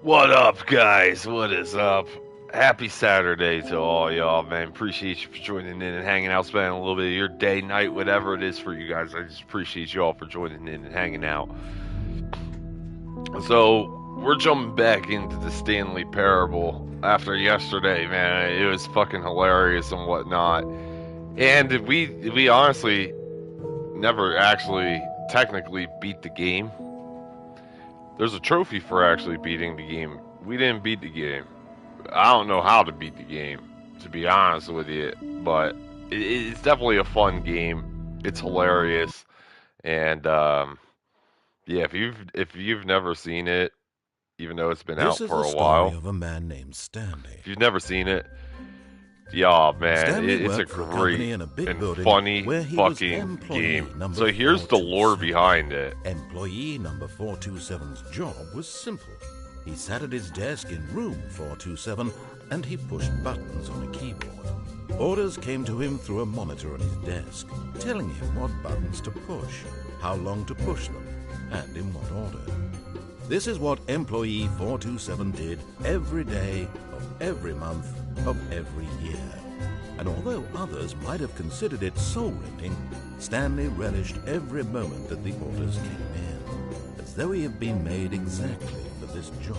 What up, guys? What is up? Happy Saturday to all y'all, man. Appreciate you for joining in and hanging out, spending a little bit of your day, night, whatever it is for you guys. I just appreciate you all for joining in and hanging out. So, we're jumping back into the Stanley parable after yesterday, man. It was fucking hilarious and whatnot. And we honestly never actually technically beat the game. There's a trophy for actually beating the game. We didn't beat the game. I don't know how to beat the game, to be honest with you, but it's definitely a fun game. It's hilarious, and yeah, if you've never seen it, even though it's been This out is for the a while, story of a man named Stanley. if you've never seen it, yeah, man, Stanley it's a worked for a company great in a big and building funny where he was fucking employee game. number So here's the lore 427. behind it. Employee number 427's job was simple. He sat at his desk in room 427 and he pushed buttons on a keyboard. Orders came to him through a monitor on his desk, telling him what buttons to push, how long to push them, and in what order. This is what employee 427 did every day of every month of every year. And although others might have considered it soul-rending, Stanley relished every moment that the orders came in, as though he had been made exactly for this job.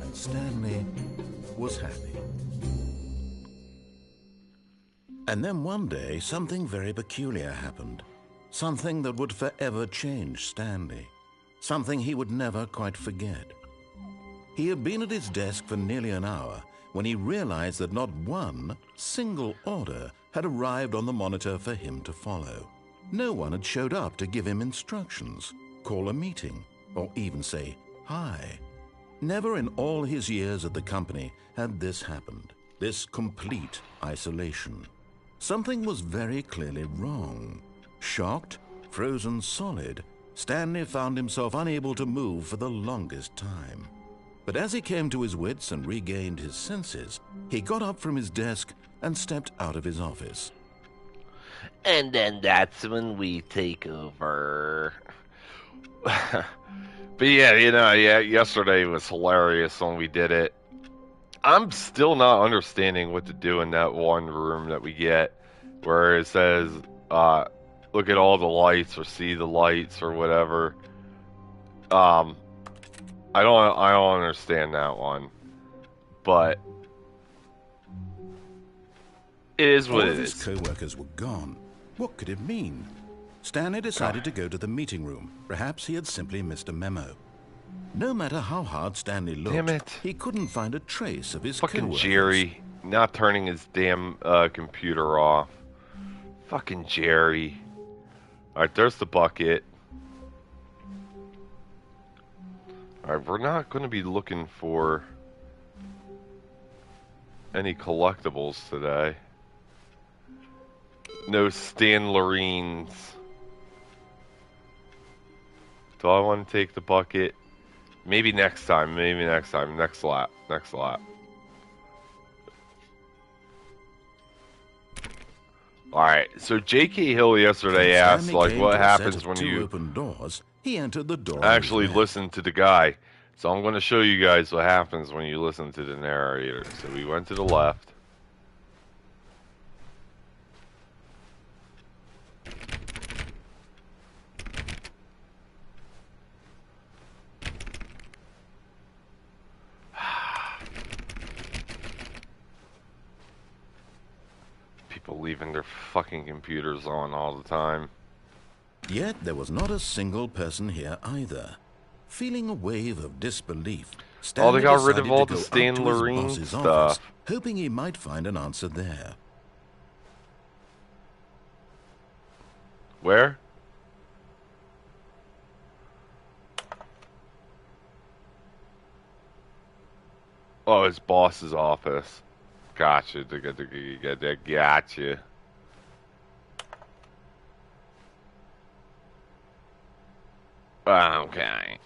And Stanley was happy. And then one day, something very peculiar happened. Something that would forever change Stanley. Something he would never quite forget. He had been at his desk for nearly an hour when he realized that not one single order had arrived on the monitor for him to follow. No one had showed up to give him instructions, call a meeting, or even say hi. Never in all his years at the company had this happened, this complete isolation. Something was very clearly wrong. Shocked, frozen solid, Stanley found himself unable to move for the longest time. But as he came to his wits and regained his senses, he got up from his desk and stepped out of his office. And then that's when we take over. But yeah, yesterday was hilarious when we did it. I'm still not understanding what to do in that one room that we get where it says, look at all the lights or see the lights or whatever. I don't understand that one. But it is what it is. All of his co-workers were gone. What could it mean? Stanley decided to go to the meeting room. Perhaps he had simply missed a memo. No matter how hard Stanley looked, he couldn't find a trace of his fucking co-workers. Jerry not turning his damn computer off. Fucking Jerry. Alright, there's the bucket. Alright, we're not going to be looking for any collectibles today. No Stanlerines. Do I want to take the bucket? Maybe next time. Next lap. Alright, so J.K. Hill yesterday asked, like, what happens when you open doors? He entered the door. Actually listen to the guy. So I'm going to show you guys what happens when you listen to the narrator. So we went to the left. People leaving their fucking computers on all the time. Yet there was not a single person here either. Feeling a wave of disbelief, Stanley they got rid of decided all to the go Stan up to his Loreen boss's stuff. office, hoping he might find an answer there. Where? Oh, his boss's office. Gotcha. Gotcha. Okay.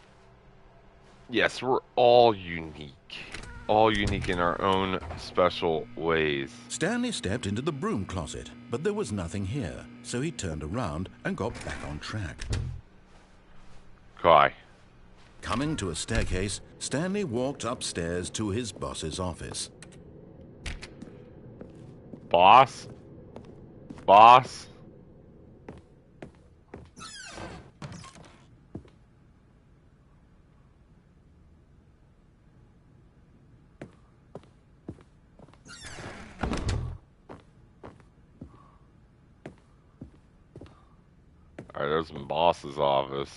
Yes, we're all unique. All unique in our own special ways. Stanley stepped into the broom closet, but there was nothing here, so he turned around and got back on track. Kai. Coming to a staircase, Stanley walked upstairs to his boss's office. Boss? Boss? Alright, there's my boss's office.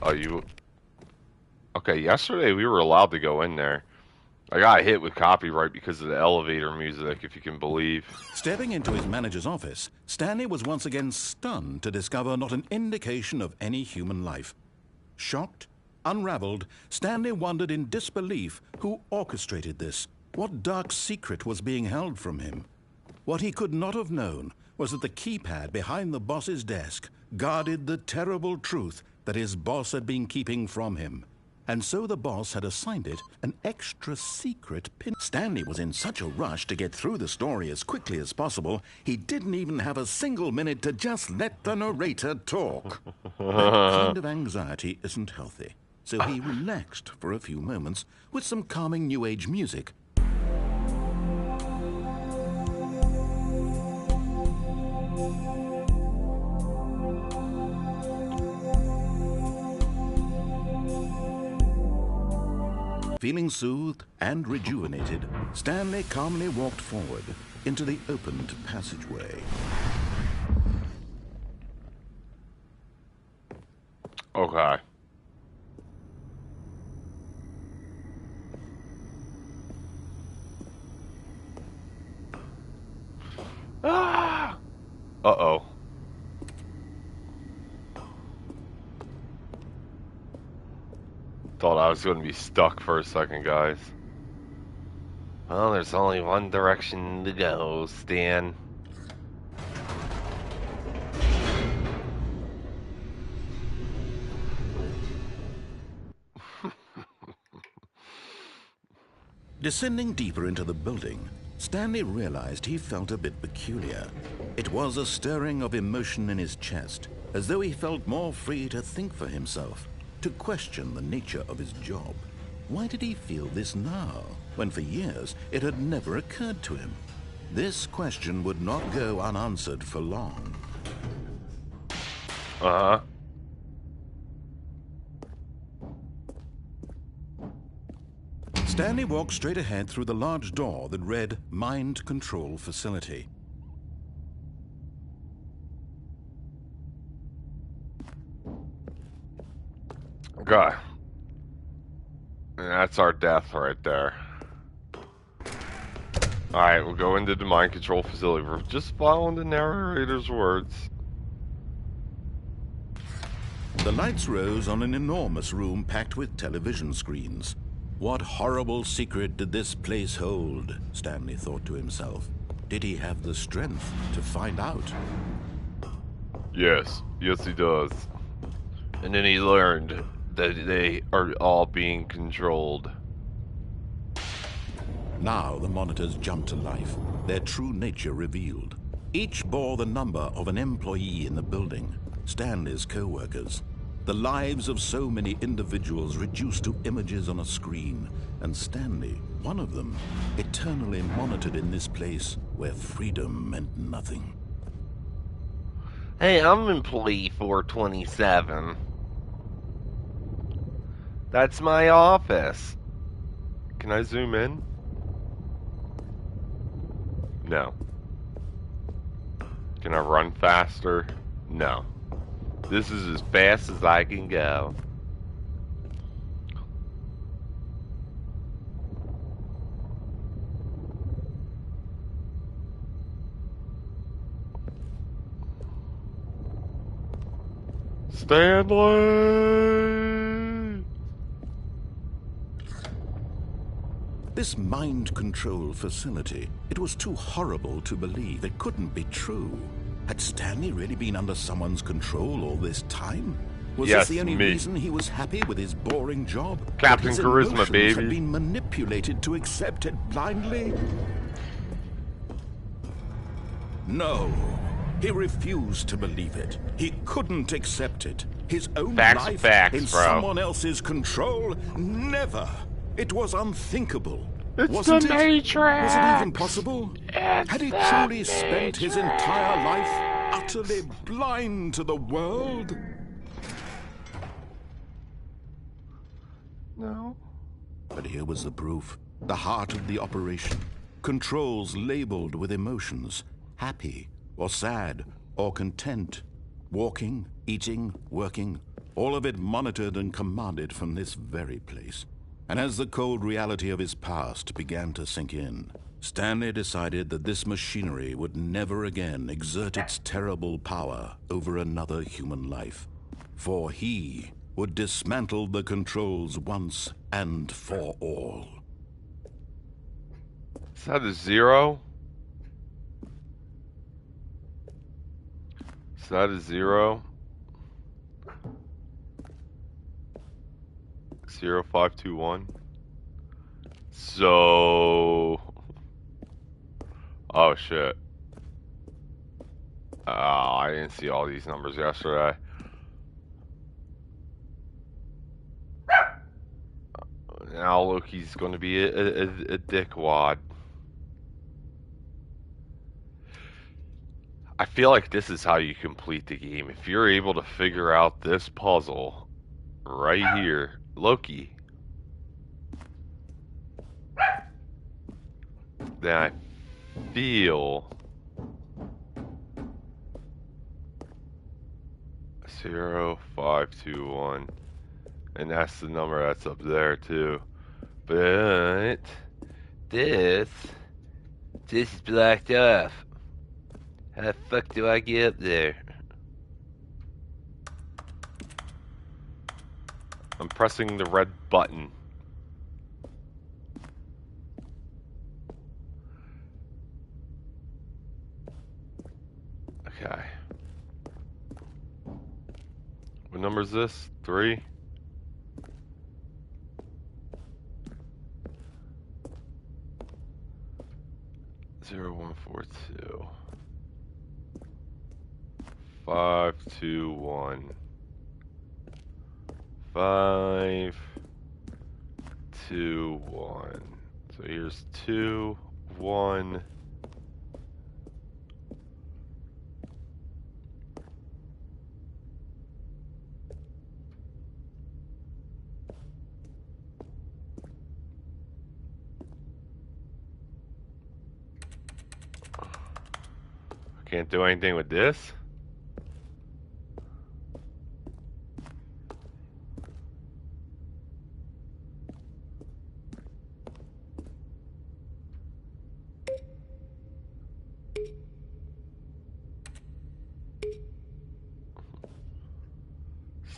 Oh, you... Okay, yesterday we were allowed to go in there. I got hit with copyright because of the elevator music, if you can believe. Stepping into his manager's office, Stanley was once again stunned to discover not an indication of any human life. Shocked, unraveled, Stanley wondered in disbelief who orchestrated this. What dark secret was being held from him? What he could not have known was that the keypad behind the boss's desk guarded the terrible truth that his boss had been keeping from him. And so the boss had assigned it an extra secret pin. Stanley was in such a rush to get through the story as quickly as possible, he didn't even have a single minute to just let the narrator talk. That kind of anxiety isn't healthy, so he relaxed for a few moments with some calming New Age music. Feeling soothed and rejuvenated, Stanley calmly walked forward into the opened passageway. Okay. Ah! Uh-oh. Thought I was going to be stuck for a second, guys. Well, there's only one direction to go, Stan. Descending deeper into the building, Stanley realized he felt a bit peculiar. It was a stirring of emotion in his chest, as though he felt more free to think for himself, to question the nature of his job. Why did he feel this now, when for years it had never occurred to him? This question would not go unanswered for long. Uh-huh. Stanley walked straight ahead through the large door that read Mind Control Facility. Okay. And that's our death right there. Alright, we'll go into the mind control facility. We're just following the narrator's words. The lights rose on an enormous room packed with television screens. What horrible secret did this place hold? Stanley thought to himself. Did he have the strength to find out? Yes, he does. And then he learned that they are all being controlled. Now the monitors jumped to life, their true nature revealed. Each bore the number of an employee in the building, Stanley's co-workers. The lives of so many individuals reduced to images on a screen, and Stanley, one of them, eternally monitored in this place where freedom meant nothing. Hey, I'm employee 427. That's my office. Can I zoom in? No. Can I run faster? No. This is as fast as I can go. Stanley! This mind control facility, it was too horrible to believe. It couldn't be true. Had Stanley really been under someone's control all this time? Was Yes, this the only me. reason he was happy with his boring job? Captain That his Charisma, emotions baby. had been manipulated to accept it blindly? No. He refused to believe it. He couldn't accept it. His own Facts are life facts, in bro. someone else's control? Never. It was unthinkable. It's Wasn't the it? Matrix. Was it even possible? It's Had he the truly spent his entire life Matrix. utterly blind to the world? No. But here was the proof. The heart of the operation. Controls labeled with emotions. Happy or sad or content. Walking, eating, working. All of it monitored and commanded from this very place. And as the cold reality of his past began to sink in, Stanley decided that this machinery would never again exert its terrible power over another human life. For he would dismantle the controls once and for all. Is that a 0? Is that a 0? 0521. So. Oh shit. I didn't see all these numbers yesterday. Now Loki's going to be a dickwad. I feel like this is how you complete the game. If you're able to figure out this puzzle right here, Loki, then I feel 0521, and that's the number that's up there too. But this is blocked off. How the fuck do I get up there? I'm pressing the red button. Okay. What number is this? 3? Zero 142 521 521. So here's 2 1. Can't do anything with this?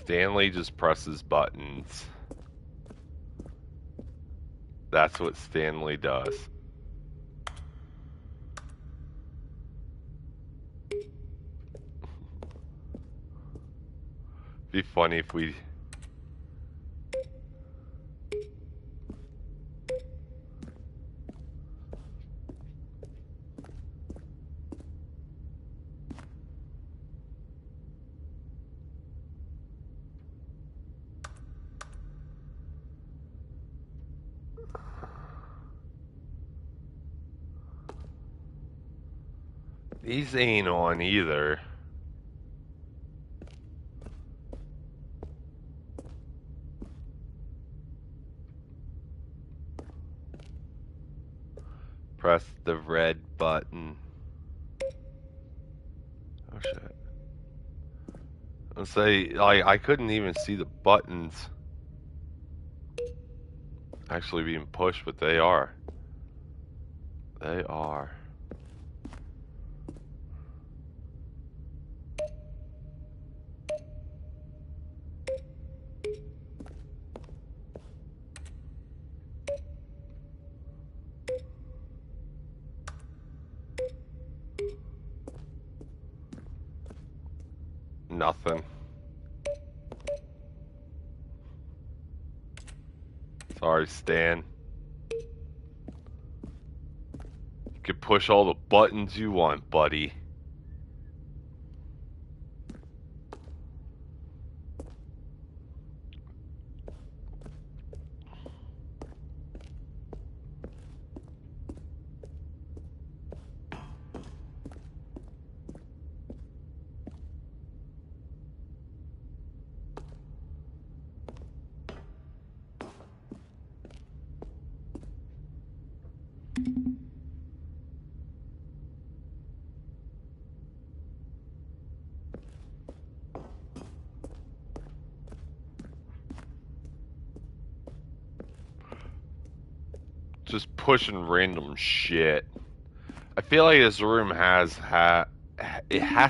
Stanley just presses buttons. That's what Stanley does. Be funny if we... These ain't on either. Press the red button. Oh shit. Let's say, I couldn't even see the buttons actually being pushed, but they are. They are. Nothing. Sorry, Stan. You can push all the buttons you want, buddy. Just pushing random shit. I feel like this room it has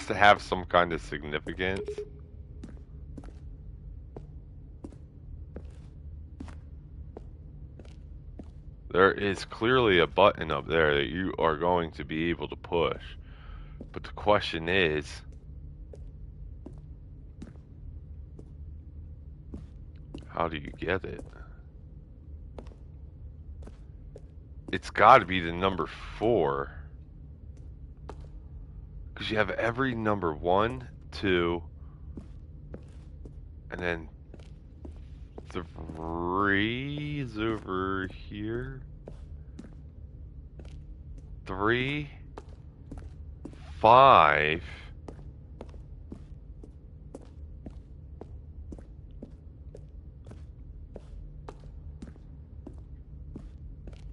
to have some kind of significance. There is clearly a button up there that you are going to be able to push. But the question is, how do you get it? It's got to be the number 4. Because you have every number 1, 2, and then 3 is over here. 3, 5.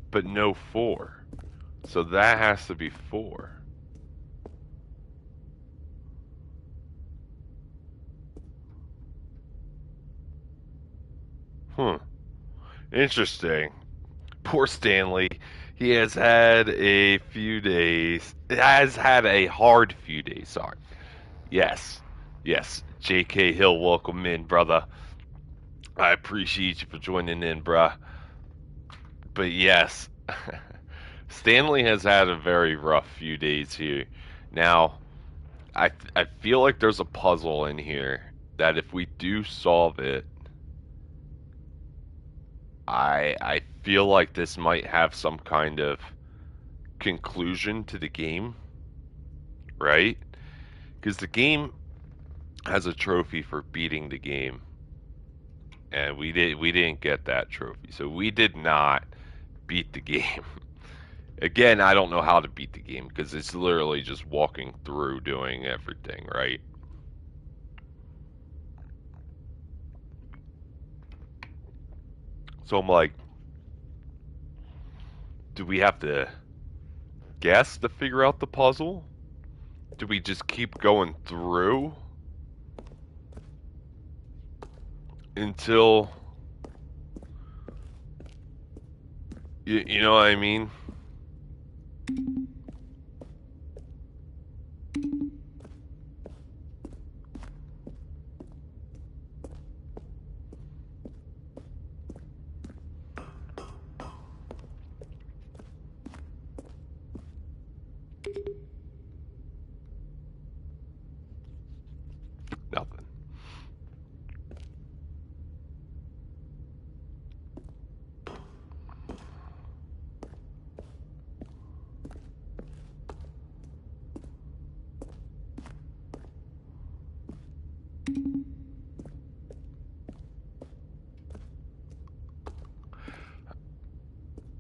But no 4. So that has to be 4. Interesting. Poor Stanley. He has had a few days. Has had a hard few days, sorry. Yes. Yes. J.K. Hill, welcome in, brother. I appreciate you for joining in, bruh. But yes, Stanley has had a very rough few days here. Now, I feel like there's a puzzle in here that if we do solve it, I feel like this might have some kind of conclusion to the game, right? Because the game has a trophy for beating the game, and we didn't get that trophy, so we did not beat the game. Again, I don't know how to beat the game because it's literally just walking through doing everything, right? So I'm like, do we have to guess to figure out the puzzle? Do we just keep going through until you know what I mean? Nothing.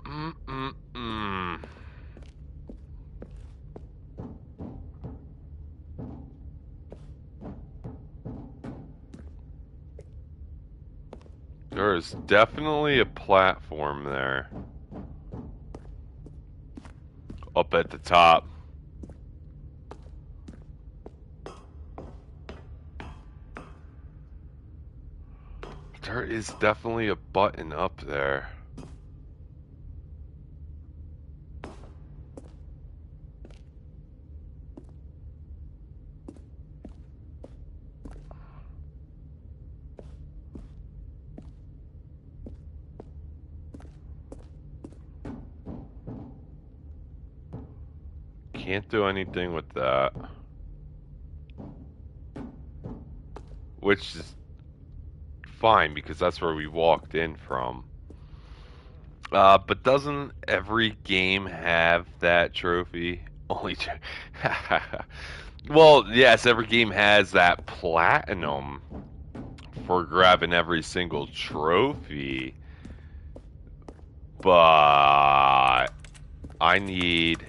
Mm-mm-mm. There is definitely a platform there. Up at the top. There is definitely a button up there. Can't do anything with that. Which is fine because that's where we walked in from. But doesn't every game have that trophy? Only well, yes, every game has that platinum for grabbing every single trophy. But I need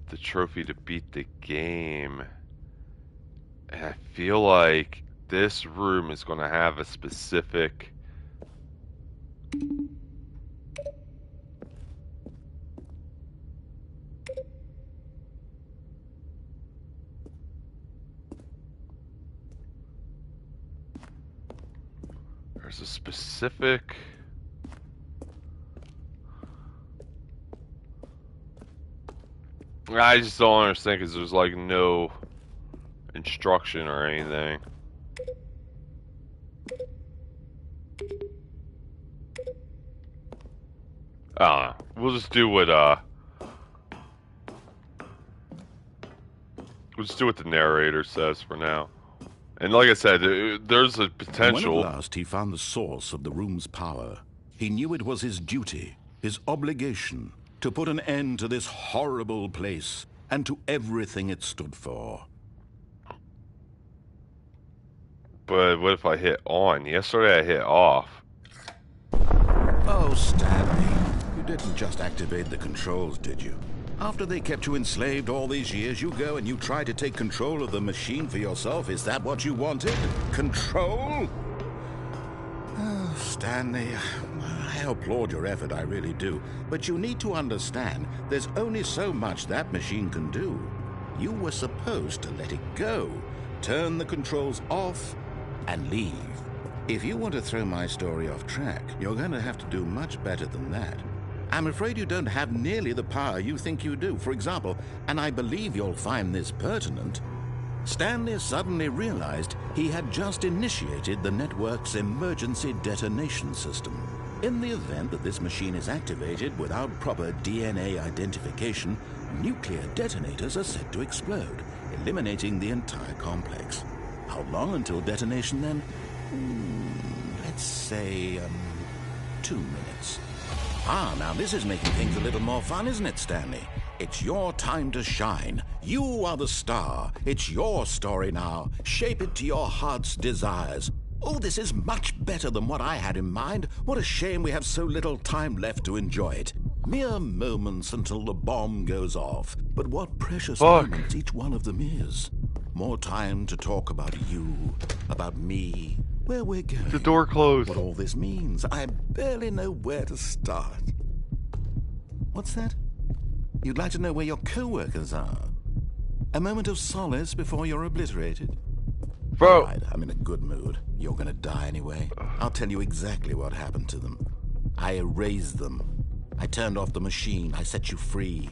the trophy to beat the game. And I feel like this room is going to have a specific There's a specific... I just don't understand because there's like no instruction or anything. I don't know. We'll just do what the narrator says for now. And like I said, there's a potential. When at last he found the source of the room's power, he knew it was his duty, his obligation, to put an end to this horrible place and to everything it stood for. But what if I hit on? Yesterday I hit off. Oh, Stanley, you didn't just activate the controls, did you? After they kept you enslaved all these years, you go and you try to take control of the machine for yourself. Is that what you wanted? Control? Oh, Stanley, I applaud your effort, I really do. But you need to understand, there's only so much that machine can do. You were supposed to let it go, turn the controls off, and leave. If you want to throw my story off track, you're going to have to do much better than that. I'm afraid you don't have nearly the power you think you do. For example, and I believe you'll find this pertinent, Stanley suddenly realized he had just initiated the network's emergency detonation system. In the event that this machine is activated without proper DNA identification, nuclear detonators are said to explode, eliminating the entire complex. How long until detonation then? Let's say, 2 minutes. Ah, now this is making things a little more fun, isn't it, Stanley? It's your time to shine. You are the star. It's your story now. Shape it to your heart's desires. Oh, this is much better than what I had in mind. What a shame we have so little time left to enjoy it. Mere moments until the bomb goes off. But what precious moments each one of them is. More time to talk about you, about me, where we're going. The door closed. What all this means. I barely know where to start. What's that? You'd like to know where your co-workers are? A moment of solace before you're obliterated? Bro. All right, I'm in a good mood. You're gonna die anyway. I'll tell you exactly what happened to them. I erased them. I turned off the machine. I set you free.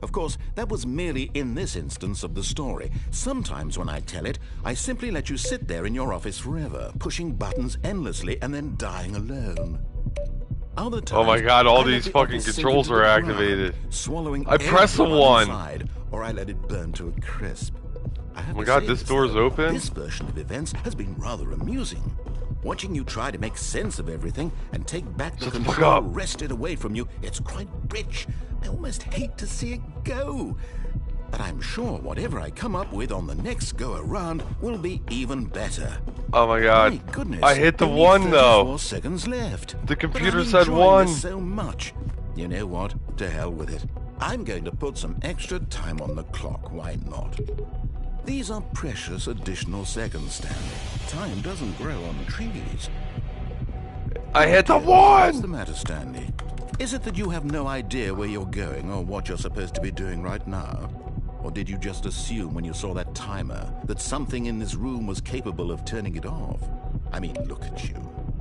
Of course, that was merely in this instance of the story. Sometimes when I tell it, I simply let you sit there in your office forever, pushing buttons endlessly and then dying alone. Other times, oh my god, all I these let the fucking office controls sink into are the ground, activated. Swallowing I press the everyone one. inside, or I let it burn to a crisp. Oh my god, this door's open? This version of events has been rather amusing. Watching you try to make sense of everything and take back the control wrested away from you, it's quite rich. I almost hate to see it go. But I'm sure whatever I come up with on the next go-around will be even better. Oh my god. My goodness, I hit the only 1 34 though. seconds left. The computer But I'm said enjoying 1. this so much. You know what? To hell with it. I'm going to put some extra time on the clock. Why not? These are precious additional seconds, Stanley. Time doesn't grow on trees. I hit the 1! What's the matter, Stanley? Is it that you have no idea where you're going or what you're supposed to be doing right now? Or did you just assume when you saw that timer that something in this room was capable of turning it off? I mean, look at you.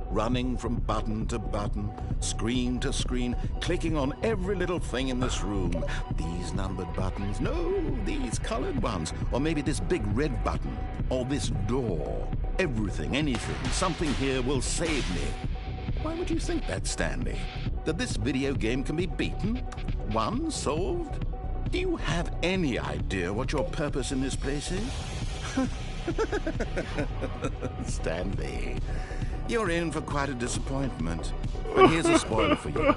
Running from button to button, screen to screen, clicking on every little thing in this room. These numbered buttons, no, these colored ones. Or maybe this big red button, or this door. Everything, anything, something here will save me. Why would you think that, Stanley? That this video game can be beaten? Won? Solved? Do you have any idea what your purpose in this place is? Stanley, you're in for quite a disappointment. But here's a spoiler for you.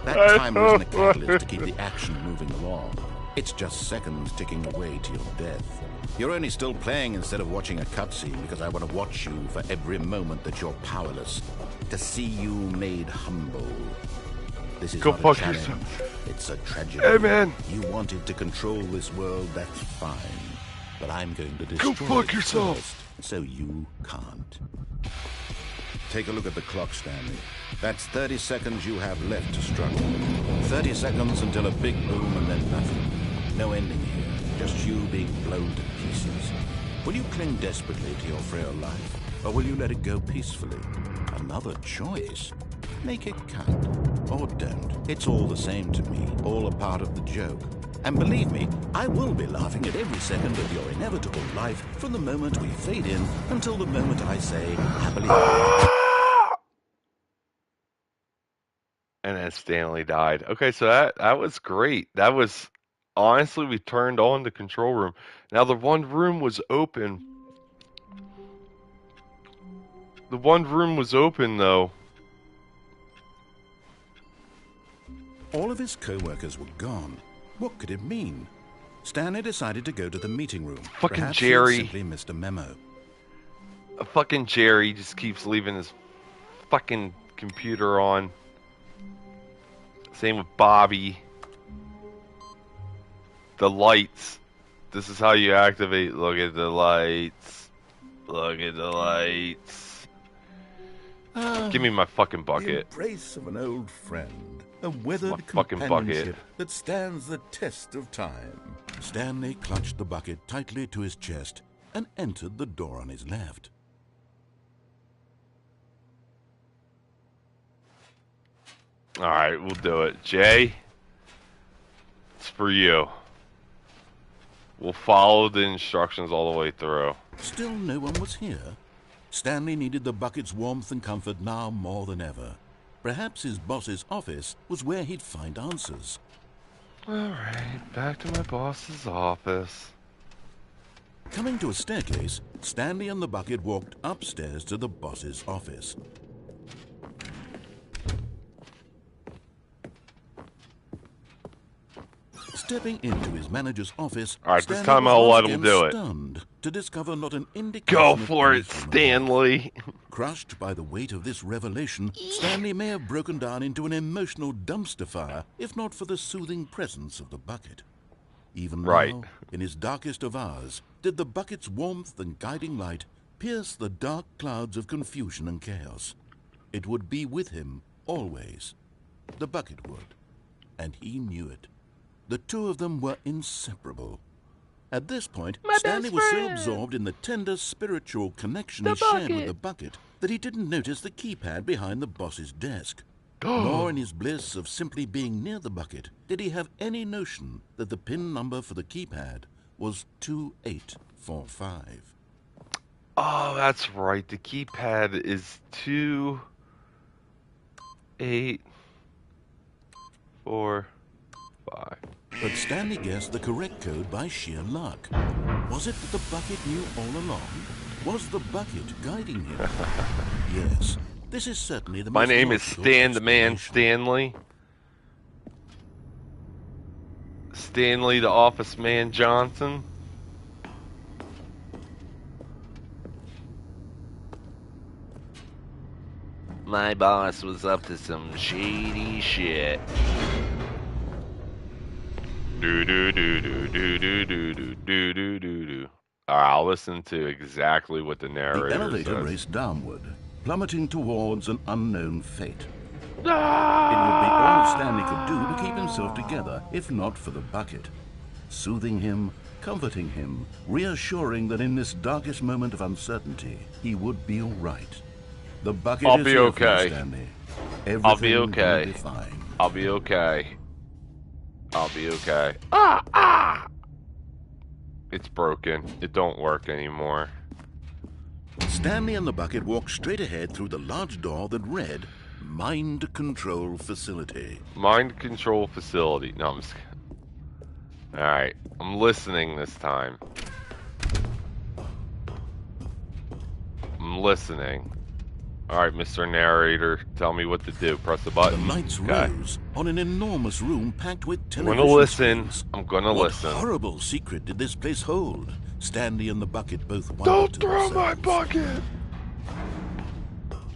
That timer isn't a catalyst to keep the action moving along. It's just seconds ticking away to your death. You're only still playing instead of watching a cutscene because I want to watch you for every moment that you're powerless. To see you made humble. This is Go not a fuck challenge. yourself. It's a tragedy. Hey, man. You wanted to control this world, that's fine. But I'm going to destroy Go fuck it yourself. first, so you can't. Take a look at the clock, Stanley. That's 30 seconds you have left to struggle. 30 seconds until a big boom and then nothing. No ending here, just you being blown to pieces. Will you cling desperately to your frail life, or will you let it go peacefully? A another choice. Make it count. Or don't. It's all the same to me. All a part of the joke. And believe me, I will be laughing at every second of your inevitable life from the moment we fade in until the moment I say, happily. And then Stanley died. Okay, so that was great. That was, honestly, we turned on the control room. Now the one room was open. The one room was open, though. All of his co-workers were gone. What could it mean? Stanley decided to go to the meeting room. Fucking Perhaps Jerry. He had simply missed a memo. Fucking Jerry just keeps leaving his fucking computer on. Same with Bobby. The lights. This is how you activate. Look at the lights. Look at the lights. Give me my fucking bucket. The embrace of an old friend. A weathered fucking companionship bucket. that stands the test of time. Stanley clutched the bucket tightly to his chest and entered the door on his left. Alright, we'll do it. Jay, it's for you. We'll follow the instructions all the way through. Still no one was here. Stanley needed the bucket's warmth and comfort now more than ever. Perhaps his boss's office was where he'd find answers. Alright, back to my boss's office. Coming to a staircase, Stanley and the bucket walked upstairs to the boss's office. Stepping into his manager's office, Alright, this Stanley time was I'll once let him again do it. stunned to discover not an indication Go of for it, anything wrong. Stanley. Crushed by the weight of this revelation, Stanley may have broken down into an emotional dumpster fire if not for the soothing presence of the bucket. Even now, in his darkest of hours, did the bucket's warmth and guiding light pierce the dark clouds of confusion and chaos. It would be with him always. The bucket would, and he knew it. The two of them were inseparable. At this point, Stanley was so absorbed in the tender spiritual connection he shared with the bucket that he didn't notice the keypad behind the boss's desk. Nor in his bliss of simply being near the bucket did he have any notion that the PIN number for the keypad was 2845. Oh, that's right. The keypad is 2845. But Stanley guessed the correct code by sheer luck. Was it that the bucket knew all along? Was the bucket guiding him? Yes, this is certainly the My most name is logical Stan the Man explanation. Stanley. Stanley the Office Man Johnson. My boss was up to some shady shit. Do do do do do do do do do do do do. I'll listen to exactly what the narrator The elevator says. raced downward, plummeting towards an unknown fate. It would be all Stanley could do to keep himself together, if not for the bucket. Soothing him, comforting him, reassuring that in this darkest moment of uncertainty, he would be all right. The bucket I'll is be here for you, okay. Stanley. I'll be Everything will okay. be fine. I'll be okay. I'll be okay. It's broken. It don't work anymore. Stanley and the bucket walked straight ahead through the large door that read, Mind Control Facility. Mind control facility. No, I'm just kidding. Alright, I'm listening this time. I'm listening. Alright, Mr. Narrator, tell me what to do. Press the The button. lights Okay. rose on an enormous room packed with I'm television gonna listen. screens. I'm gonna What listen. horrible secret did this place hold? Stanley and the bucket both wondered Don't to throw my themselves. bucket!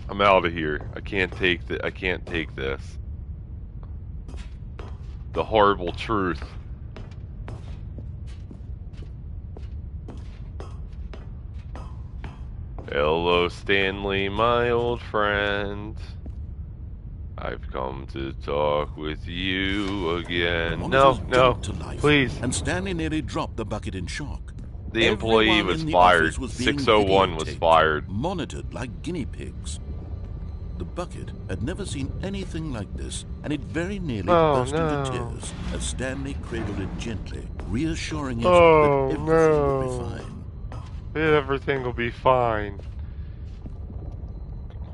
I'm out of here. I can't take I can't take this. The horrible truth. Hello, Stanley, my old friend. I've come to talk with you again. Monitors No, jumped to life, please. And Stanley nearly dropped the bucket in shock. The employee Everyone was in the fired. office was being 601 was videotaped, fired. monitored like guinea pigs. The bucket had never seen anything like this, and it very nearly Oh, burst into no. tears as Stanley cradled it gently, reassuring it Oh, that everything no. would be fine. Everything will be fine.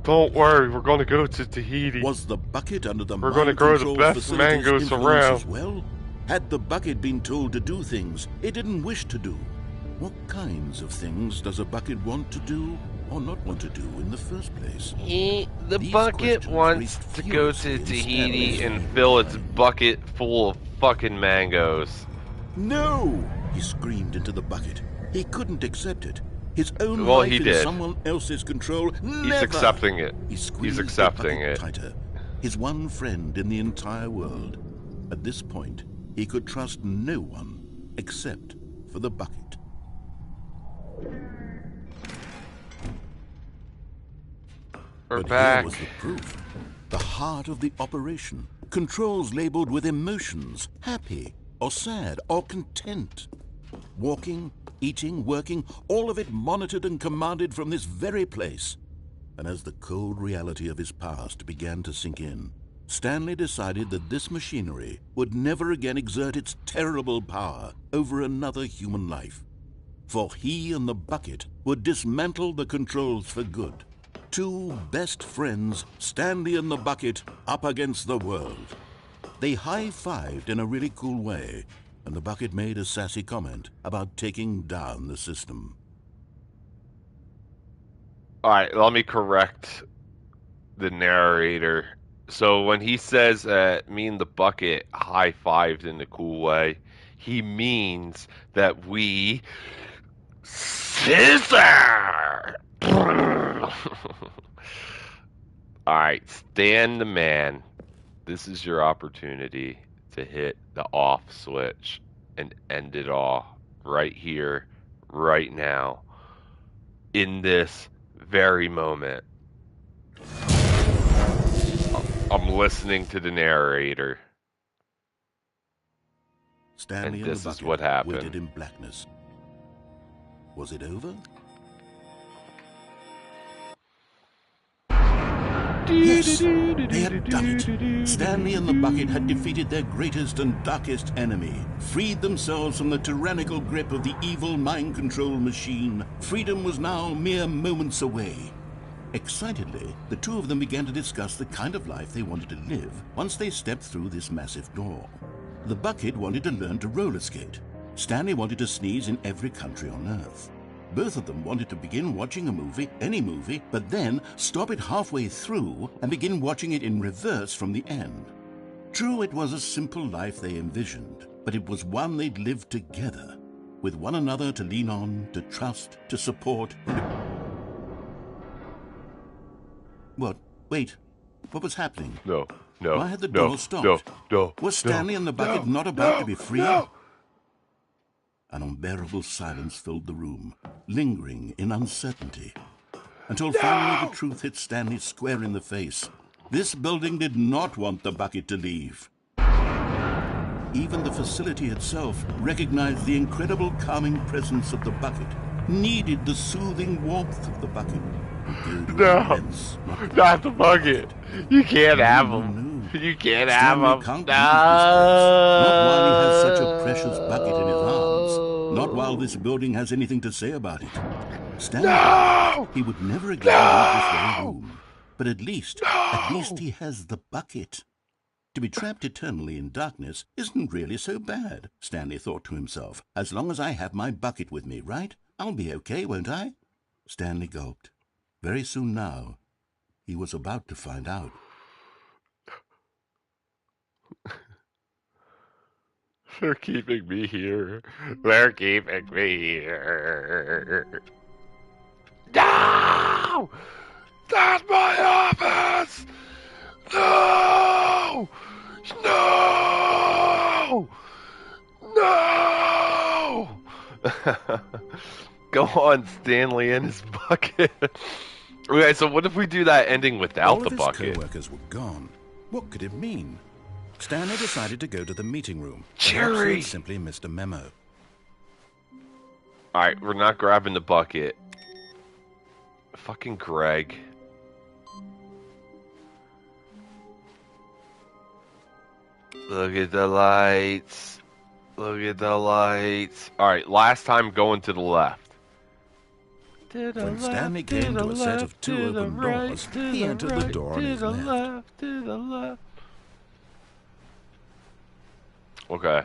Don't worry, we're gonna go to Tahiti. Was the bucket under the We're gonna mind grow the control best facility's mangoes influence around. as well? Had the bucket been told to do things it didn't wish to do? What kinds of things does a bucket want to do or not want to do in the first place? The These bucket questions wants raced to go to furiously in Tahiti Stanley's and mind. fill its bucket full of fucking mangoes. No! He screamed into the bucket. He couldn't accept it. His own Well, life he in did. someone else's control. Never! He's accepting it. He squeezed He's accepting the bucket it. tighter. His one friend in the entire world. At this point, he could trust no one except for the bucket. We're But back. here was the proof. The heart of the operation. Controls labeled with emotions, happy or sad or content. Walking, eating, working, all of it monitored and commanded from this very place. And as the cold reality of his past began to sink in, Stanley decided that this machinery would never again exert its terrible power over another human life. For he and the bucket would dismantle the controls for good. Two best friends, Stanley and the bucket, up against the world. They high-fived in a really cool way, and the bucket made a sassy comment about taking down the system. Alright, let me correct the narrator. So when he says me and the bucket high-fived in a cool way, he means that we scissor! Alright, Stan the man. This is your opportunity to hit the off switch and end it all right here, right now, in this very moment. I'm listening to the narrator. Stanley And and this the is bucket what happened. waited in blackness. Was it over? Yes, they had done it. Stanley and the bucket had defeated their greatest and darkest enemy, freed themselves from the tyrannical grip of the evil mind control machine. Freedom was now mere moments away. Excitedly, the two of them began to discuss the kind of life they wanted to live once they stepped through this massive door. The bucket wanted to learn to roller skate. Stanley wanted to sneeze in every country on Earth. Both of them wanted to begin watching a movie, any movie, but then stop it halfway through and begin watching it in reverse from the end. True, it was a simple life they envisioned, but it was one they'd lived together, with one another to lean on, to trust, to support. What? Wait. What was happening? No. Why had the door stopped? Was Stanley and the bucket not about to be free? An unbearable silence filled the room, lingering in uncertainty, until finally the truth hit Stanley square in the face. This building did not want the bucket to leave. Even the facility itself recognized the incredible calming presence of the bucket, needed the soothing warmth of the bucket. Not the bucket. You can't have him. You can't have him. Can't leave this place. Not while he has such a precious bucket in his arms. Not while this building has anything to say about it. Stanley, he would never again leave this very room. But at least he has the bucket. To be trapped eternally in darkness isn't really so bad, Stanley thought to himself. As long as I have my bucket with me, right? I'll be okay, won't I? Stanley gulped. Very soon now, he was about to find out. They're keeping me here. They're keeping me here. No! That's my office! No! No! No! Go on, Stanley and his bucket. Okay, so what if we do that ending without the bucket? All of his co-workers were gone. What could it mean? Stanley decided to go to the meeting room. Jerry! He simply missed a memo. Alright, we're not grabbing the bucket. Fucking Greg. Look at the lights. Look at the lights. Alright, last time going to the left. When Stanley came to a set of two open doors, he entered the door on his left. To the left. Okay.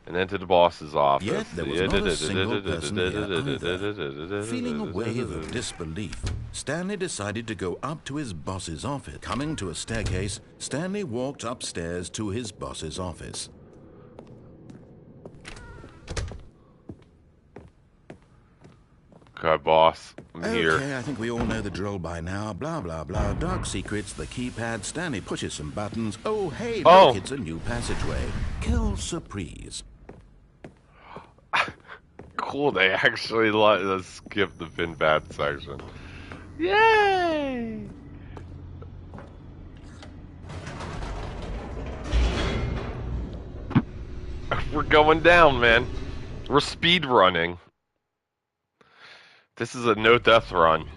And then to the boss's office. Yet there was not a single person here either. Feeling a wave of disbelief, Stanley decided to go up to his boss's office. Coming to a staircase, Stanley walked upstairs to his boss's office. Okay, boss. I'm here. Okay, I think we all know the drill by now. Blah, blah, blah. Dark secrets, the keypad. Stanley pushes some buttons. Oh, hey, look, it's a new passageway. Kill surprise. Cool, they actually let us skip the pin pad section. Yay! We're going down, man. We're speed running. This is a no death run.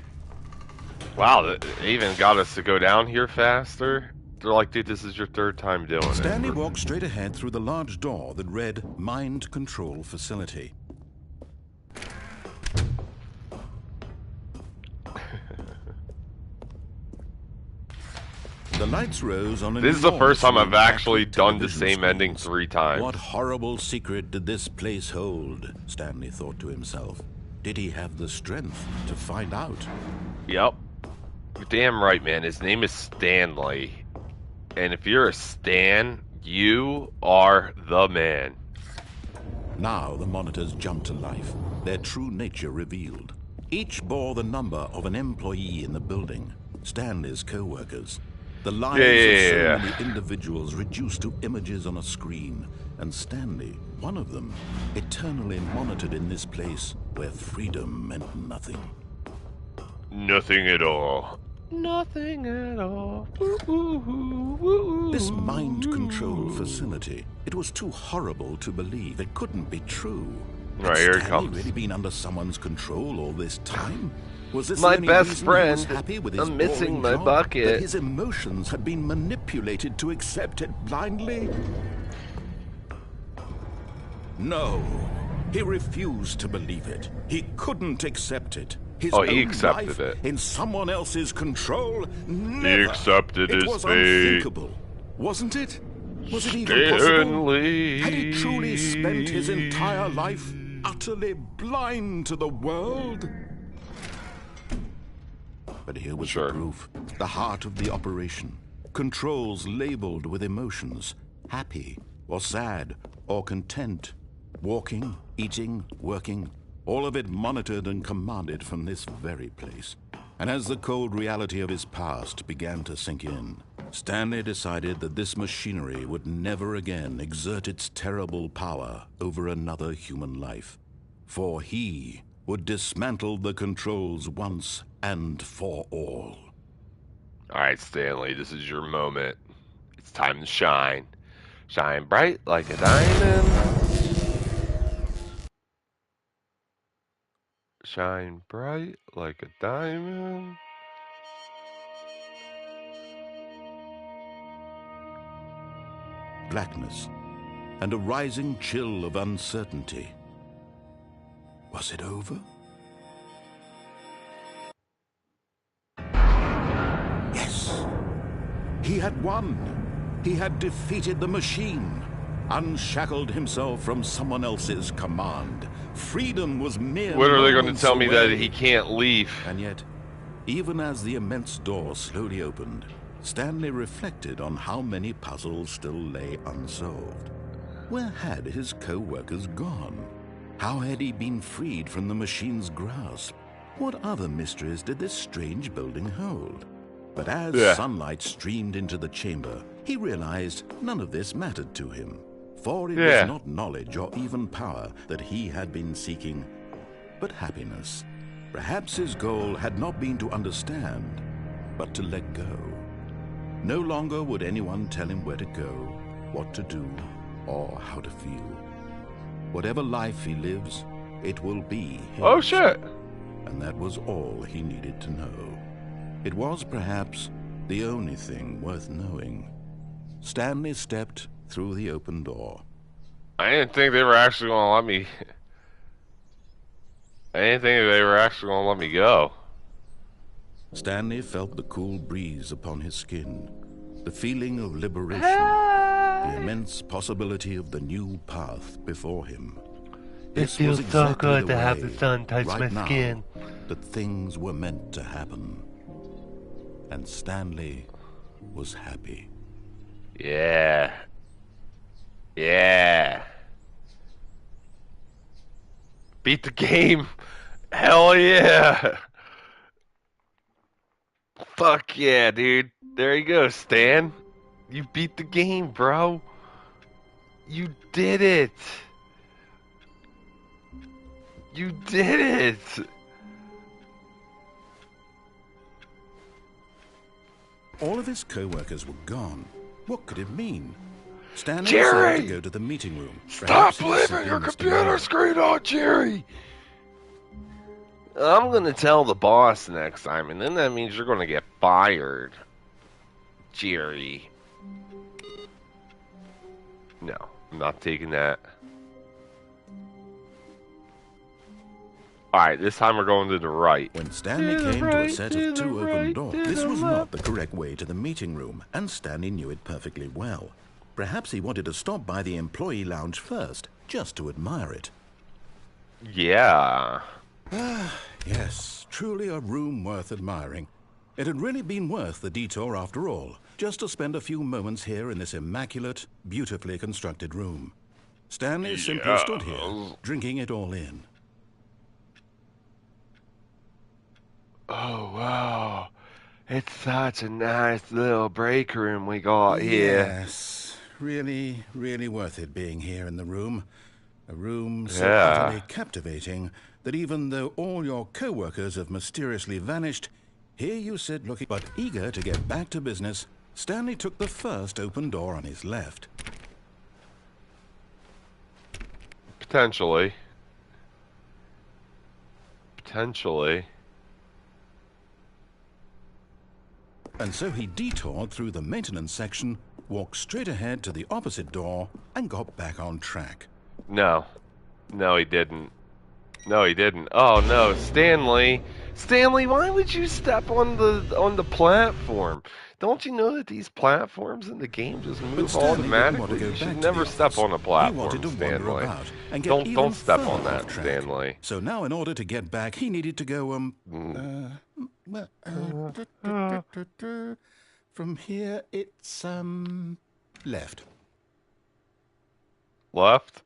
Wow, they even got us to go down here faster. They're like, dude, this is your third time doing it. Stanley walked straight ahead through the large door that read Mind Control Facility. The lights rose on an This is the first time I've enormous actually done the television same ending screens. 3 times. What horrible secret did this place hold? Stanley thought to himself. Did he have the strength to find out? Yep. You're damn right, man. His name is Stanley. And if you're a Stan, you are the man. Now the monitors jumped to life, their true nature revealed. Each bore the number of an employee in the building, Stanley's co-workers. The lives of so many individuals reduced to images on a screen, and Stanley, one of them, eternally monitored in this place where freedom meant nothing. Nothing at all. Nothing at all. This mind control facility, it was too horrible to believe. It couldn't be true. Right, here it Stanley comes. really been under someone's control all this time? Was this My the only best reason friend. he was happy with his I'm missing boring my job? bucket. That his emotions had been manipulated to accept it blindly? No, he refused to believe it. He couldn't accept it. His Oh, he own accepted life it. in someone else's control? Never. He accepted it his was fate. unthinkable, wasn't it? Was it even possible? Stanley. Had he truly spent his entire life utterly blind to the world? But here was the proof. The heart of the operation. Controls labeled with emotions. Happy, or sad, or content. Walking, eating, working. All of it monitored and commanded from this very place. And as the cold reality of his past began to sink in, Stanley decided that this machinery would never again exert its terrible power over another human life. For he would dismantle the controls once and for all. Alright, Stanley, this is your moment. It's time to shine. Shine bright like a diamond. Shine bright like a diamond. Blackness and a rising chill of uncertainty. Was it over? Yes. He had won. He had defeated the machine, unshackled himself from someone else's command. Freedom was mere When are they going to moments tell me that away. he can't leave? And yet, even as the immense door slowly opened, Stanley reflected on how many puzzles still lay unsolved. Where had his co-workers gone? How had he been freed from the machine's grasp? What other mysteries did this strange building hold? But as sunlight streamed into the chamber, he realized none of this mattered to him. For it was not knowledge or even power that he had been seeking, but happiness. Perhaps his goal had not been to understand, but to let go. No longer would anyone tell him where to go, what to do, or how to feel. Whatever life he lives, it will be his. Oh shit! And that was all he needed to know. It was perhaps the only thing worth knowing. Stanley stepped through the open door. I didn't think they were actually gonna let me. I didn't think they were actually gonna let me go. Stanley felt the cool breeze upon his skin, the feeling of liberation, the immense possibility of the new path before him. It feels so good to have the sun touch my skin. That things were meant to happen. And Stanley was happy. Yeah. Yeah. Beat the game. Hell yeah. Fuck yeah, dude. There you go, Stan. You beat the game, bro. You did it. You did it. All of his co-workers were gone. What could it mean? Stanley Jerry! decided to go to the meeting room. Stop leaving your computer screen on, Jerry! I'm gonna tell the boss next time, and then that means you're gonna get fired. Jerry. No, I'm not taking that. Alright, this time we're going to the right. When Stanley came to a set of two open doors, this was not the correct way to the meeting room, and Stanley knew it perfectly well. Perhaps he wanted to stop by the employee lounge first, just to admire it. Yeah. Yes, truly a room worth admiring. It had really been worth the detour after all, just to spend a few moments here in this immaculate, beautifully constructed room. Stanley simply stood here, drinking it all in. Oh, wow. It's such a nice little break room we got here. Yes, really, really worth it being here in the room. A room so utterly captivating that even though all your co-workers have mysteriously vanished, here you sit looking, but eager to get back to business. Stanley took the first open door on his left. Potentially. Potentially. And so he detoured through the maintenance section, walked straight ahead to the opposite door, and got back on track. No. No, he didn't. No, he didn't. Oh no, Stanley. Stanley, why would you step on the platform? Don't you know that these platforms in the game just move automatically? You should never step on a platform, Stanley. Don't step on that, Stanley. So now in order to get back, he needed to go from here it's left. Left?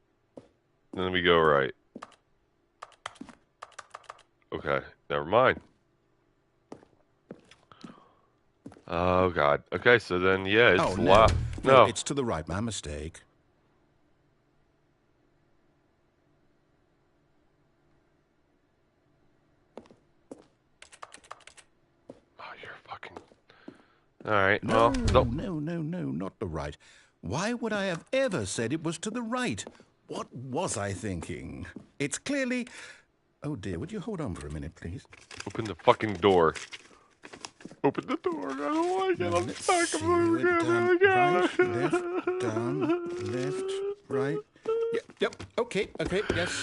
Then we go right. Okay, never mind. Oh god. Okay, so then yeah, it's left. No, it's to the right. My mistake. Oh, you're fucking. All right. No, well, no, not the right. Why would I have ever said it was to the right? What was I thinking? It's clearly. Oh dear, would you hold on for a minute, please? Open the fucking door. Open the door. I don't like it. I'm stuck. Down, left, right. Yep. Okay. Yes.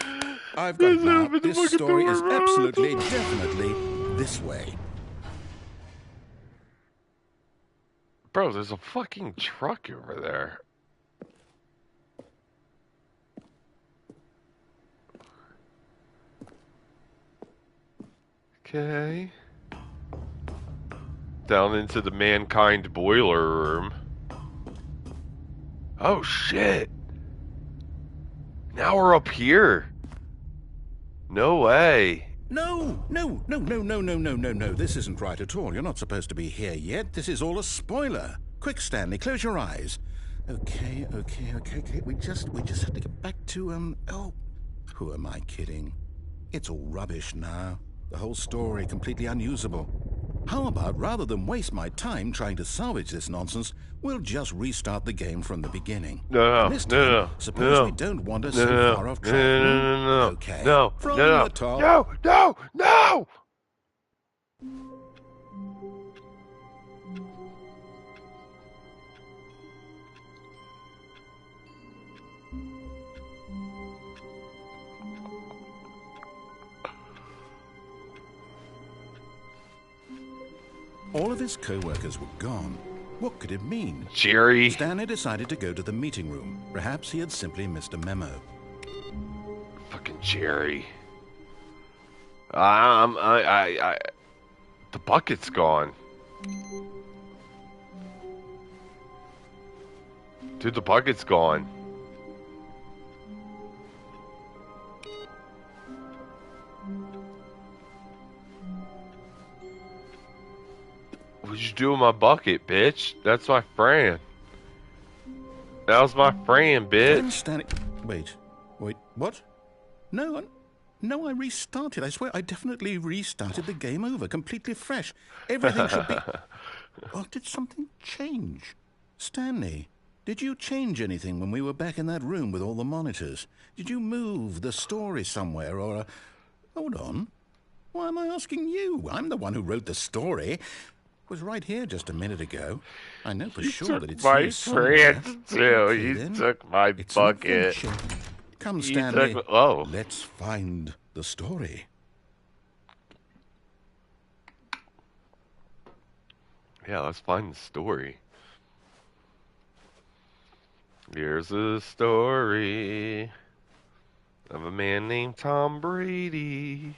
I've got it now. This story is absolutely, definitely this way. Bro, there's a fucking truck over there. Okay. Down into the mankind boiler room. Oh shit. Now we're up here. No way. No. This isn't right at all. You're not supposed to be here yet. This is all a spoiler. Quick, Stanley, close your eyes. Okay. We just have to get back to, oh, who am I kidding? It's all rubbish now. The whole story completely unusable. How about, rather than waste my time trying to salvage this nonsense, we'll just restart the game from the beginning. No. Suppose we don't wander so far off track. No. Okay. No. From the top. No. All of his co-workers were gone. What could it mean? Jerry. Stanley decided to go to the meeting room. Perhaps he had simply missed a memo. Fucking Jerry. The bucket's gone. Dude, the bucket's gone. What'd you do with my bucket, bitch? That's my friend. That was my friend, bitch. Stanley... Wait, what? No, I restarted. I swear, I definitely restarted the game over, completely fresh. Everything should be... Or did something change? Stanley, did you change anything when we were back in that room with all the monitors? Did you move the story somewhere, or... Hold on. Why am I asking you? I'm the one who wrote the story. It was right here just a minute ago. I know for sure that it's here somewhere. You took my friend, too. Okay, You then. took my It's an bucket. adventure. Come, You Stanley. took... Oh. Let's find the story. Yeah, let's find the story. Here's a story of a man named Tom Brady.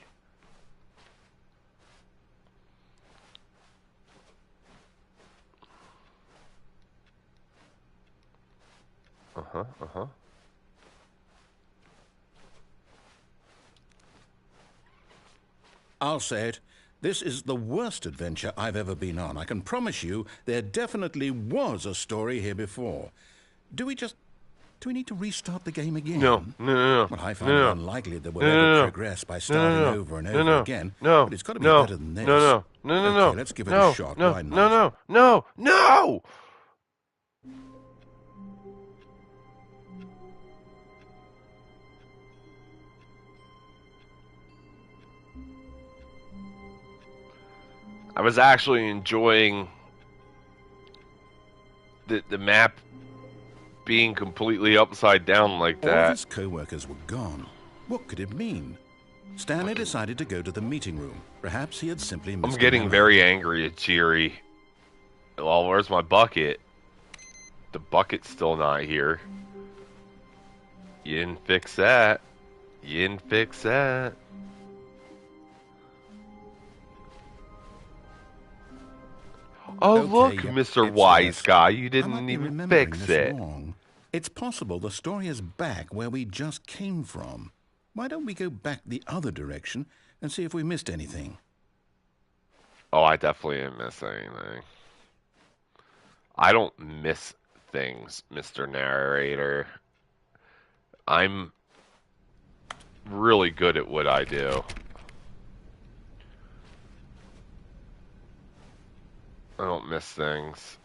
Uh-huh. I'll say it. This is the worst adventure I've ever been on. I can promise you there definitely was a story here before. Do we need to restart the game again? No. Well, I find it unlikely that we'll ever progress by starting over and over again. No. But it's got to be better than this. No. Okay, let's give it a shot. Why not? No! I was actually enjoying the map being completely upside down like All of that. his co-workers were gone. What could it mean? Stanley decided to go to the meeting room. Perhaps he had simply missed I'm getting a memo. very angry at Jerry. Well, where's my bucket? The bucket's still not here. You didn't fix that. Oh, Okay, look, yep, Mr. it's Wise us. Guy, you I might didn't be even remembering fix this it. wrong. It's possible the story is back where we just came from. Why don't we go back the other direction and see if we missed anything? Oh, I definitely didn't miss anything. I don't miss things, Mr. Narrator. I'm really good at what I do. I don't miss things.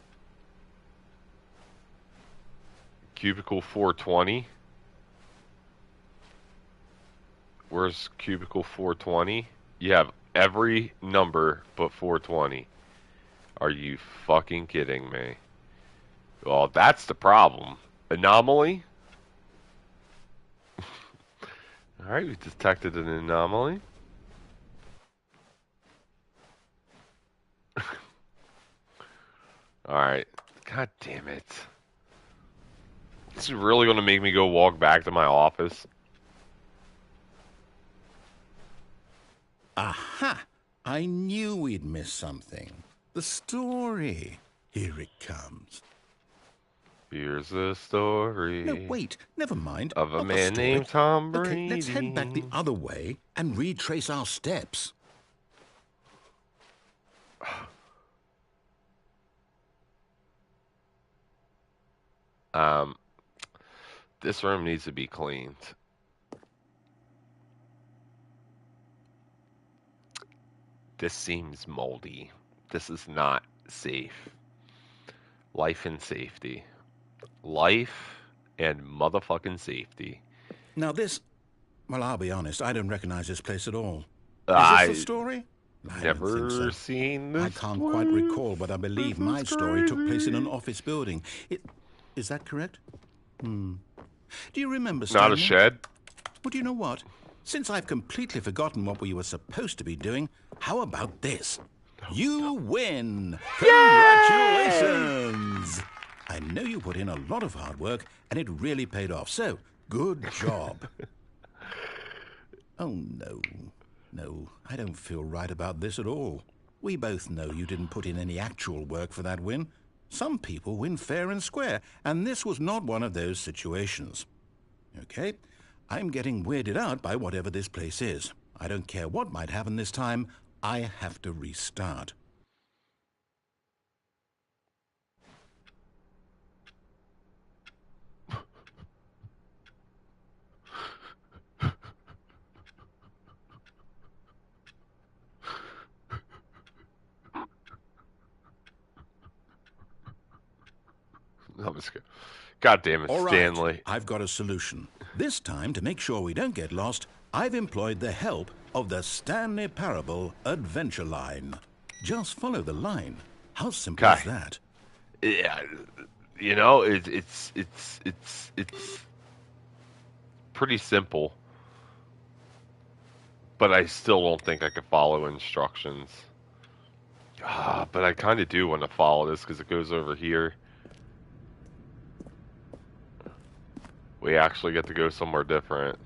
Cubicle 420. Where's cubicle 420? You have every number but 420. Are you fucking kidding me? Well, that's the problem. Anomaly? Alright, we detected an anomaly. Alright. God damn it. This is really going to make me go walk back to my office. Aha! I knew we'd miss something. The story. Here it comes. Here's a story. No, wait. Never mind. Of a Not the man story. named Tom Brady. Okay, let's head back the other way and retrace our steps. This room needs to be cleaned. This seems moldy. This is not safe. Life and safety. Life and motherfucking safety. Now this... Well, I'll be honest. I don't recognize this place at all. Is I this the story? I don't never think so. seen this. I can't quite recall, but I believe my story took place in an office building. Is that correct? Do you remember, Stanley? Not a shed? Well, do you know what? Since I've completely forgotten what we were supposed to be doing, how about this? You win! Congratulations! I know you put in a lot of hard work, and it really paid off. So, good job. Oh, no. No, I don't feel right about this at all. We both know you didn't put in any actual work for that win. Some people win fair and square, and this was not one of those situations. Okay, I'm getting weirded out by whatever this place is. I don't care what might happen this time. I have to restart. I'm just kidding. God damn it, All right, Stanley. I've got a solution. This time, to make sure we don't get lost, I've employed the help of the Stanley Parable Adventure Line. Just follow the line. How simple is that? Yeah, you know, it's pretty simple, but I still don't think I can follow instructions. But I kind of do want to follow this because it goes over here. We actually get to go somewhere different.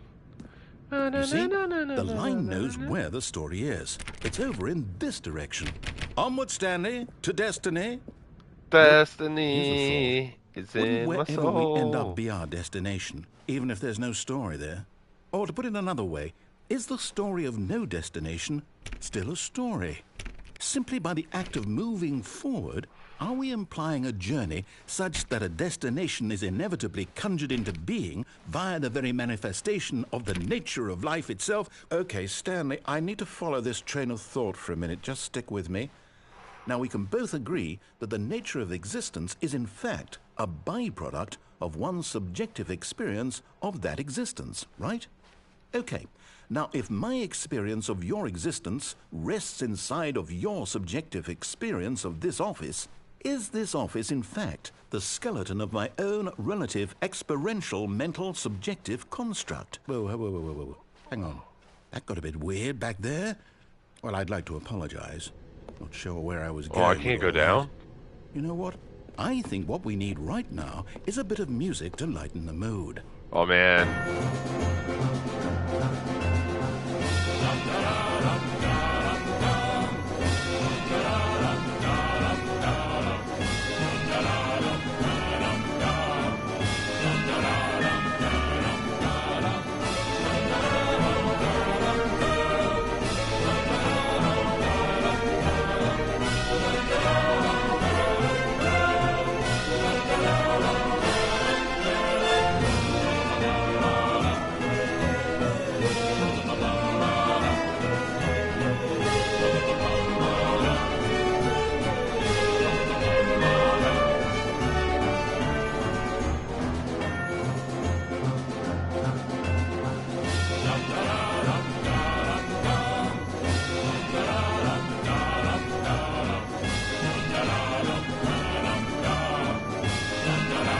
You see, the line knows where the story is. It's over in this direction. Onward, Stanley, to destiny. Destiny is in my Wherever soul. we end up be our destination, even if there's no story there. Or to put it another way, is the story of no destination still a story? Simply by the act of moving forward, are we implying a journey such that a destination is inevitably conjured into being via the very manifestation of the nature of life itself? Okay, Stanley, I need to follow this train of thought for a minute. Just stick with me. Now, we can both agree that the nature of existence is in fact a byproduct of one's subjective experience of that existence, right? Okay. Now, if my experience of your existence rests inside of your subjective experience of this office, is this office, in fact, the skeleton of my own relative experiential mental subjective construct? Whoa. Hang on. That got a bit weird back there. Well, I'd like to apologize. Not sure where I was going. Oh, I can't go down? You know what? I think what we need right now is a bit of music to lighten the mood. Oh, man.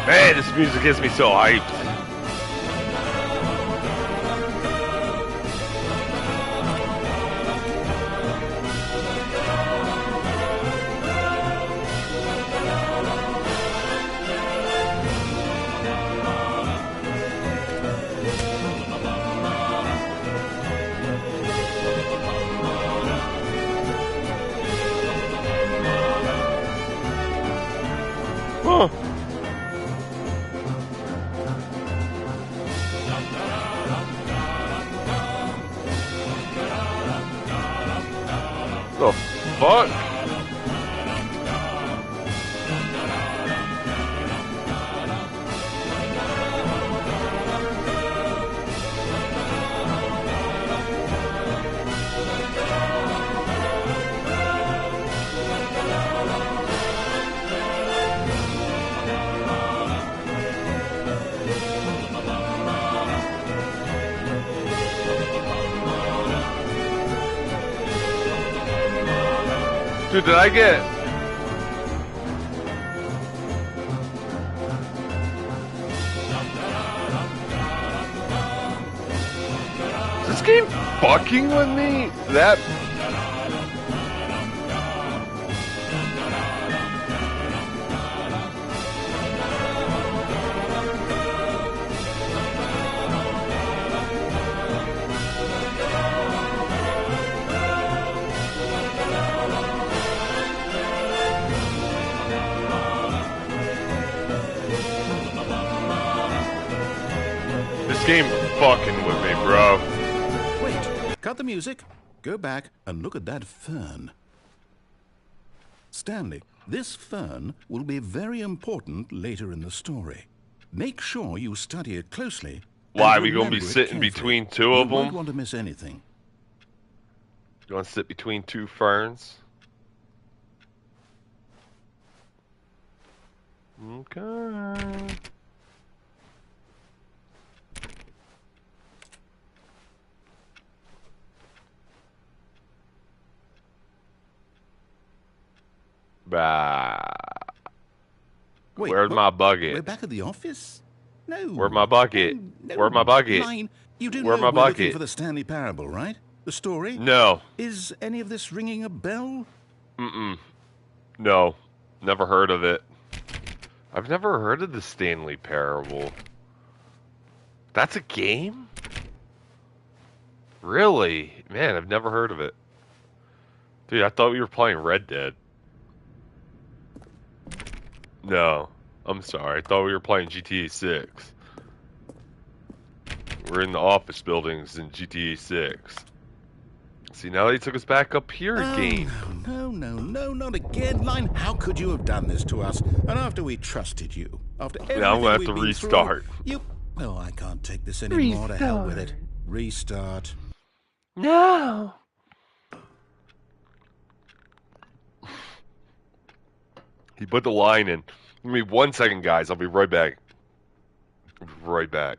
Man, this music gets me so hyped. Huh. The fuck? Dude, did I get... Is this game fucking with me? That... game fucking with me, bro. Wait, cut the music. Go back and look at that fern. Stanley, this fern will be very important later in the story. Make sure you study it closely. Why, and we gonna be remember it sitting carefully. between two of You won't them? want to miss anything. You wanna sit between two ferns? Okay. Bah. Wait, Where's what? my bucket? We're back at the office? No. Where's my bucket? No. Where's my bucket? Line, you do Where's know my we're looking bucket? for the Stanley Parable, right? The story? No. Is any of this ringing a bell? No. Never heard of it. I've never heard of the Stanley Parable. That's a game? Really? Man, I've never heard of it. Dude, I thought we were playing Red Dead. No. I'm sorry. I thought we were playing GTA 6. We're in the office buildings in GTA 6. See, now they took us back up here again. No, not again. Line, how could you have done this to us? And after we trusted you, after everything Now I'm gonna have we've to been restart. through, you... Oh, I can't take this anymore. To hell with it. Restart. No. He put the line in. Give me 1 second, guys. I'll be right back. Right back.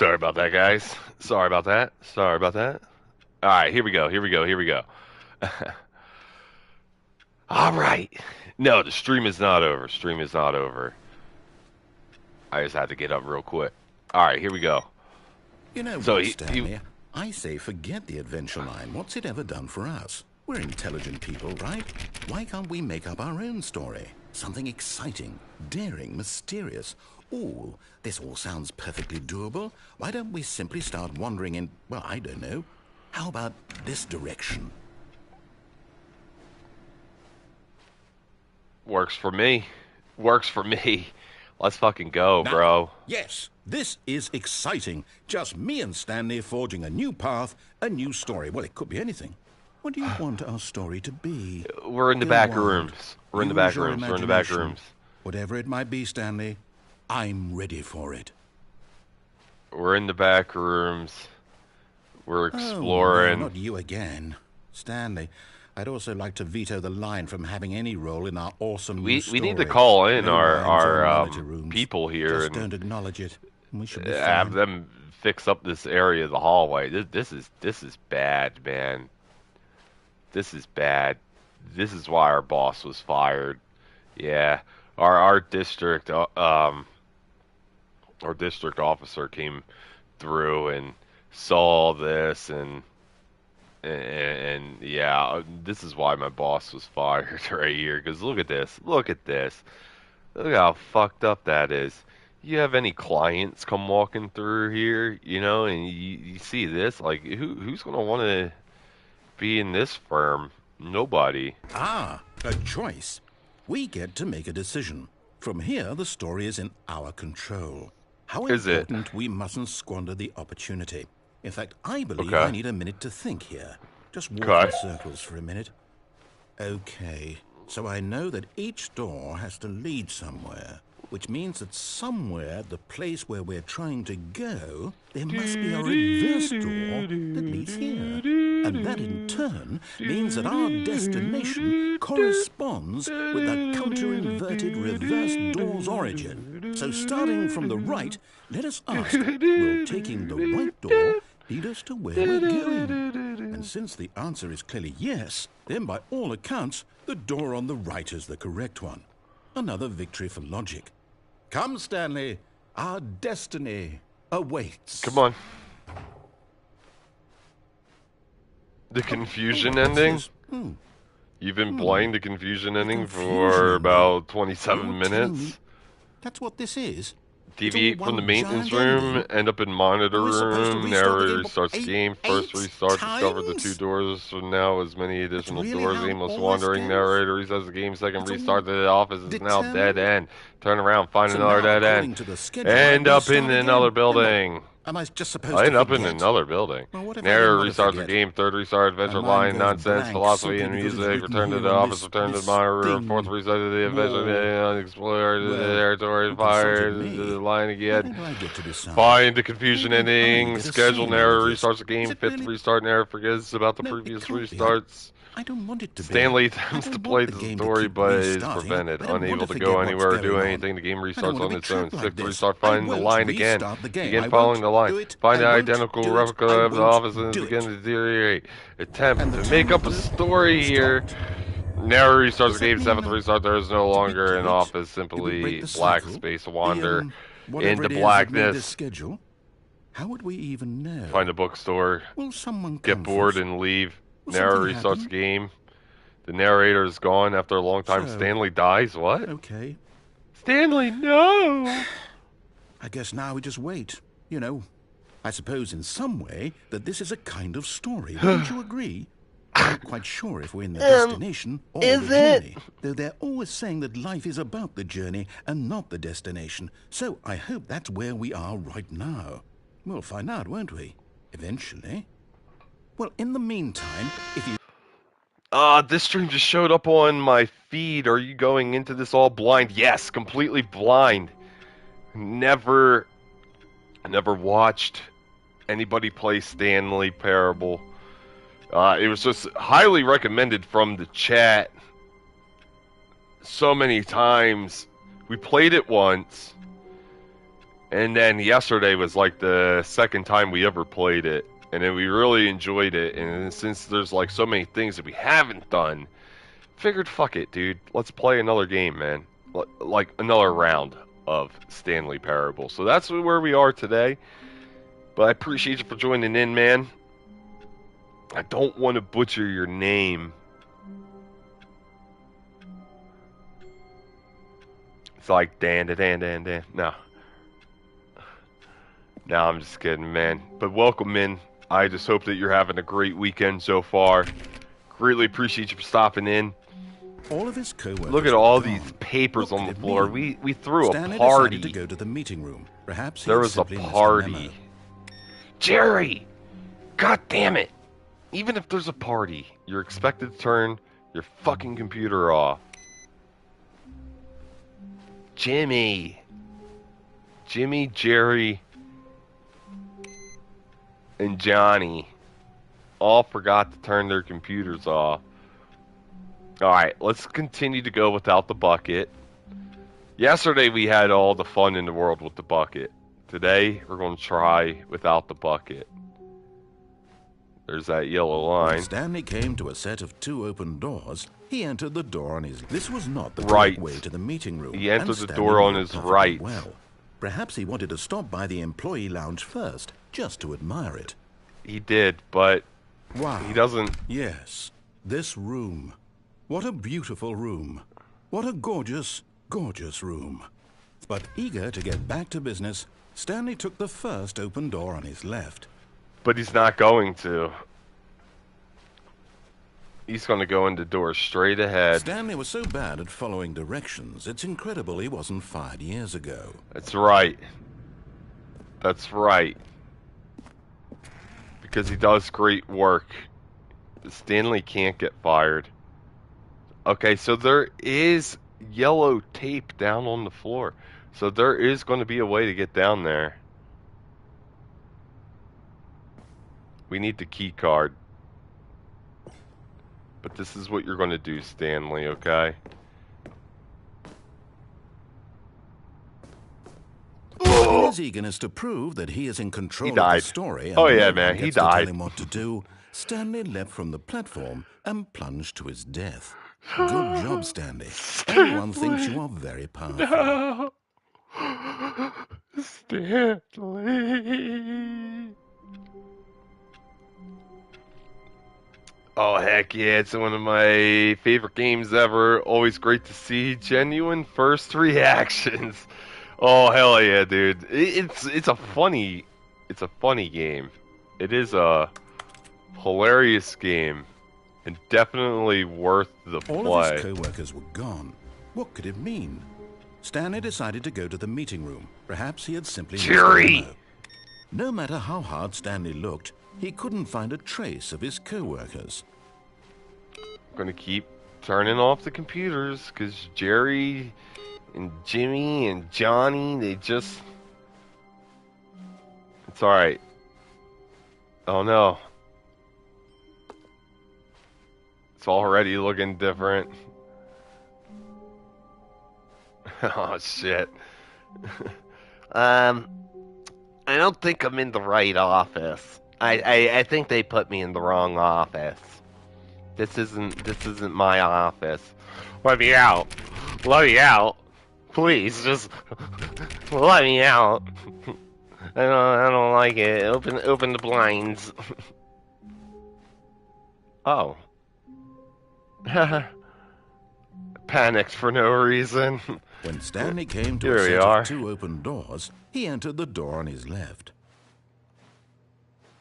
Sorry about that, guys. Sorry about that. Sorry about that. All right, here we go. Here we go. Here we go. All right. No, the stream is not over. Stream is not over. I just had to get up real quick. All right, here we go. You know what, Stanley? I say forget the adventure line. What's it ever done for us? We're intelligent people, right? Why can't we make up our own story? Something exciting, daring, mysterious. Ooh, this all sounds perfectly doable. Why don't we simply start wandering in, well, I don't know. How about this direction? Works for me. Works for me. Let's fucking go, bro. Yes, this is exciting. Just me and Stanley forging a new path, a new story. Well, it could be anything. What do you want our story to be? We're in the back rooms. We're in the back rooms. We're in the back rooms. Whatever it might be, Stanley, I'm ready for it. We're in the back rooms. We're exploring. Oh, no, not you again. Stanley, I'd also like to veto the line from having any role in our awesome new story. We need to call in No our people here Just and don't acknowledge it. We should be have fine. them fix up this area of the hallway. This is bad, man. This is bad. This is why our boss was fired. Yeah, our district officer came through and saw this and yeah, this is why my boss was fired right here. Because look at this. Look at this. Look how fucked up that is. You have any clients come walking through here, you know, and you see this, like who's gonna want to be in this firm? Nobody. Ah, a choice. We get to make a decision. From here, the story is in our control. How important we mustn't squander the opportunity. In fact, I believe I need a minute to think here. Just walk in circles for a minute. Okay, so I know that each door has to lead somewhere, which means that somewhere, the place where we're trying to go, there must be a reverse door that leads here. And that in turn means that our destination corresponds with that counter-inverted reverse door's origin. So starting from the right, let us ask, will taking the right door lead us to where we're going? And since the answer is clearly yes, then by all accounts, the door on the right is the correct one. Another victory for logic. Come, Stanley, our destiny awaits. Come on. The confusion ending? You've been playing the confusion ending for about 27 minutes. That's what this is. Deviate from the maintenance room, end up in monitor room, narrator restarts the game, first restart, discover the 2 doors, so now as many additional doors, aimless wandering, narrator restarts the game, second restart, the office is now dead end, turn around, find another dead end, end up in another building. Am I just supposed I end to up in another building. Narrator restarts the game, third restart, adventure line, nonsense, philosophy and music, return to the office, return to the monitor room, fourth restart to the adventure, explore the territory, fire the line again, find the confusion ending, schedule, narrator restarts the game, fifth restart, narrator forgets about the previous restarts. I don't want it to be. Stanley attempts to play the story, but is prevented. Unable to go anywhere or do anything, the game restarts on its own. Sixth restart, find the line again. Begin following the line. Find the identical replica of the office and begin to deteriorate. Attempt to make up a story here. Narrow restarts the game, seventh restart, there is no longer an office, simply black space wander into blackness. How would we even know? Find a bookstore, get bored and leave. Narrator restarts the game. The narrator is gone after a long time. So, Stanley dies? What? Okay. Stanley, no! I guess now we just wait. You know, I suppose in some way that this is a kind of story. Wouldn't you agree? I'm not quite sure if we're in the destination or the journey. Though they're always saying that life is about the journey and not the destination. So I hope that's where we are right now. We'll find out, won't we? Eventually. Well, in the meantime, if you... This stream just showed up on my feed. Are you going into this all blind? Yes, completely blind. Never watched anybody play Stanley Parable. It was just highly recommended from the chat so many times. We played it once, And then yesterday was like the second time we ever played it, and then we really enjoyed it. And since there's like so many things that we haven't done, figured fuck it, dude. Let's play another game, man. Like another round of Stanley Parable. So that's where we are today. But I appreciate you for joining in, man. I don't want to butcher your name. It's like Dan. No. No, I'm just kidding, man. But welcome in. I just hope that you're having a great weekend so far. Greatly appreciate you for stopping in. All of his co-workers. Look at all these papers on the floor. We threw Stanley a party. decided to go to the meeting room. Perhaps There was a party. Jerry! God damn it! Even if there's a party, you're expected to turn your fucking computer off. Jimmy, Jerry, and Johnny all forgot to turn their computers off. Alright, let's continue to go without the bucket. Yesterday we had all the fun in the world with the bucket. Today we're going to try without the bucket. There's that yellow line. When Stanley came to a set of 2 open doors, he entered the door on his... This was not the right way to the meeting room. He entered the door on his right. Well, perhaps he wanted to stop by the employee lounge first, just to admire it. He did, but wow. He doesn't... Yes, this room. What a beautiful room. What a gorgeous, gorgeous room. But eager to get back to business, Stanley took the first open door on his left. But he's not going to. He's going to go in the door straight ahead. Stanley was so bad at following directions, it's incredible he wasn't fired years ago. That's right. That's right. Because he does great work. Stanley can't get fired. Okay, so there is yellow tape down on the floor. So there is going to be a way to get down there. We need the key card. But this is what you're going to do, Stanley, okay? In his eagerness to prove that he is in control of the story, and oh yeah, man, he died. Tell him what to do, Stanley leapt from the platform and plunged to his death. Good job, Stanley. Everyone thinks you are very powerful. No. Stanley. Oh, heck yeah, it's one of my favorite games ever. Always great to see genuine first reactions. Oh, hell yeah, dude. It's a funny game. It is a hilarious game and definitely worth the play. All of his co-workers were gone. What could it mean? Stanley decided to go to the meeting room. Perhaps he had simply Jerry! No matter how hard Stanley looked, he couldn't find a trace of his co-workers. I'm gonna keep turning off the computers because Jerry and Jimmy and Johnny, they just... It's alright. Oh no. It's already looking different. Oh shit. I don't think I'm in the right office. I think they put me in the wrong office. This isn't my office. Let me out. Let me out. Please, just let me out. I don't like it. Open the blinds. Oh. Panicked for no reason. When Stanley came to Here a we set are. of 2 open doors, he entered the door on his left.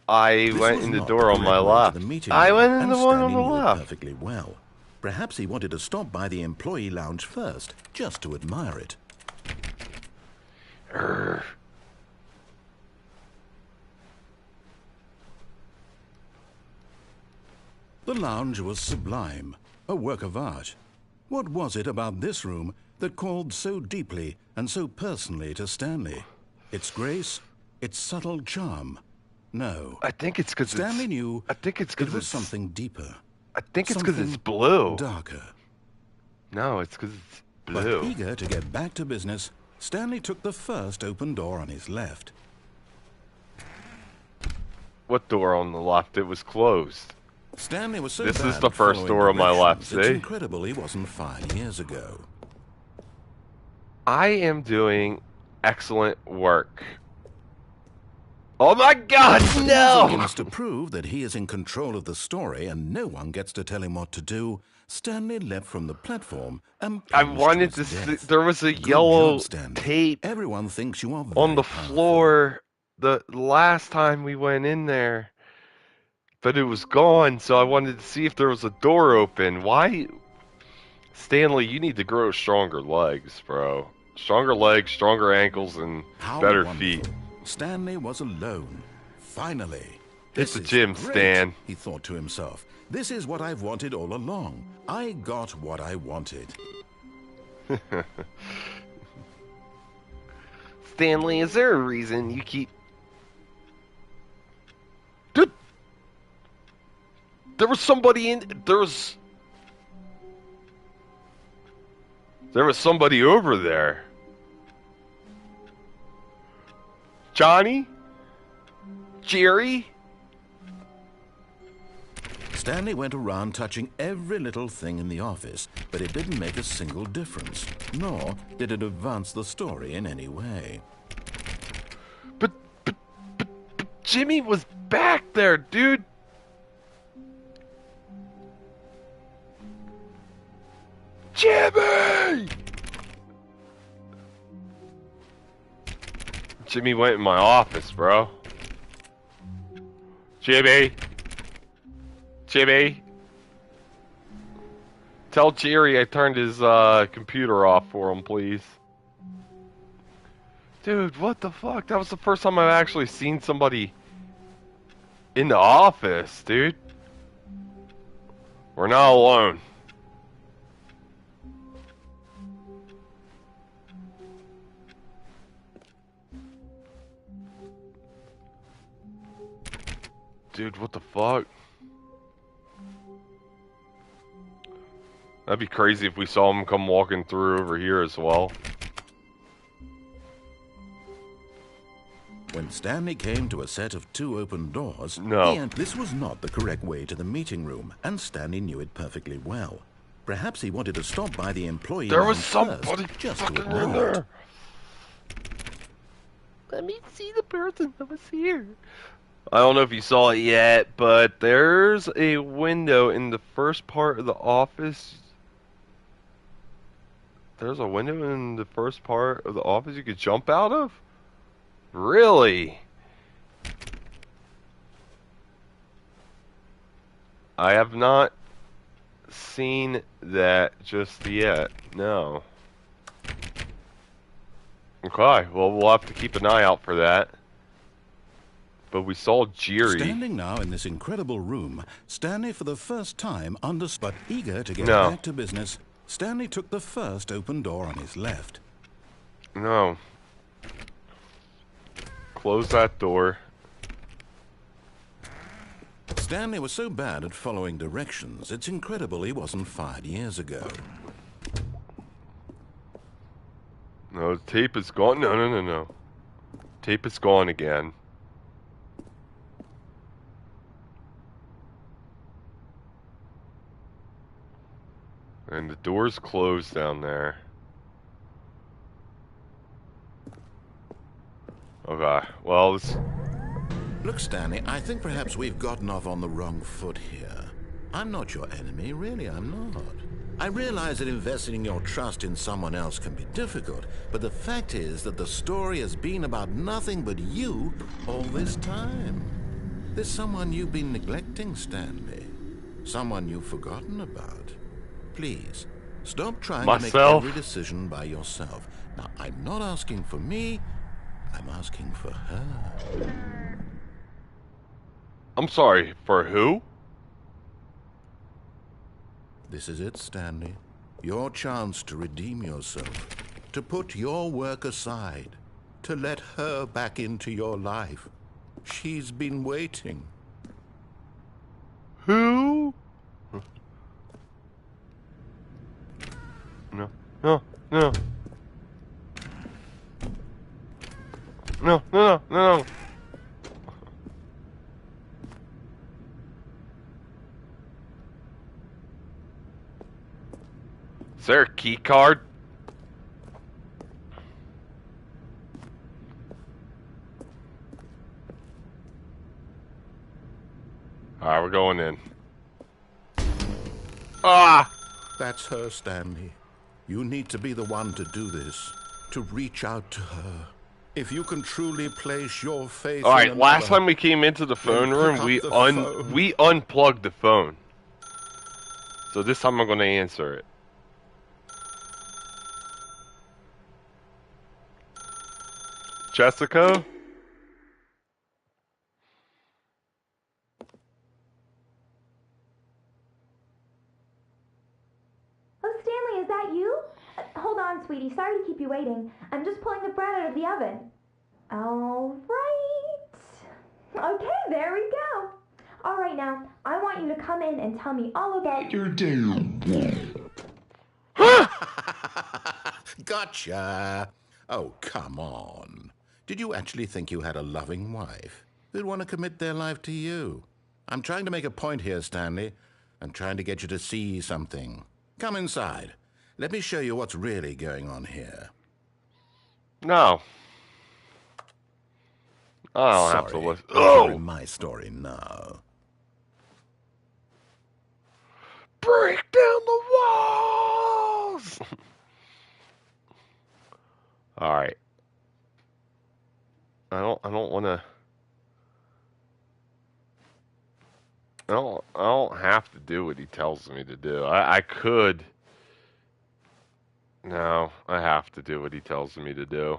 I This went was in the not door on correct my way to left. the meeting I room, went in and the one on Stanley the knew it left. perfectly well. Perhaps he wanted to stop by the employee lounge first, just to admire it. Urgh. The lounge was sublime, a work of art. What was it about this room that called so deeply and so personally to Stanley? Its grace, its subtle charm. No, I think it's because Stanley knew I think it's because it was something deeper, I think it's because it's something blue. darker. No, it's because it's But blue. eager to get back to business, Stanley took the first open door on his left. What door on the left? It was closed. Stanley was so This bad is the at first following door on my left, directions, it's see? incredible he wasn't 5 years ago. I am doing excellent work. Oh my God, With his no! eagerness to prove that he is in control of the story and no one gets to tell him what to do, Stanley leapt from the platform and I plunged wanted to his to see, death. there was a Good yellow job, Stanley. tape Everyone thinks you are very on the powerful. floor the last time we went in there. But it was gone, so I wanted to see if there was a door open. Why? Stanley, you need to grow stronger legs, bro. Stronger legs, stronger ankles, and How better wonderful. feet. Stanley was alone. Finally. It's This a is gym, great, Stan. he thought to himself. This is what I've wanted all along. I got what I wanted. Stanley, is there a reason you keep... Dude! There was somebody in... There was somebody over there. Johnny? Jerry? Stanley went around touching every little thing in the office, but it didn't make a single difference, nor did it advance the story in any way. But Jimmy was back there, dude. Jimmy! Jimmy went in my office, bro. Jimmy! Jimmy! Tell Jerry I turned his computer off for him, please. Dude, what the fuck? That was the first time I've actually seen somebody in the office, dude. We're not alone. Dude, what the fuck? That'd be crazy if we saw him come walking through over here as well. When Stanley came to a set of 2 open doors, No. this was not the correct way to the meeting room, and Stanley knew it perfectly well. Perhaps he wanted to stop by the employee There was lounge first, somebody just to fucking in admire there. it. Let me see the person that was here. I don't know if you saw it yet, but there's a window in the first part of the office. There's a window in the first part of the office you could jump out of? Really? I have not seen that just yet. No. Okay, well, we'll have to keep an eye out for that. But we saw Jerry. Standing now in this incredible room, Stanley for the first time understood, but eager to get No. back to business, Stanley took the first open door on his left. No. Close that door. Stanley was so bad at following directions, it's incredible he wasn't 5 years ago. No, the tape is gone. No. Tape is gone again. And the door's closed down there. Okay, well, this... Look, Stanley, I think perhaps we've gotten off on the wrong foot here. I'm not your enemy, really, I'm not. I realize that investing your trust in someone else can be difficult, but the fact is that the story has been about nothing but you all this time. There's someone you've been neglecting, Stanley. Someone you've forgotten about. Please, stop trying to make Myself? every decision by yourself. Now, I'm not asking for me, I'm asking for her. I'm sorry, for who? This is it, Stanley. Your chance to redeem yourself, to put your work aside, to let her back into your life. She's been waiting. Who? No. No, no, no, no, no. Is there a key card? Alright, we're going in. Ah! That's her, Stanley. You need to be the one to do this, to reach out to her. If you can truly place your faith in Alright, last another, time we came into the phone then room, pick up we the phone. we unplugged the phone. So this time I'm gonna answer it. Jessica? Oh, Stanley, is that you? Hold on, sweetie. Sorry to keep you waiting. I'm just pulling the bread out of the oven. All right. Okay, there we go. All right, now, I want you to come in and tell me all about your day. Gotcha. Oh, come on. Did you actually think you had a loving wife who'd want to commit their life to you? I'm trying to make a point here, Stanley. I'm trying to get you to see something. Come inside. Let me show you what's really going on here. No. I don't Sorry, have to listen. you're in my story now. Break down the walls! Alright. I don't wanna I don't have to do what he tells me to do. I could. No, I have to do what he tells me to do.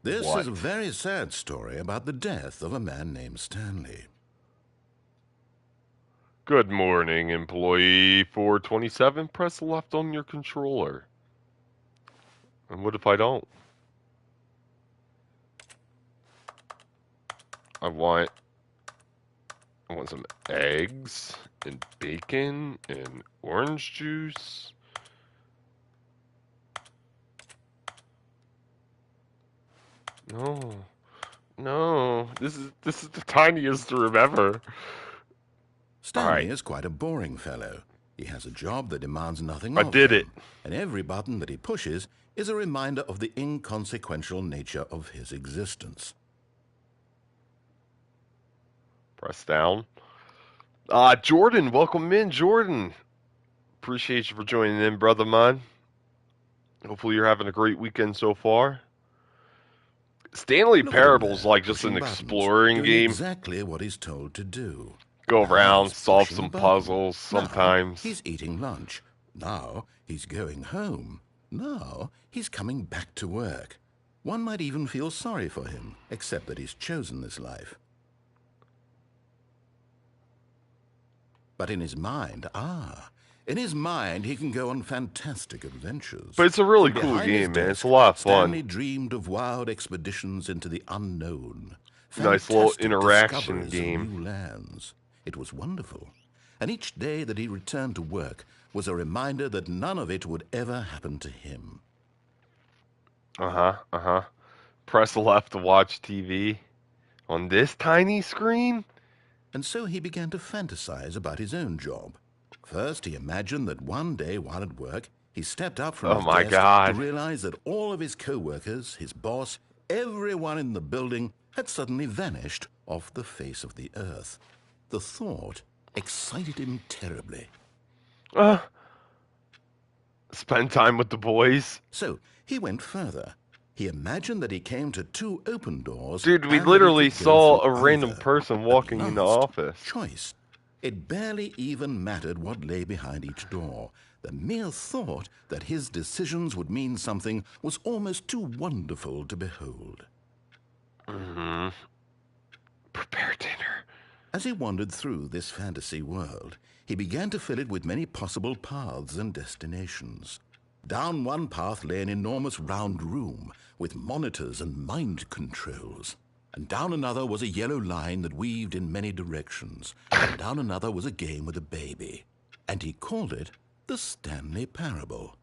This What? is a very sad story about the death of a man named Stanley. Good morning, employee 427. Press left on your controller. And what if I don't? I want some eggs and bacon and orange juice. No. No. This is the tiniest room ever. Stanley is quite a boring fellow. He has a job that demands nothing I of did him, it. and every button that he pushes is a reminder of the inconsequential nature of his existence. Press down. Jordan, welcome in, Jordan. Appreciate you for joining in, brother mine. Hopefully you're having a great weekend so far. Stanley Look at him Parable's there, like just pushing an buttons, exploring doing game. exactly what he's told to do. Go Now around, he's solve pushing some a button. puzzles Now sometimes. he's eating lunch. Now he's going home. Now he's coming back to work. One might even feel sorry for him, except that he's chosen this life. But in his mind, he can go on fantastic adventures. But it's a really From cool behind his game, man. It's desk, a lot of Stanley fun. dreamed of wild expeditions into the unknown. Nice little Fantastic interaction discoveries game. of new lands. It was wonderful. And each day that he returned to work was a reminder that none of it would ever happen to him. Press left to watch TV. On this tiny screen? And so he began to fantasize about his own job. First, he imagined that one day while at work, he stepped up from Oh his my desk God. to realize that all of his co-workers, his boss, everyone in the building had suddenly vanished off the face of the earth. The thought excited him terribly. Spend time with the boys. So he went further. He imagined that he came to two open doors. Dude, we and that he literally could go saw through a random either. person At walking in the last, office. Choice. It barely even mattered what lay behind each door. The mere thought that his decisions would mean something was almost too wonderful to behold. Prepare dinner. As he wandered through this fantasy world, he began to fill it with many possible paths and destinations. Down one path lay an enormous round room with monitors and mind controls. And down another was a yellow line that weaved in many directions. And down another was a game with a baby. And he called it the Stanley Parable.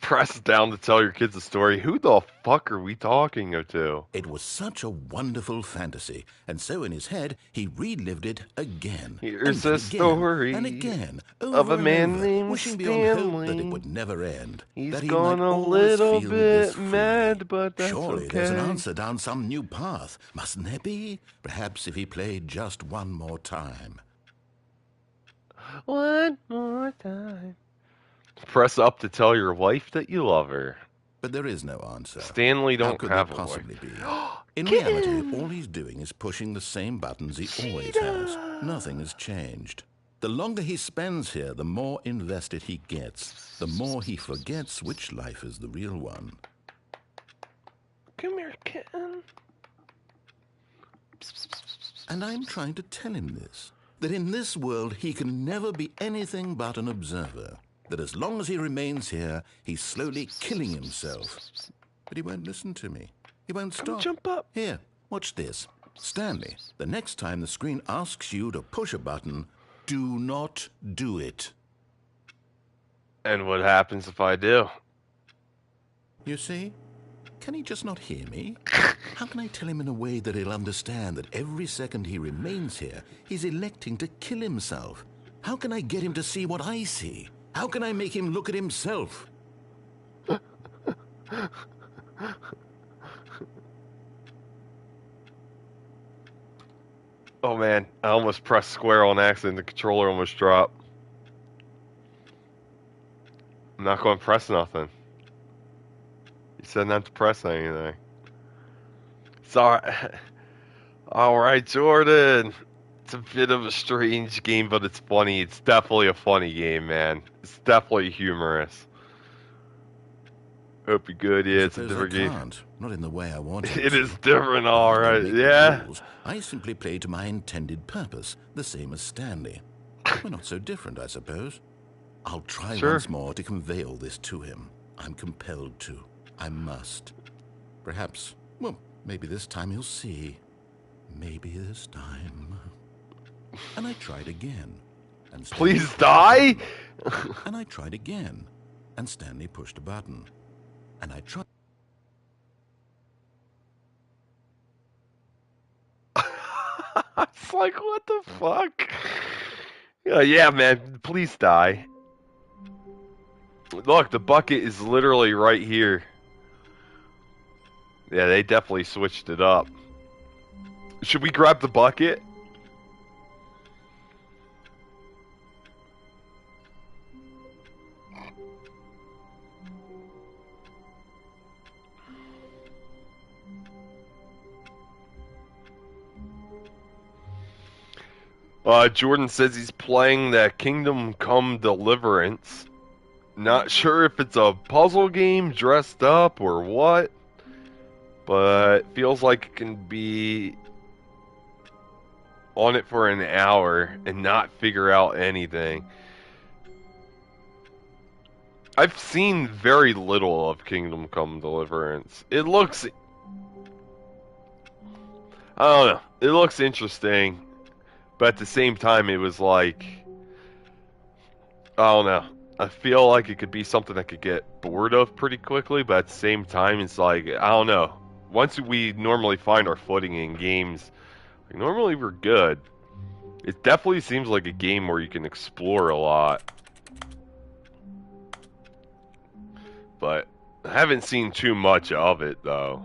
Press down to tell your kids a story. Who the fuck are we talking to? It was such a wonderful fantasy, and so in his head he relived it again. Here's and a again, story and again, of over a and man over, named wishing beyond hope that it Stanley. would never end. He's that he gone might a always little feel bit this freely. mad, but that's Surely okay. there's an answer down some new path, mustn't there be? Perhaps if he played just one more time. One more time. Press up to tell your wife that you love her. But there is no answer. Stanley How don't could have there a wife. possibly be? In reality, all he's doing is pushing the same buttons he always has. Nothing has changed. The longer he spends here, the more invested he gets. The more he forgets which life is the real one. Come here, kitten. And I'm trying to tell him this. That in this world, he can never be anything but an observer. That as long as he remains here, he's slowly killing himself. But he won't listen to me. He won't stop. Come jump up. Here, watch this. Stanley, the next time the screen asks you to push a button, do not do it. And what happens if I do? You see? Can he just not hear me? How can I tell him in a way that he'll understand that every second he remains here, he's electing to kill himself? How can I get him to see what I see? How can I make him look at himself? Oh man, I almost pressed square on accident. The controller almost dropped. I'm not going to press nothing. You said not to press anything. Sorry. Alright, Jordan. It's a bit of a strange game, but it's funny. It's definitely a funny game, man. It's definitely humorous. Hope you're good. Yeah, it's a different game. Not in the way I want it. It is different, alright. Yeah. I simply play to my intended purpose, the same as Stanley. We're not so different, I suppose. I'll try once more to convey all this to him. I'm compelled to. I must. Perhaps, well, maybe this time he'll see. Maybe this time. And I tried again. And Please die! And I tried again. And Stanley pushed a button. And I tried. It's like, what the fuck? Yeah, man, please die. Look, the bucket is literally right here. Yeah, they definitely switched it up. Should we grab the bucket? Jordan says he's playing that Kingdom Come Deliverance. Not sure if it's a puzzle game dressed up or what, but feels like it can be on it for an hour and not figure out anything. I've seen very little of Kingdom Come Deliverance. It looks... I don't know. It looks interesting. But at the same time, it was like... I don't know. I feel like it could be something I could get bored of pretty quickly. But at the same time, it's like... I don't know. Once we normally find our footing in games, like, normally we're good. It definitely seems like a game where you can explore a lot. But I haven't seen too much of it, though.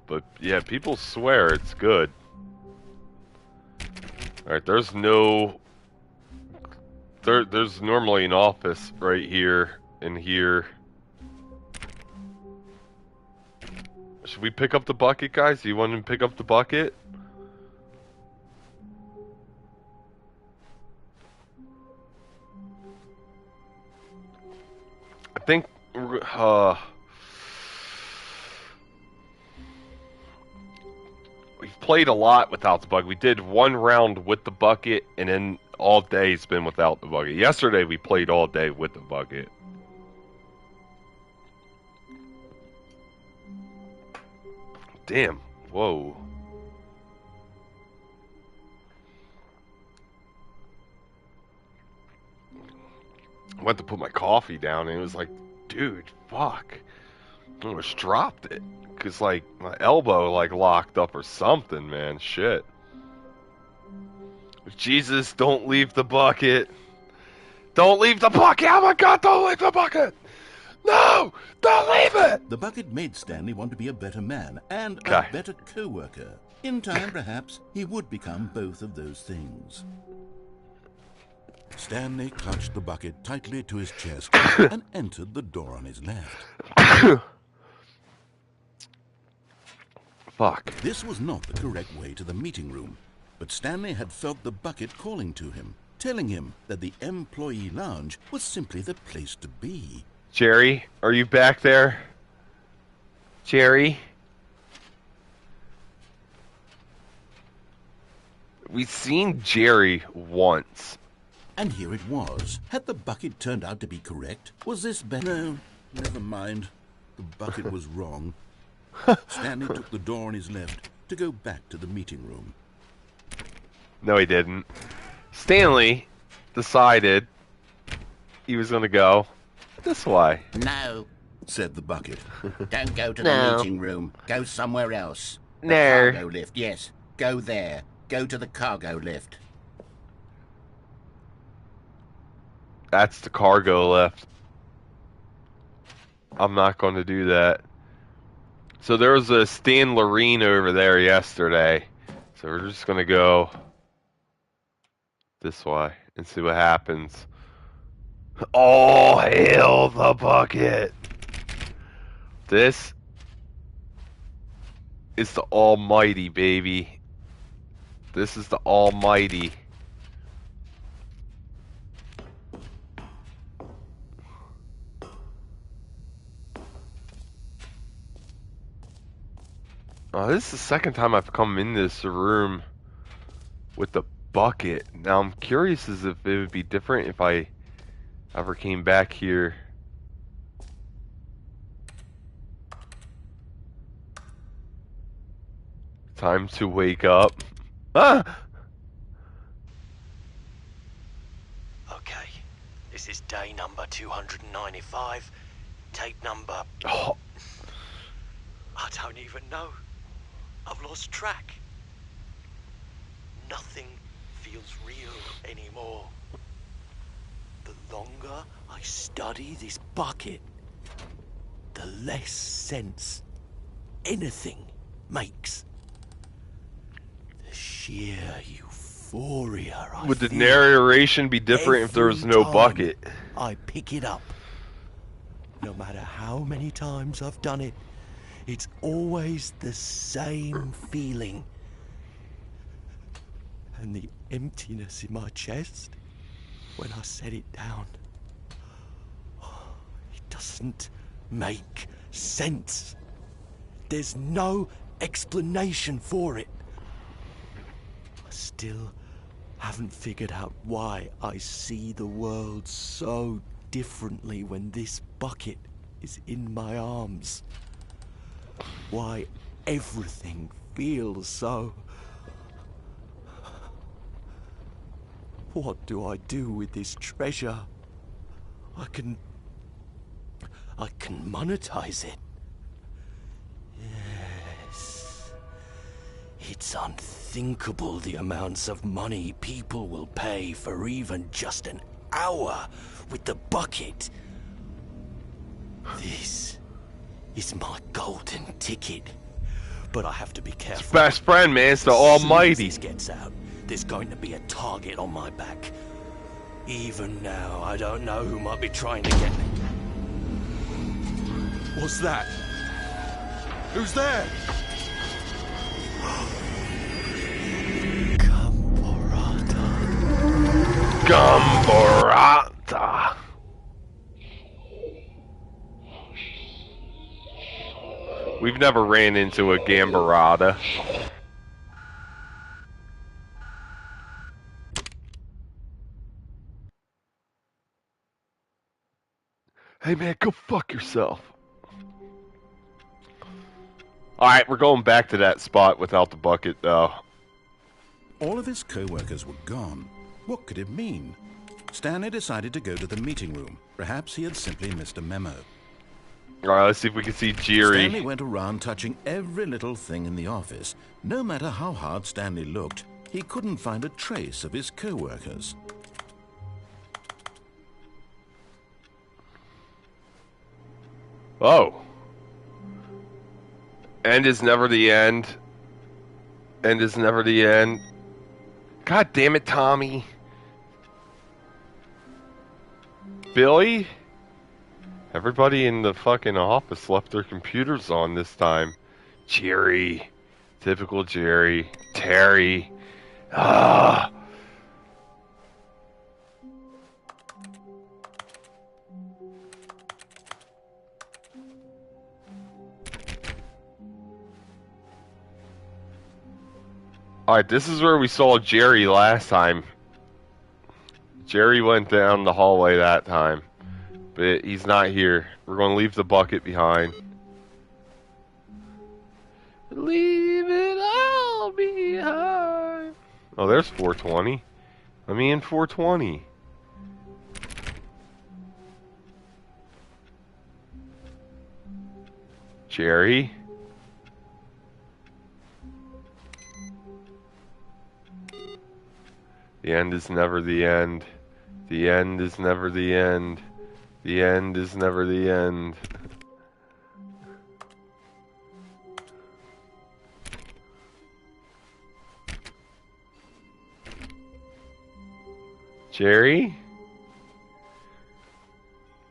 But yeah, people swear it's good. Alright, there's no... There's normally an office right here and here. Should we pick up the bucket, guys? Do you want to pick up the bucket? I think... we've played a lot without the bucket. We did one round with the bucket, and then all day it's been without the bucket. Yesterday we played all day with the bucket. Damn. Whoa. went to put my coffee down, and it was like, dude, fuck. I almost dropped it. Because, like, my elbow, like, locked up or something, man. Shit. Jesus, don't leave the bucket. Don't leave the bucket! Oh my god, don't leave the bucket! No! Don't leave it! The bucket made Stanley want to be a better man and Okay. a better co-worker. In time, perhaps, he would become both of those things. Stanley clutched the bucket tightly to his chest and entered the door on his left. Fuck. This was not the correct way to the meeting room, but Stanley had felt the bucket calling to him, telling him that the employee lounge was simply the place to be. Jerry, are you back there? Jerry? We've seen Jerry once. And here it was. Had the bucket turned out to be correct? Was this better? No, never mind. The bucket was wrong. Stanley took the door on his left to go back to the meeting room. No, he didn't. Stanley decided he was going to go this way. No, said the bucket. Don't go to No. the meeting room. Go somewhere else. The No. cargo lift, yes. Go there. Go to the cargo lift. That's the cargo lift. I'm not going to do that. So there was a Stan Lorene over there yesterday. So we're just going to go this way and see what happens. Oh, hail the bucket. This is the almighty, baby. This is the almighty. Oh, this is the second time I've come in this room with the bucket. Now I'm curious as if it would be different if I ever came back here. Time to wake up. Ah! Okay, this is day number 295, tape number... Oh, I don't even know. I've lost track. Nothing feels real anymore. The longer I study this bucket, the less sense anything makes. The sheer euphoria I would the feel narration be different if there was every no time bucket? I pick it up. No matter how many times I've done it, it's always the same feeling. And the emptiness in my chest when I set it down. It doesn't make sense. There's no explanation for it. I still haven't figured out why I see the world so differently when this bucket is in my arms. Why everything feels so... What do I do with this treasure? I can monetize it. Yes. It's unthinkable the amounts of money people will pay for even just an hour with the bucket. This is my golden ticket. But I have to be careful. Best friend, man. It's the As soon as almighty. this gets out, there's going to be a target on my back. Even now, I don't know who might be trying to get me. What's that? Who's there? Gamborata. We've never ran into a Gamborata. Hey man, go fuck yourself. Alright, we're going back to that spot without the bucket though. All of his co-workers were gone. What could it mean? Stanley decided to go to the meeting room. Perhaps he had simply missed a memo. Alright, let's see if we can see Jerry. Stanley went around touching every little thing in the office. No matter how hard Stanley looked, he couldn't find a trace of his co-workers. Oh. End is never the end. End is never the end. God damn it, Tommy. Billy? Everybody in the fucking office left their computers on this time. Jerry. Typical Jerry. Terry. Ah. Alright, this is where we saw Jerry last time. Jerry went down the hallway that time. But he's not here. We're going to leave the bucket behind. Leave it all behind. Oh, there's 420. Let me in 420. Jerry? The end is never the end. The end is never the end. The end is never the end. Jerry?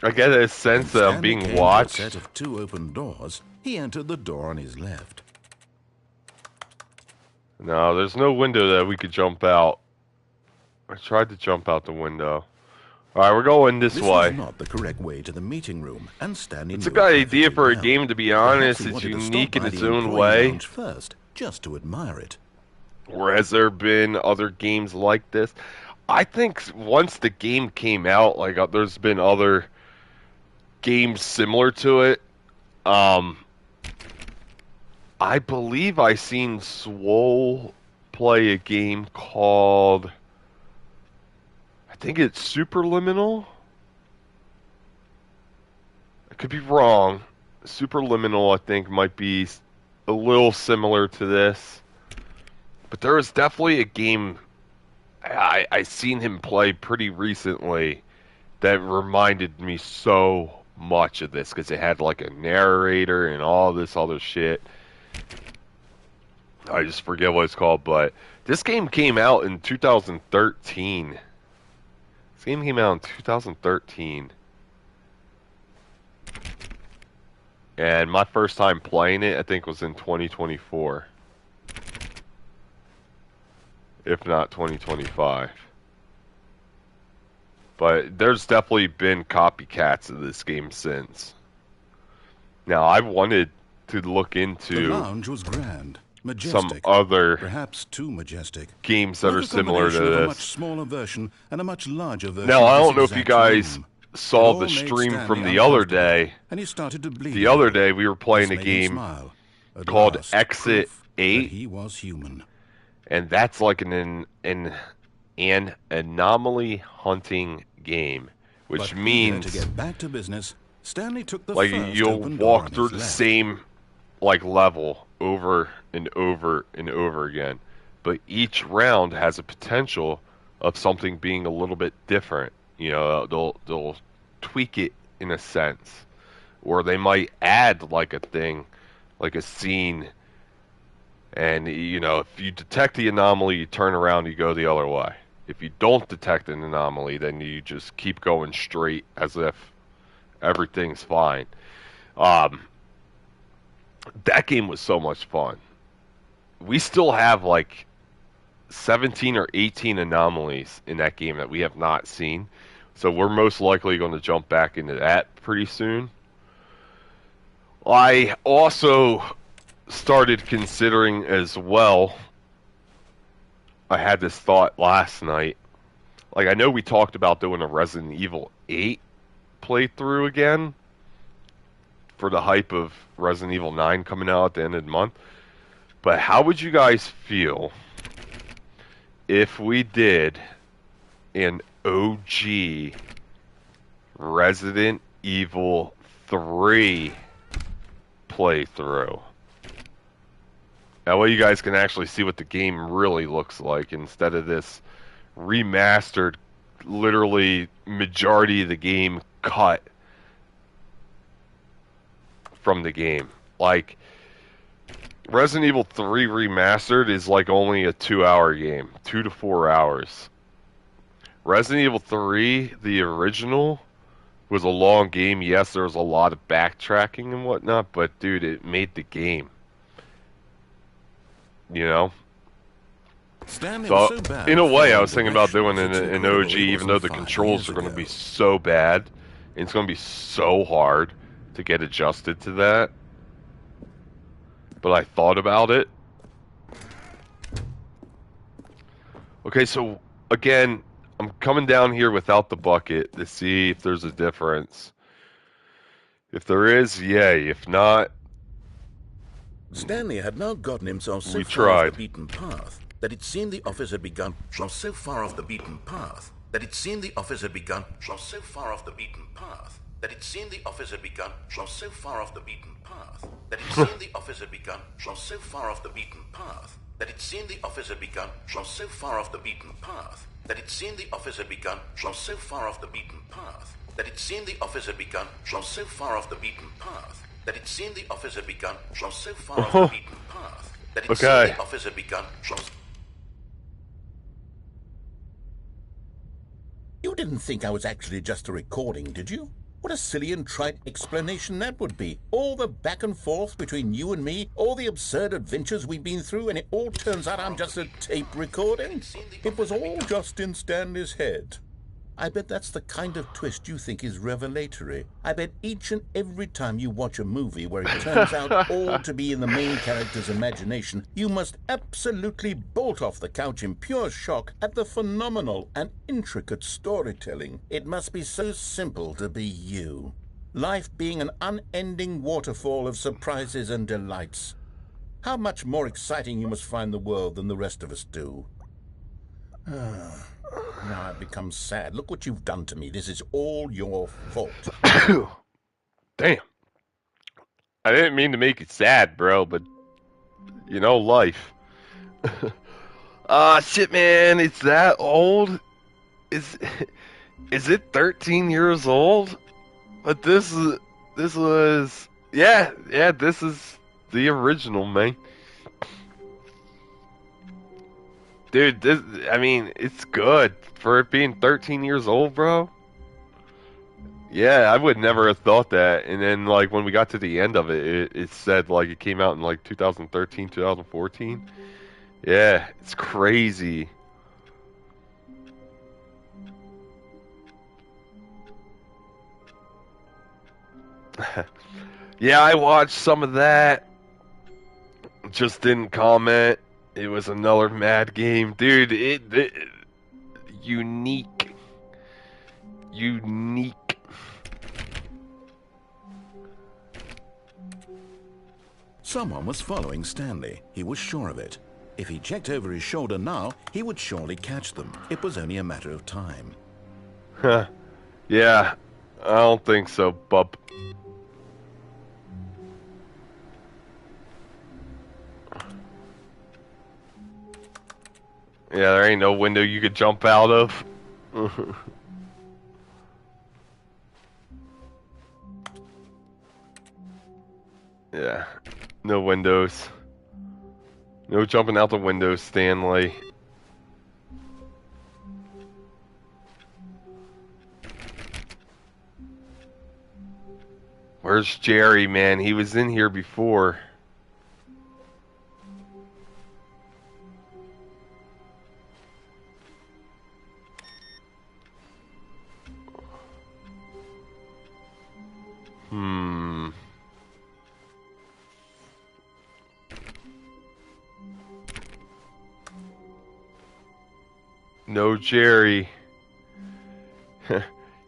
I get a sense that I'm being watched. Set of 2 open doors. He entered the door on his left. No, there's no window that we could jump out. I tried to jump out the window. Alright, we're going this way. This was not the correct way to the meeting room, and Stanley It's a knew good it idea for a perfectly game, to be well. honest. Perhaps he It's wanted to unique stop in by its the own employee way. lounge first, just to admire it. Or has there been other games like this? I think once the game came out, like there's been other games similar to it. I believe I seen Swole play a game called, I think it's Superliminal. I could be wrong. Superliminal, I think, might be a little similar to this. But there was definitely a game I seen him play pretty recently that reminded me so much of this, because it had like a narrator and all this other shit. I just forget what it's called, but this game came out in 2013. This game came out in 2013. And my first time playing it, I think, was in 2024. If not 2025. But there's definitely been copycats of this game since. Now, I wanted to look into The lounge was grand, some majestic, other perhaps too majestic. games that Like are a similar to combination of a this. much smaller version and a much larger version. Now, I of don't know this if you exact guys room. saw It all the made stream Stanley from the other uncomfortable, day. and he started to bleed. The other day, we were playing a This made him game smile. At called last, Exit proof 8. that he was human. And that's like an anomaly hunting game, which But eager means to get back to business, Stanley took the like first you'll open door walk on through his the left. same like level over and over and over again, but each round has a potential of something being a little bit different. You know, they'll tweak it in a sense, or they might add like a thing, like a scene. And, you know, if you detect the anomaly, you turn around, you go the other way. If you don't detect an anomaly, then you just keep going straight as if everything's fine. That game was so much fun. We still have like 17 or 18 anomalies in that game that we have not seen. So we're most likely going to jump back into that pretty soon. I also started considering as well, I had this thought last night. Like, I know we talked about doing a Resident Evil 8 playthrough again for the hype of Resident Evil 9 coming out at the end of the month. But how would you guys feel if we did an OG Resident Evil 3 playthrough. That way you guys can actually see what the game really looks like instead of this remastered, literally majority of the game cut from the game. Like, Resident Evil 3 Remastered is like only a 2-hour game. 2 to 4 hours. Resident Evil 3, the original, was a long game. Yes, there was a lot of backtracking and whatnot, but dude, it made the game. You know? Stanley So, was so bad in a way, I at was thinking about doing directions, it's an incredible OG, it even though wasn't the 5 controls years are going to ago. be so bad. And it's going to be so hard to get adjusted to that. But I thought about it. Okay, so, again, I'm coming down here without the bucket to see if there's a difference. If there is, yay. If not, Stanley had now gotten himself so we far off tried. the beaten path that it seemed the office had begun. So far off the beaten path that it seemed the office had begun. So far off the beaten path that it seemed the office had begun. So far off the beaten path that it seemed the office had begun. So far off the beaten path that it seemed the office had begun. So far off the beaten path that it seemed the office had begun. So far off the beaten path that it seemed the office had begun. So far off the beaten path that it seemed the office had begun. So far off the beaten path that it seemed the office had begun. You didn't think I was actually just a recording, did you? What a silly and trite explanation that would be. All the back and forth between you and me, all the absurd adventures we've been through, and it all turns out I'm just a tape recording? It was all just in Stanley's head. I bet that's the kind of twist you think is revelatory. I bet each and every time you watch a movie where it turns out all to be in the main character's imagination, you must absolutely bolt off the couch in pure shock at the phenomenal and intricate storytelling. It must be so simple to be you. Life being an unending waterfall of surprises and delights. How much more exciting you must find the world than the rest of us do. Now I've become sad. Look what you've done to me. This is all your fault. Damn. I didn't mean to make it sad, bro, but, you know, life. Shit, man, it's that old? Is it 13 years old? But this was, yeah, this is the original, man. Dude, I mean, it's good for it being 13 years old, bro. Yeah, I would never have thought that. And then, like, when we got to the end of it, it said, like, it came out in, like, 2013, 2014. Yeah, it's crazy. Yeah, I watched some of that. Just didn't comment. It was another mad game. Dude, it unique. Someone was following Stanley. He was sure of it. If he checked over his shoulder now, he would surely catch them. It was only a matter of time. Huh. Yeah, I don't think so, bub. Yeah, there ain't no window you could jump out of. Yeah, no windows. No jumping out the window, Stanley. Where's Jerry, man? He was in here before. No Jerry.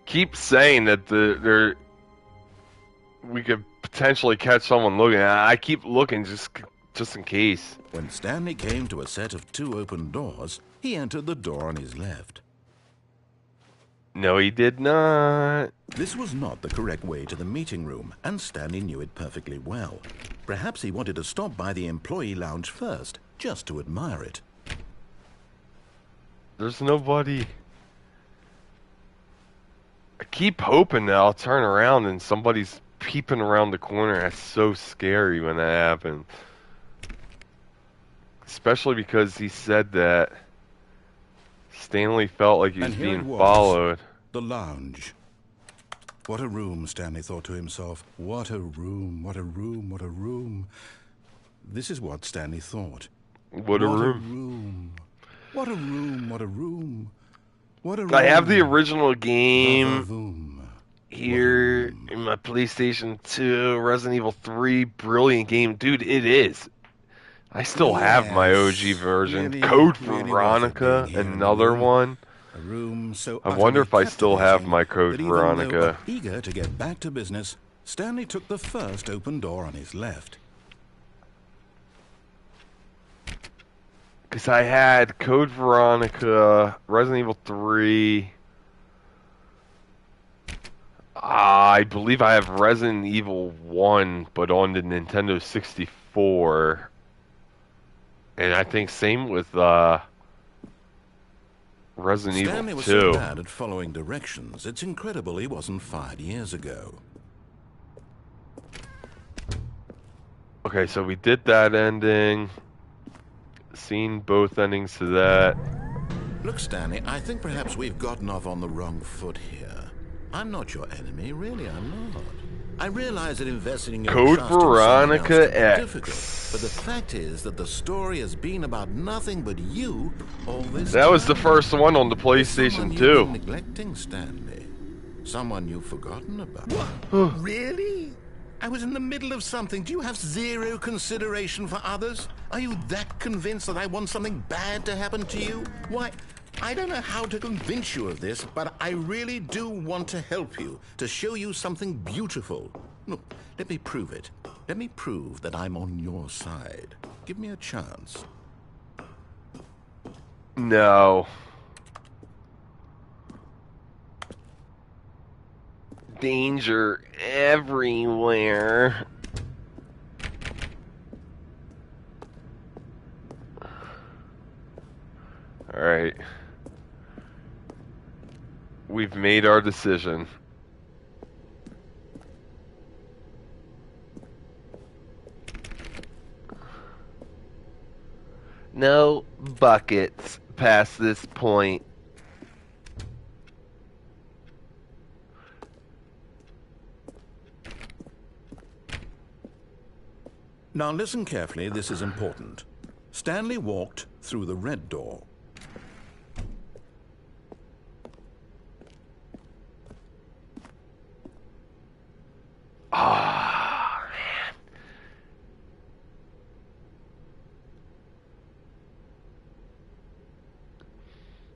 Keep saying that we could potentially catch someone looking. I keep looking just in case. When Stanley came to a set of 2 open doors, he entered the door on his left. No, he did not. This was not the correct way to the meeting room, and Stanley knew it perfectly well. Perhaps he wanted to stop by the employee lounge first, just to admire it. There's nobody. I keep hoping that I'll turn around and somebody's peeping around the corner. That's so scary when that happens. Especially because he said that Stanley felt like he was being followed. The lounge. What a room, Stanley thought to himself. What a room, what a room, what a room. This is what Stanley thought. What a room. What a room, what a room. What a room. I have the original game here in my PlayStation 2, Resident Evil 3, brilliant game. Dude, it is. I still have my OG version. Really, Code really Veronica, another one. A room so I wonder if I still have my Code that even though Veronica. eager to get back to business, Stanley took the first open door on his left. Because I had Code Veronica, Resident Evil 3. I believe I have Resident Evil 1, but on the Nintendo 64. And I think same with Resident Stanley Evil was 2. so bad at following directions, it's incredible he wasn't fired years ago. Okay, so we did that ending. Seen both endings to that. Look, Stanley, I think perhaps we've gotten off on the wrong foot here. I'm not your enemy, really, I'm not. I realize that investing in your Code trust in someone else Veronica can be X. difficult, but the fact is that the story has been about nothing but you all this That was the time. first one on the Someone PlayStation you've 2. been neglecting, Stanley. Someone you've forgotten about. Really? I was in the middle of something. Do you have zero consideration for others? Are you that convinced that I want something bad to happen to you? Why, I don't know how to convince you of this, but I really do want to help you, to show you something beautiful. Look, let me prove it. Let me prove that I'm on your side. Give me a chance. No. Danger everywhere. Alright. We've made our decision. No buckets past this point. Now listen carefully, this is important. Stanley walked through the red door. Ah, man.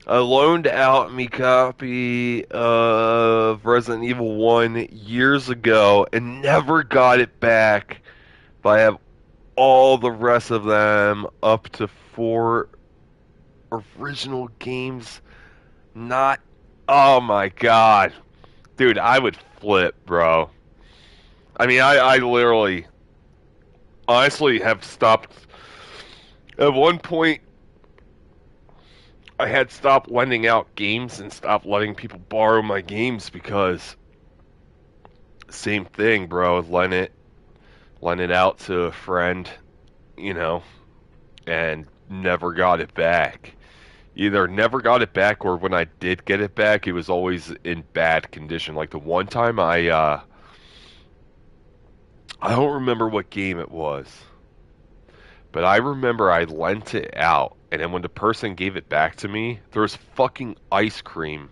I loaned out me copy of Resident Evil 1 years ago and never got it back. But I have all the rest of them up to 4 original games. Not... Oh my god. Dude, I would flip, bro. I mean, I literally... honestly have stopped... At one point, I had stopped lending out games and stopped letting people borrow my games because... Same thing, bro. Lend it out to a friend, you know, and never got it back. Either never got it back, or when I did get it back, it was always in bad condition. Like the one time I don't remember what game it was, but I remember I lent it out, and then when the person gave it back to me, there was fucking ice cream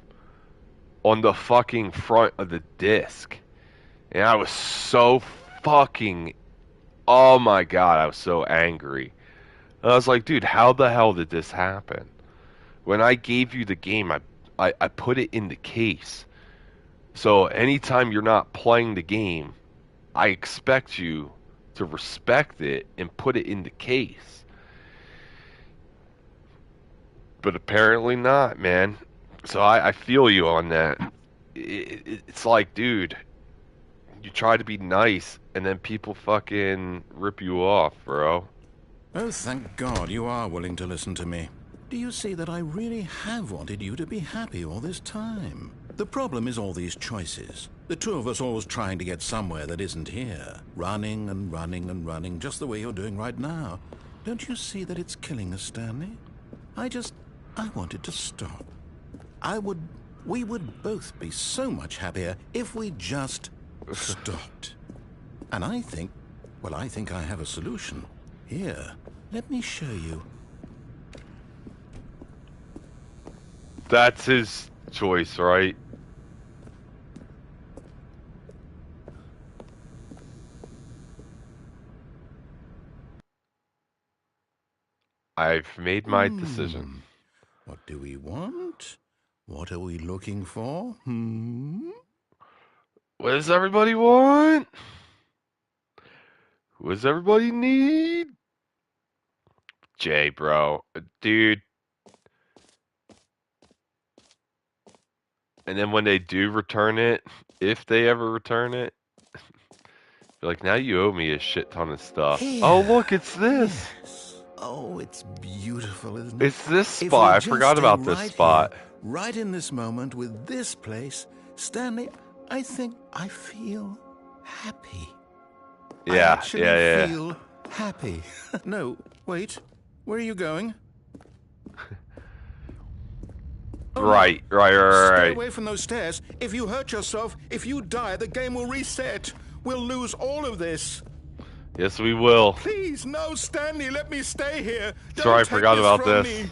on the fucking front of the disc. And I was so fucking... Oh my god, I was so angry. And I was like, dude, how the hell did this happen? When I gave you the game, I put it in the case. So anytime you're not playing the game, I expect you to respect it and put it in the case. But apparently not, man. So I feel you on that. It's like, dude, you try to be nice, and then people fucking rip you off, bro. Oh, thank God you are willing to listen to me. Do you see that I really have wanted you to be happy all this time? The problem is all these choices. The two of us always trying to get somewhere that isn't here. Running and running and running, just the way you're doing right now. Don't you see that it's killing us, Stanley? I wanted to stop. We would both be so much happier if we just stopped. And I think I have a solution. Here, let me show you. That's his choice, right? I've made my decision. What do we want? What are we looking for? What does everybody want? What does everybody need? Jay, bro. Dude. And then when they do return it, if they ever return it, they're like, now you owe me a shit ton of stuff. Here. Oh, look, it's this. Yes. Oh, it's beautiful, isn't it? It's this If spot. we I just forgot stay about this right spot. here, right in this moment with this place, Stanley, I think I feel happy. I Yeah, actually yeah. feel happy. No, wait. Where are you going? Right. Stay away from those stairs. If you hurt yourself, if you die, the game will reset. We'll lose all of this. Yes, we will. Please, no, Stanley, let me stay here. Sorry, I forgot about this. Me.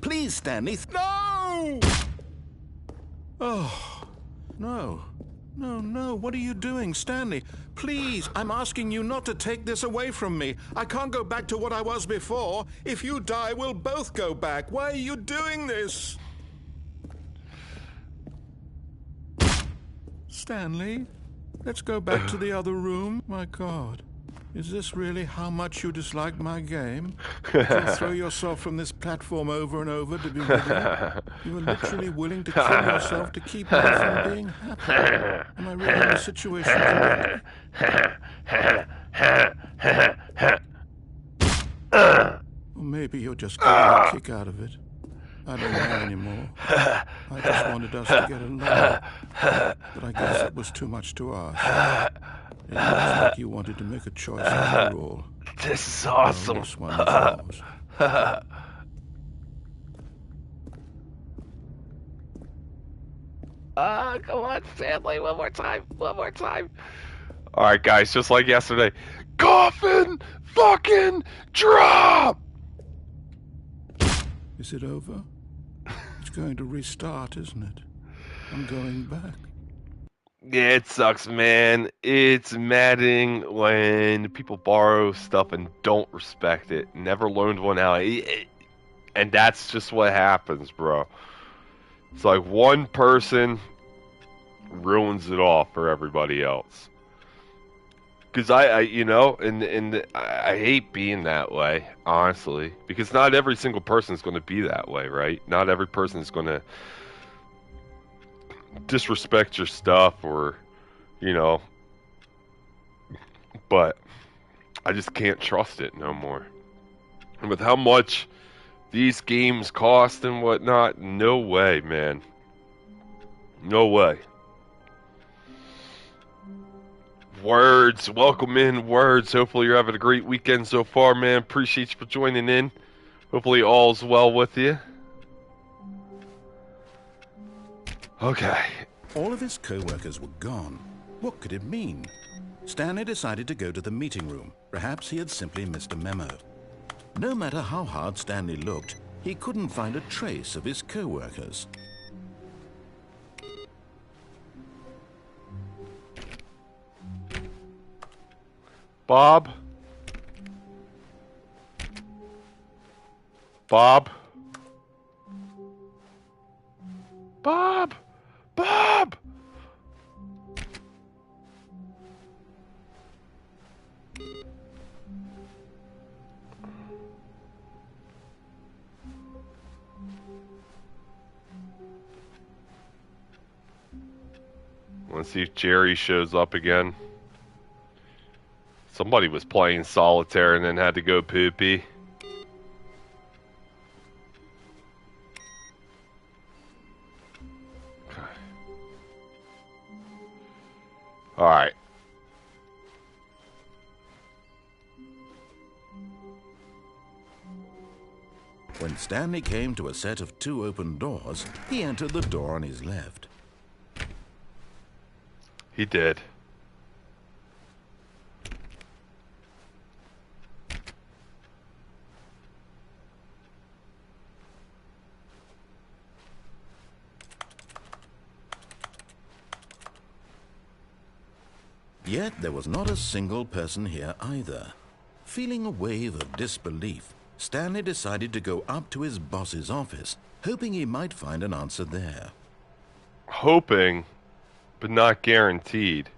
Please, Stanley. No! Oh, no. No, what are you doing, Stanley? Please, I'm asking you not to take this away from me. I can't go back to what I was before. If you die, we'll both go back. Why are you doing this? Stanley, let's go back to the other room. My God, is this really how much you dislike my game? You throw yourself from this platform over and over to be with you. You were literally willing to kill yourself to keep me from being happy. Am I really in a situation correctly? Or maybe you're just getting a kick out of it. I don't know anymore. I just wanted us to get along. But I guess it was too much to ask. It looks like you wanted to make a choice after all. This is awesome. This one is yours. Come on, Stanley, one more time. Alright, guys, just like yesterday. Coffin fucking drop! Is it over? It's going to restart, isn't it? I'm going back. Yeah, it sucks, man. It's maddening when people borrow stuff and don't respect it. Never loaned one out. And that's just what happens, bro. It's like one person ruins it all for everybody else. Because I hate being that way, honestly. Because not every single person is going to be that way, right? Not every person is going to disrespect your stuff or, but I just can't trust it no more. And with how much these games cost and whatnot, no way, man. No way. Words, welcome in, Words. Hopefully you're having a great weekend so far, man. Appreciate you for joining in. Hopefully all's well with you. Okay. All of his co-workers were gone. What could it mean? Stanley decided to go to the meeting room. Perhaps he had simply missed a memo. No matter how hard Stanley looked, he couldn't find a trace of his co-workers. Bob? Bob? Bob? Bob! Let's see if Jerry shows up again. Somebody was playing solitaire and then had to go poopy. Okay. Alright. When Stanley came to a set of 2 open doors, he entered the door on his left. He did. Yet there was not a single person here either. Feeling a wave of disbelief, Stanley decided to go up to his boss's office, hoping he might find an answer there. Hoping, but not guaranteed.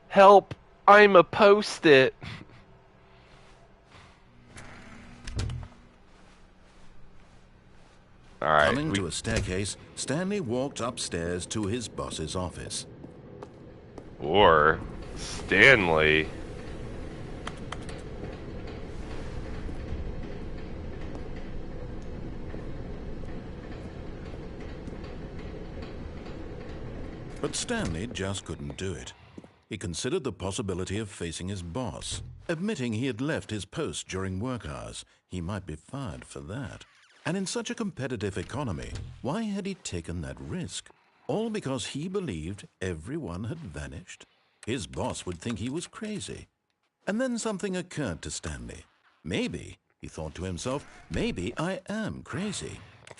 Help! I'm a post-it! Alright. Coming to a staircase, Stanley walked upstairs to his boss's office. Or Stanley. But Stanley just couldn't do it. He considered the possibility of facing his boss. Admitting he had left his post during work hours, he might be fired for that. And in such a competitive economy, why had he taken that risk? All because he believed everyone had vanished? His boss would think he was crazy. And then something occurred to Stanley. Maybe, he thought to himself, maybe I am crazy.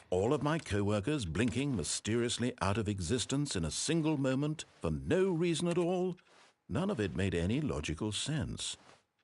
All of my co-workers blinking mysteriously out of existence in a single moment for no reason at all? None of it made any logical sense.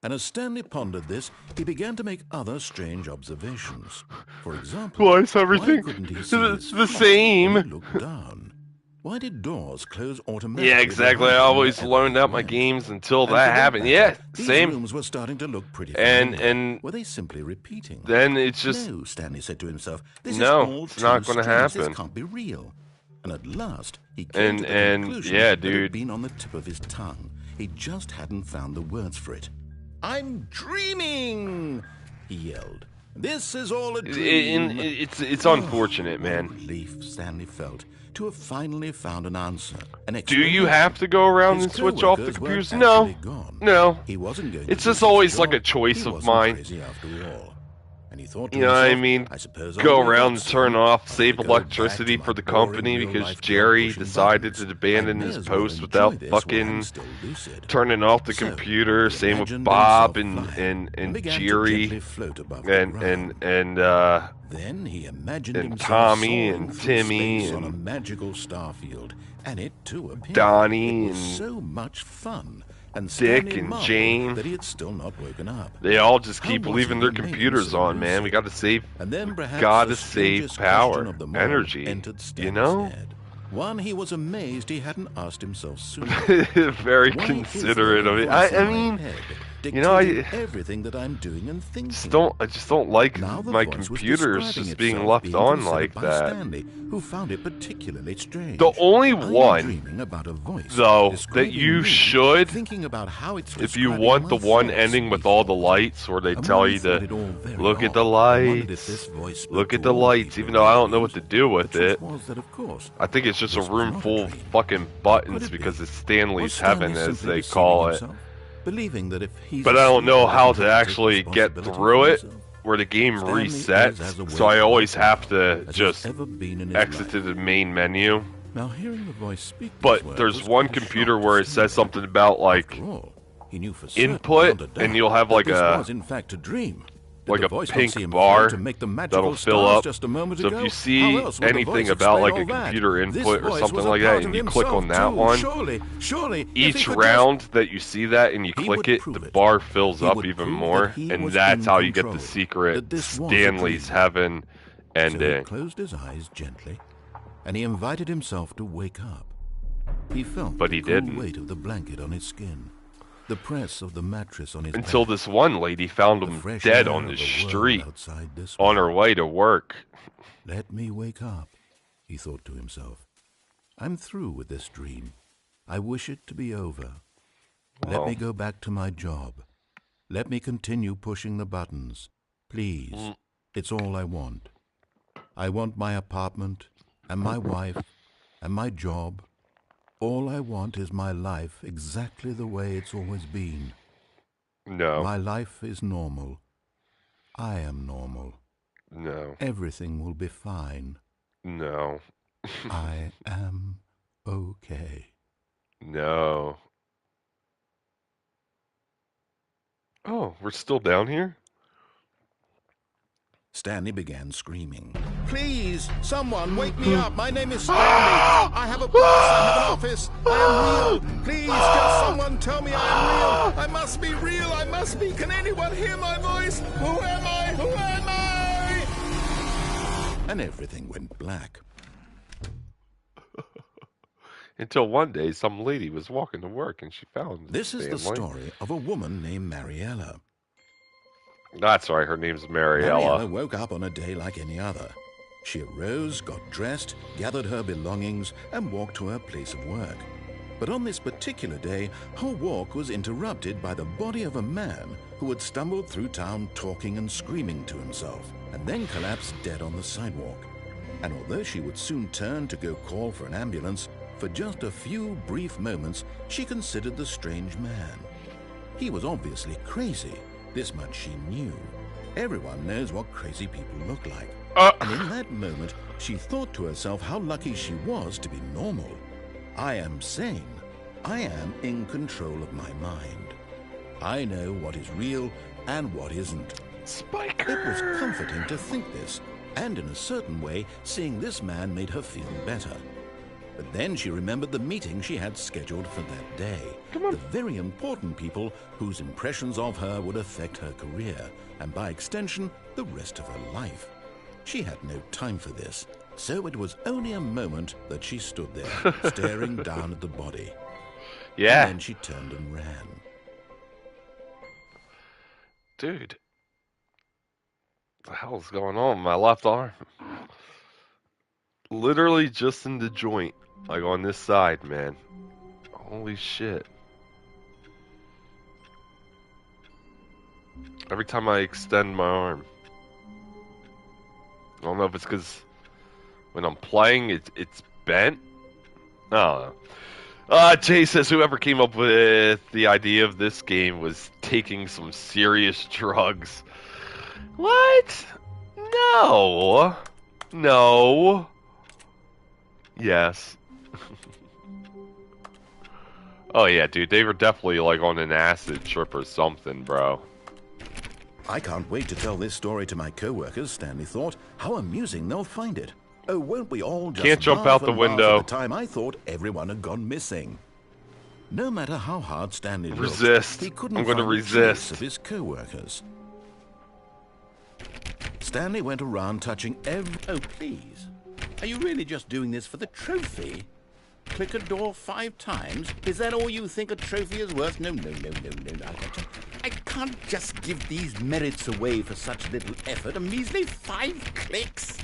And as Stanley pondered this, he began to make other strange observations. For example, why is everything why couldn't he see his the feet same? when he looked down? Why did doors close automatically? Yeah, exactly. I behind him always whenever loaned he out my went? games until And that for happened. matter, Yeah, these same. rooms were starting to look pretty And familiar. Were they simply repeating? then it's just No, Stanley said to himself. This No, is all it's not too gonna strange. happen. This can't be real. And at last, he came to the and conclusion yeah, that dude. had been on the tip of his tongue. He just hadn't found the words for it. I'm dreaming! He yelled. This is all a dream. it's unfortunate, What a man. relief Stanley felt to have finally found an answer. Do you have to go around His and switch off the coworkers computers? weren't No. actually gone. No. He wasn't going It's to just lose his always like job. a choice He of wasn't mine. crazy after all. And he thought to You know what I himself, mean? I suppose Go I'll do around that and turn soon. off, I'll save go back electricity to for my the boring company because real-life Jerry job pushing decided buttons. to abandon I may his as well post enjoy without this while fucking I'm still lucid. turning off the So, computer. he Same with imagined Bob himself flying and began to Jerry gently float above the ground. and Then he imagined and himself Tommy soaring and through Timmy space on a and magical star field, and it too appeared. Donnie It was and so much fun, and Dick Stanley and marveled Jane. that he had still not woken up. they all just How keep was leaving he their remaining computers so on, man. We lucid? got to save, And then perhaps gotta the save strangest power, question of them all energy. entered You Stanley's know? head. One he was amazed he hadn't asked himself sooner. Very Why considerate is of there it. a voice I in my mean, head you know, dictating everything that I'm doing and thinking? I just don't like Now the my voice was computers describing just being itself left being on considered like by that. Stanley, who found it particularly strange. The only I am one, dreaming about a voice though, that describing you me, should, thinking about how it's if you describing want the my one thoughts ending with all the before. lights, where they And tell when I you thought to it all very look at the odd, I wondered if lights, this voice spoke look at to the all lights, people even though I don't know in what to the do with The truth it. was that, of course, I think it's just a this was room not a full of dream. fucking Could buttons it because be? it's Stanley's Was Stanley heaven, as simply they deceiving call it. himself, believing that if he's But I don't know asleep, how he to can take actually get responsibility through for it, himself? where the game Stanley is resets, as so I awake always right have now to as he's just ever been in his exit life. to the main menu. Now, hearing the voice speak these But words there's was one quite a computer shock to where it Stanley. says something about like After all, he knew for certain, input, beyond a doubt, and you'll have that like this a was in fact a dream. Did like the a voice not pink seem bar afraid to make the magical that'll fill stars up. just a moment So ago? if you How see else would the anything voice about explain like all a that? computer This input or voice something was a like that, part and of you click himself on that too. one, Surely, if he each could round that you see that and you He click would it, prove the it. bar fills He up would even prove more, that he and was that's in how you get the control, secret that this was a Stanley's dream. heaven So he ending. closed his eyes gently, and he invited himself to wake up. He felt But the he cool didn't. weight of the blanket on his skin, the press of the mattress on his Until back, this one lady found the him fresh dead air on of the the world street outside this on her world. way to work. Let me wake up. he thought to himself. I'm through with this dream. I wish it to be over. Let me go back to my job. Let me continue pushing the buttons. Please, it's all I want. I want my apartment, and my wife, and my job. All I want is my life exactly the way it's always been. No. My life is normal. I am normal. No. Everything will be fine. No. I am okay. No. Oh, we're still down here? Stanley began screaming. Please, someone, wake me up. My name is Stanley. I have a boss. I have an office. I am real. Please, just someone tell me I am real. I must be real. I must be. Can anyone hear my voice? Who am I? Who am I? And everything went black. Until one day, some lady was walking to work and she found This is the Stanley. story of a woman named Mariella. That's right, her name's Mariella. Mariella woke up on a day like any other. She arose, got dressed, gathered her belongings, and walked to her place of work. But on this particular day, her walk was interrupted by the body of a man who had stumbled through town talking and screaming to himself, and then collapsed dead on the sidewalk. And although she would soon turn to go call for an ambulance, for just a few brief moments, she considered the strange man. He was obviously crazy. This much she knew. Everyone knows what crazy people look like. And in that moment, she thought to herself how lucky she was to be normal. I am sane. I am in control of my mind. I know what is real and what isn't. Spiker! It was comforting to think this, and in a certain way, seeing this man made her feel better. But then she remembered the meeting she had scheduled for that day. The very important people whose impressions of her would affect her career, and by extension, the rest of her life. She had no time for this, so it was only a moment that she stood there, staring down at the body. Yeah. And then she turned and ran. Dude. What the hell's going on with my left arm? Literally just in the joint. Like on this side, man. Holy shit. Every time I extend my arm. I don't know if it's because when I'm playing, it's bent. I don't know. Jay says whoever came up with the idea of this game was taking some serious drugs. What? No. No. Yes. Oh yeah, dude, they were definitely like on an acid trip or something, bro. I can't wait to tell this story to my co-workers, Stanley thought. How amusing they'll find it. Oh, won't we all just Can't jump out the window. At the time I thought everyone had gone missing. No matter how hard Stanley looked, Resist. he couldn't I'm going to find a resist. trace of his co-workers. Stanley went around touching every... Oh, please. Are you really just doing this for the trophy? Click a door 5 times? Is that all you think a trophy is worth? No. I can't just give these merits away for such little effort. A measly 5 clicks.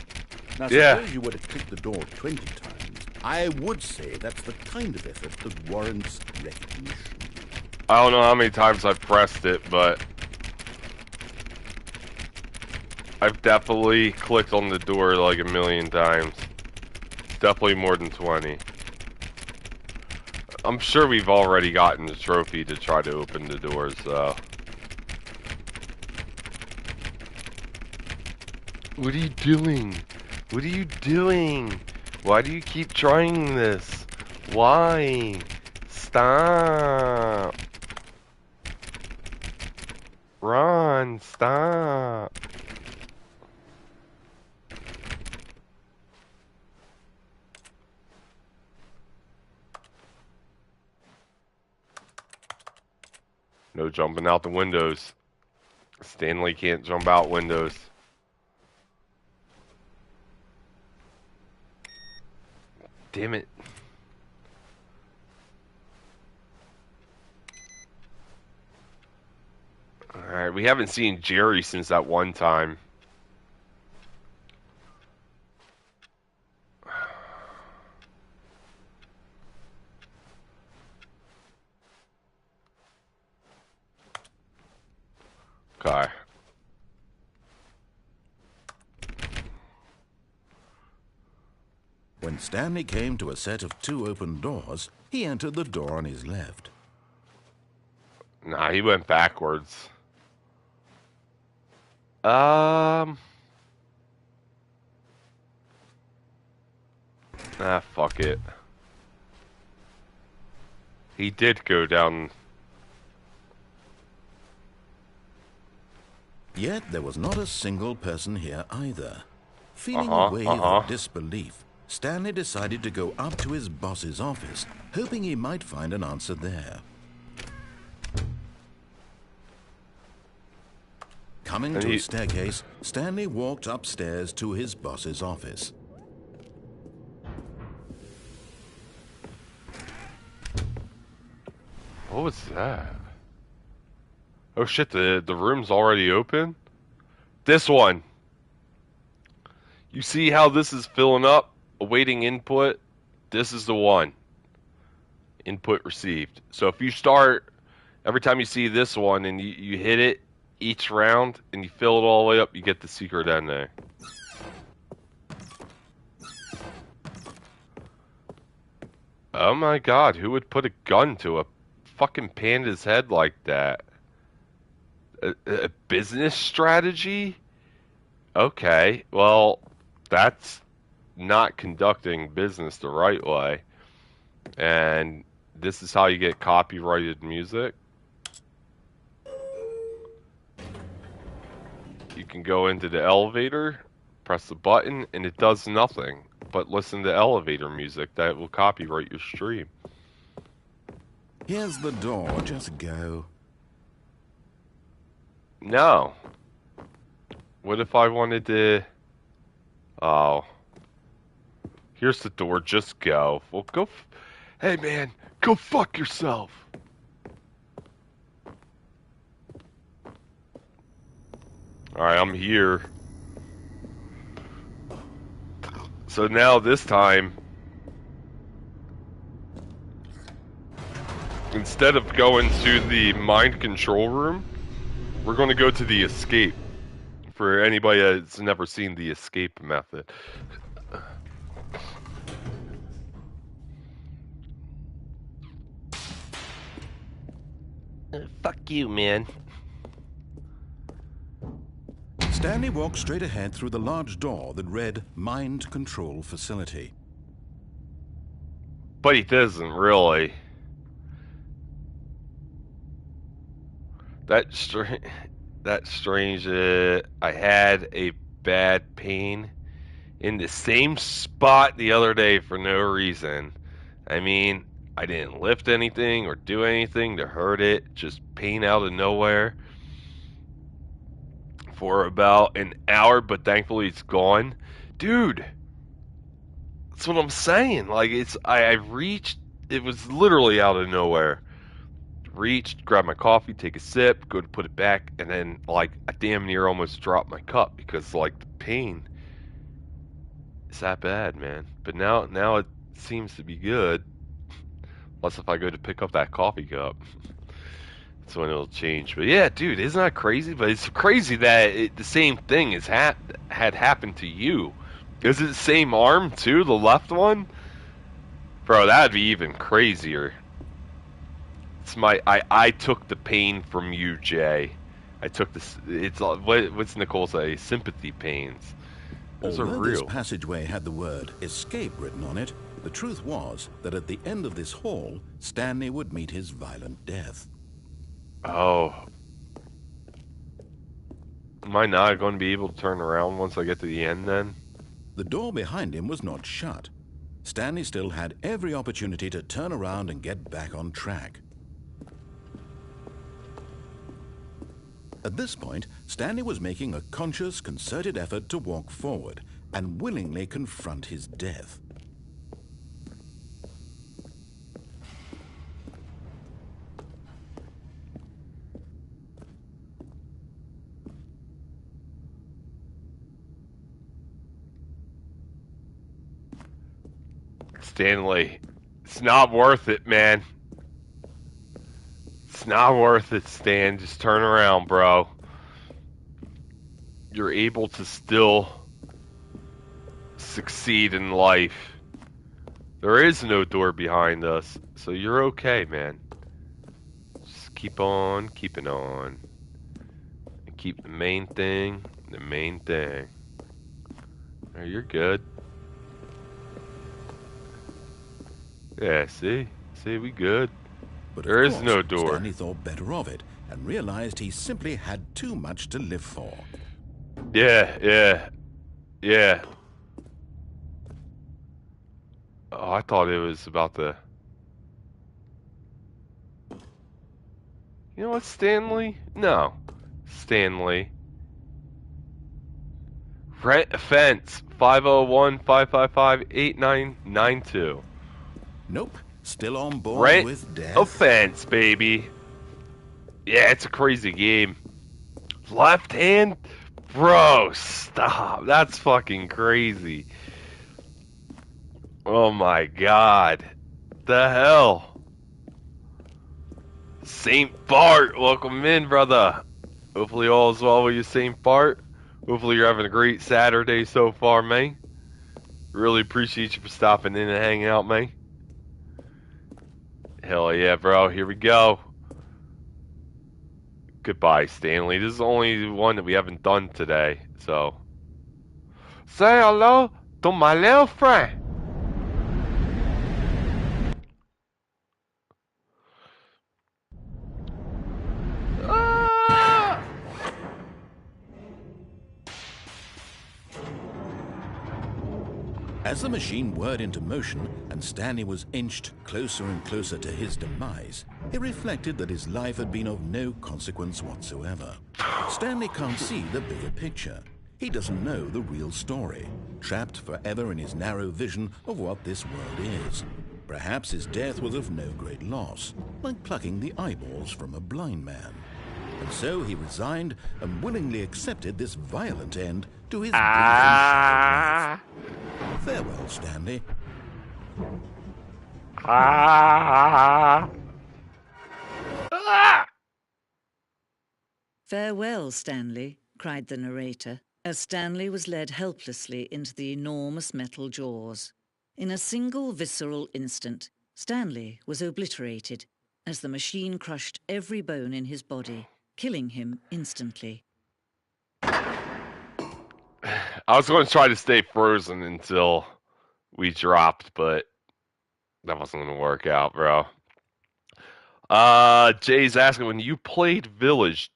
Now, suppose you were to click the door 20 times. I would say that's the kind of effort that warrants recognition. I don't know how many times I've pressed it, but I've definitely clicked on the door like a million times. Definitely more than 20. I'm sure we've already gotten the trophy to try to open the doors, though. What are you doing? What are you doing? Why do you keep trying this? Why? Stop. Ron, stop. No jumping out the windows. Stanley can't jump out windows. Damn it. Alright, we haven't seen Jerry since that one time. Okay. When Stanley came to a set of 2 open doors, he entered the door on his left. Nah, he went backwards. Ah, fuck it. He did go down. Yet there was not a single person here either. Feeling a wave of disbelief, Stanley decided to go up to his boss's office, hoping he might find an answer there. Coming to a staircase, Stanley walked upstairs to his boss's office. What was that? Oh shit, the room's already open? This one! You see how this is filling up? Awaiting input? This is the one. Input received. So if you start, every time you see this one and you hit it each round and you fill it all the way up, you get the secret ending. Oh my god, who would put a gun to a fucking panda's head like that? A business strategy? Okay, well, that's not conducting business the right way. And this is how you get copyrighted music. You can go into the elevator, press the button, and it does nothing but listen to elevator music that will copyright your stream. Here's the door, just go. No. What if I wanted to... Oh. Here's the door, just go. Well, go... Hey, man, go fuck yourself. Alright, I'm here. So now, this time... Instead of going to the mind control room, we're going to go to the escape. For anybody that's never seen the escape method. Fuck you, man. Stanley walked straight ahead through the large door that read Mind Control Facility. But he doesn't really. That's strange. I had a bad pain in the same spot the other day for no reason. I mean, I didn't lift anything or do anything to hurt it. Just pain out of nowhere for about an hour, but thankfully it's gone. Dude, that's what I'm saying. Like, I reached, it was literally out of nowhere. Reached, grabbed my coffee, take a sip, go to put it back, and then, like, I damn near almost dropped my cup because, like, the pain is that bad, man. But now it seems to be good. Unless if I go to pick up that coffee cup. That's when it'll change. But yeah, dude, isn't that crazy? But it's crazy that the same thing had happened to you. Is it the same arm, too? The left one? Bro, that'd be even crazier. It's I took the pain from you, Jay. I took this. It's what's Nicole say? Sympathy pains. Those are Although real. this passageway had the word escape written on it, the truth was that at the end of this hall, Stanley would meet his violent death. Oh. Am I not going to be able to turn around once I get to the end then? The door behind him was not shut. Stanley still had every opportunity to turn around and get back on track. At this point, Stanley was making a conscious, concerted effort to walk forward and willingly confront his death. Stanley, it's not worth it, man. It's not worth it, Stan. Just turn around, bro. you're able to still succeed in life. There is no door behind us, so you're okay, man. Just keep on keeping on. And keep the main thing the main thing. Oh, you're good. Yeah, see? See, we good. But There of is course, no door. Stanley thought better of it and realized he simply had too much to live for. Yeah. Oh, I thought it was about the... You know what, Stanley? No. Stanley. Rent offense 501-555-8992. Nope, still on board Rent with death. offense, baby. Yeah, it's a crazy game. Left hand? Bro, stop. That's fucking crazy. Oh my god. The hell? Saint Bart, welcome in, brother. Hopefully all is well with you, Saint Bart. Hopefully you're having a great Saturday so far, man. Really appreciate you for stopping in and hanging out, man. Hell yeah, bro. Here we go. Goodbye, Stanley. This is the only one that we haven't done today, so. Say hello to my little friend. Ah! As the machine whirred into motion and Stanley was inched closer and closer to his demise, he reflected that his life had been of no consequence whatsoever. Stanley can't see the bigger picture. He doesn't know the real story, trapped forever in his narrow vision of what this world is. Perhaps his death was of no great loss, like plucking the eyeballs from a blind man. And so he resigned and willingly accepted this violent end to his brief and shattered life. Farewell, Stanley. Farewell, Stanley, cried the narrator, as Stanley was led helplessly into the enormous metal jaws. In a single visceral instant, Stanley was obliterated as the machine crushed every bone in his body, killing him instantly. I was going to try to stay frozen until we dropped, but that wasn't going to work out, bro. Jay's asking, when you played Village,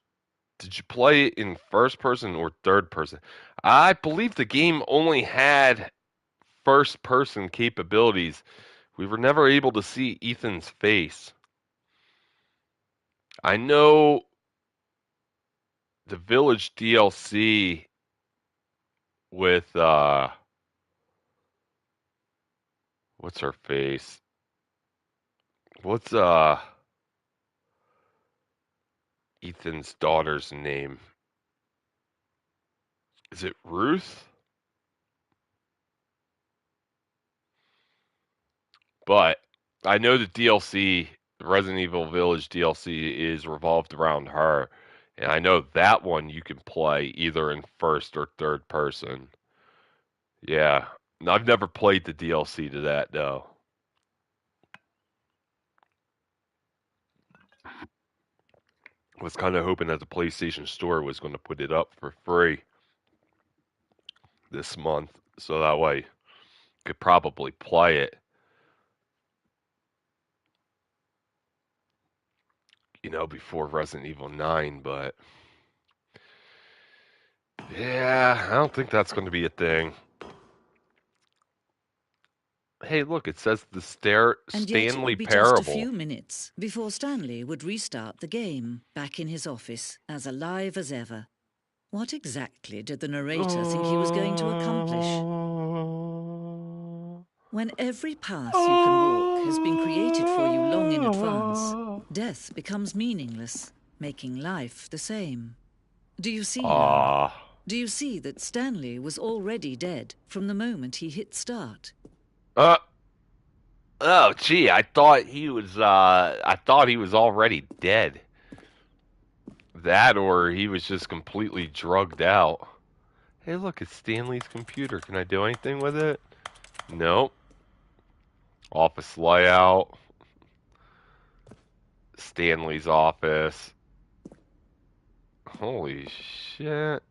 did you play it in first person or third person? I believe the game only had first person capabilities. We were never able to see Ethan's face. I know the Village DLC with what's her face? What's Ethan's daughter's name? Is it Ruth? But I know the DLC, the Resident Evil Village DLC, is revolved around her. And I know that one you can play either in first or third person. Yeah. I've never played the DLC to that, though. I was kind of hoping that the PlayStation Store was going to put it up for free this month. So that way I could probably play it. You know, before Resident Evil 9, but yeah, I don't think that's going to be a thing. Hey, look, it says the And yet it Stanley would be Parable. just a few minutes before Stanley would restart the game, back in his office, as alive as ever. What exactly did the narrator think he was going to accomplish? When every path you can walk has been created for you long in advance, death becomes meaningless, making life the same. Do you see now? Do you see that Stanley was already dead from the moment he hit start? Oh, gee, I thought he was already dead. That or he was just completely drugged out. Hey, look, it's Stanley's computer. Can I do anything with it? Nope. Office layout. Stanley's office. Holy shit.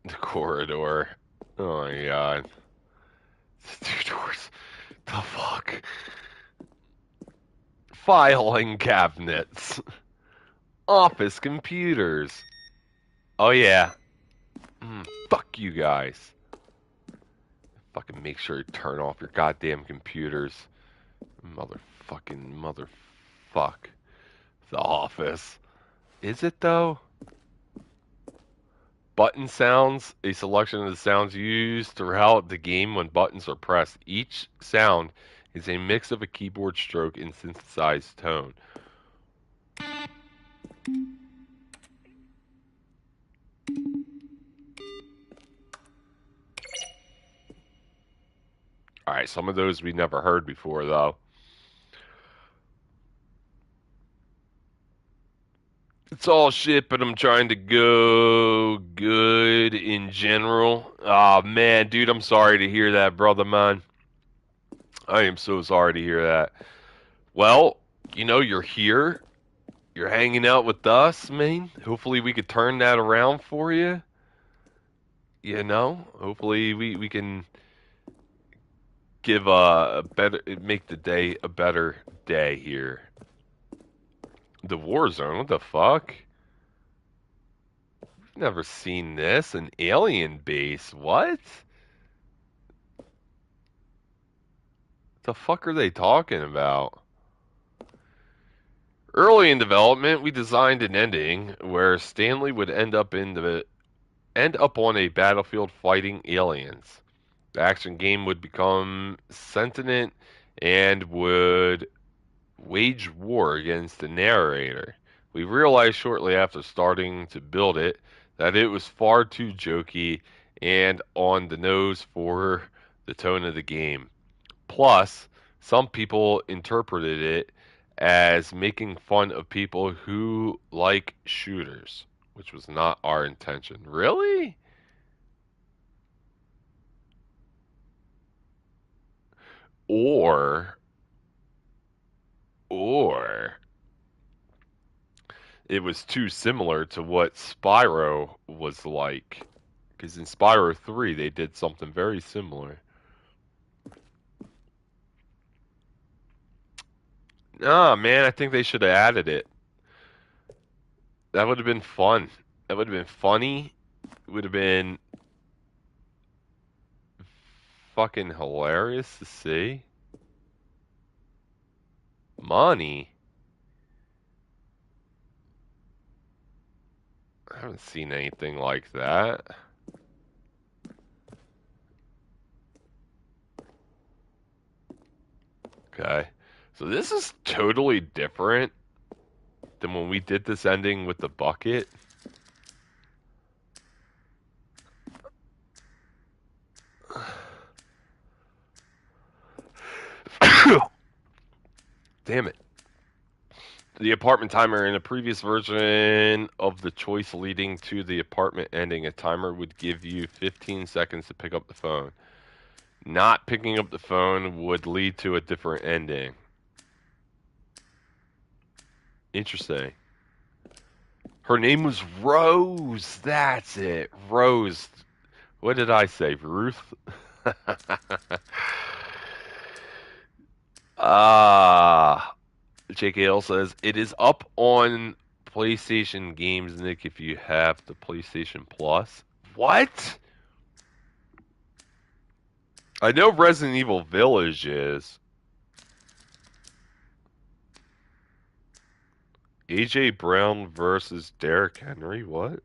The corridor. Oh my god. Two doors. The fuck? Filing cabinets. Office computers. Oh yeah. Fuck you guys. Fucking make sure you turn off your goddamn computers. Motherfuck. The office. Is it though? Button sounds, a selection of the sounds used throughout the game when buttons are pressed. Each sound is a mix of a keyboard stroke and synthesized tone. Alright, some of those we never heard before, though. It's all shit, but I'm trying to go good in general. Oh, man, dude, I'm sorry to hear that, brother, man. I am so sorry to hear that. Well, you know, you're here. You're hanging out with us, man. Hopefully we could turn that around for you. You know, hopefully we can give a better, make the day a better day here. The war zone, what the fuck? Never seen this. An alien base, what? The fuck are they talking about? Early in development, we designed an ending where Stanley would end up on a battlefield fighting aliens. The action game would become sentient and would wage war against the narrator. We realized shortly after starting to build it that it was far too jokey and on the nose for the tone of the game. Plus, some people interpreted it as making fun of people who like shooters, which was not our intention. Really? Or it was too similar to what Spyro was like. Because in Spyro 3, they did something very similar. Ah, man, I think they should have added it. That would have been fun. That would have been funny. It would have been fucking hilarious to see. Money? I haven't seen anything like that. Okay. So this is totally different than when we did this ending with the bucket. Damn it. The apartment timer in a previous version of the choice leading to the apartment ending, a timer would give you 15 seconds to pick up the phone. Not picking up the phone would lead to a different ending. Interesting. Her name was Rose. That's it. Rose. What did I say? Ruth? JKL says, it is up on PlayStation Games, Nick, if you have the PlayStation Plus. What? I know Resident Evil Village is. AJ Brown versus Derrick Henry, what?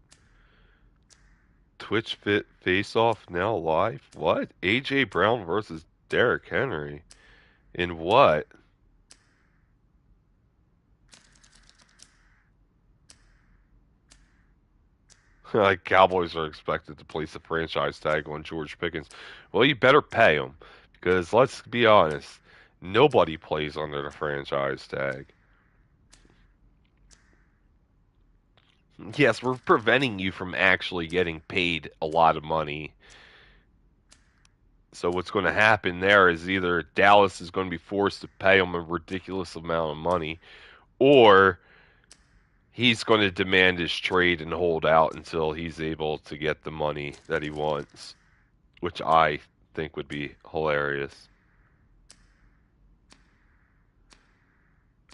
Twitch Fit Face Off now live? What? AJ Brown versus Derrick Henry? In what? Like Cowboys are expected to place a franchise tag on George Pickens. Well, you better pay him because let's be honest, nobody plays under the franchise tag. Yes, we're preventing you from actually getting paid a lot of money. So what's going to happen there is either Dallas is going to be forced to pay him a ridiculous amount of money, or he's going to demand his trade and hold out until he's able to get the money that he wants, which I think would be hilarious.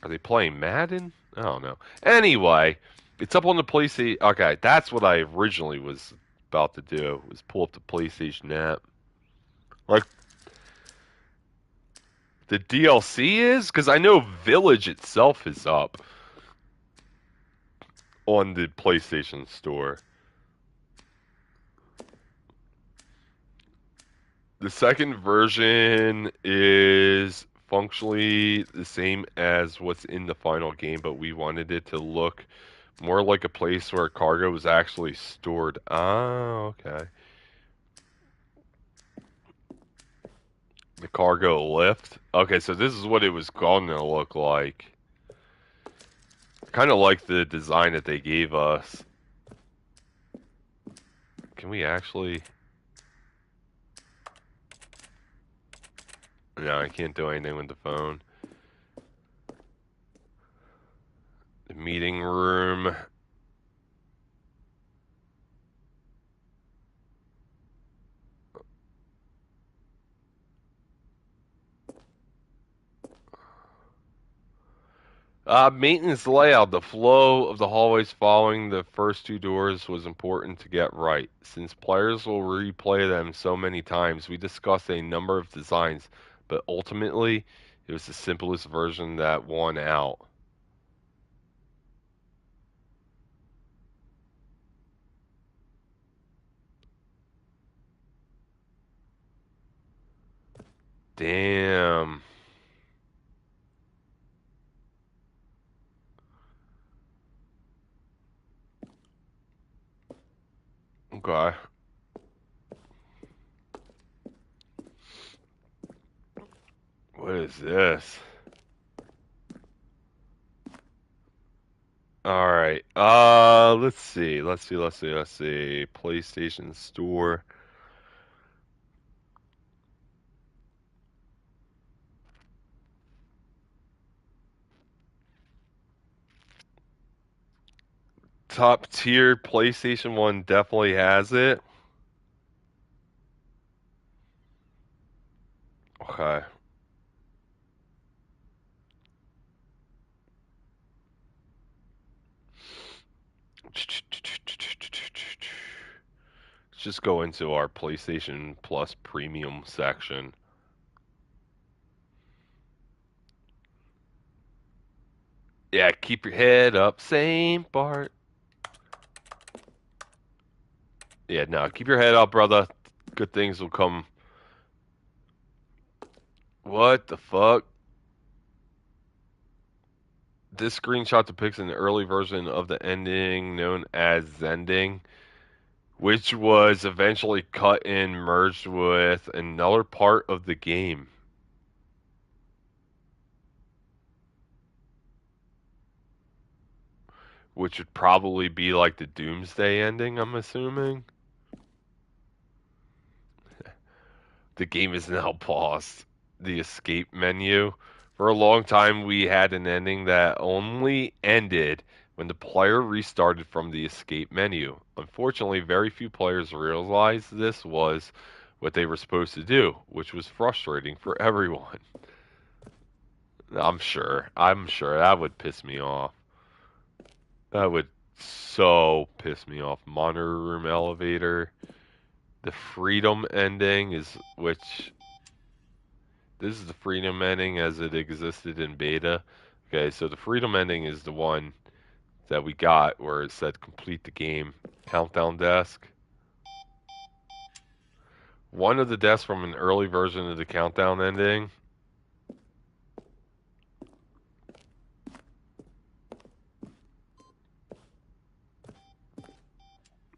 Are they playing Madden? I don't know. Anyway, it's up on the PlayStation. Okay, that's what I originally was about to do, was pull up the PlayStation app. Like, the DLC is? Because I know Village itself is up on the PlayStation Store. The second version is functionally the same as what's in the final game, but we wanted it to look more like a place where cargo was actually stored. Ah, okay. The cargo lift. Okay, so this is what it was going to look like. Kind of like the design that they gave us. Can we actually... No, I can't do anything with the phone. The meeting room. Maintenance layout. The flow of the hallways following the first two doors was important to get right. Since players will replay them so many times, we discussed a number of designs, but ultimately, it was the simplest version that won out. Damn. Okay. What is this? All right. Let's see. Let's see. PlayStation Store. Top tier PlayStation 1 definitely has it. Okay. Let's just go into our PlayStation Plus Premium section. Yeah, keep your head up. Same part. Yeah, no, keep your head up, brother. Good things will come. What the fuck? This screenshot depicts an early version of the ending known as Zending, which was eventually cut and merged with another part of the game. Which would probably be like the Doomsday ending, I'm assuming. The game is now paused. The escape menu. For a long time, we had an ending that only ended when the player restarted from the escape menu. Unfortunately, very few players realized this was what they were supposed to do, which was frustrating for everyone. I'm sure that would piss me off. That would so piss me off. Monitor room elevator. The freedom ending is which this is the freedom ending as it existed in beta. Okay, so the freedom ending is the one that we got where it said complete the game. Countdown desk. One of the desks from an early version of the countdown ending.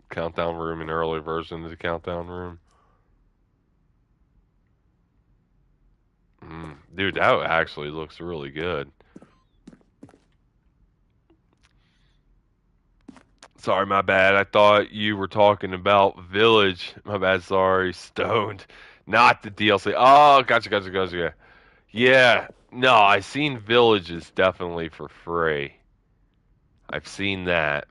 Countdown room, an early version of the countdown room. Dude, that actually looks really good. Sorry, my bad. I thought you were talking about Village. My bad, sorry. Stoned. Not the DLC. Oh, gotcha. Yeah, no, I seen Villages definitely for free. I've seen that.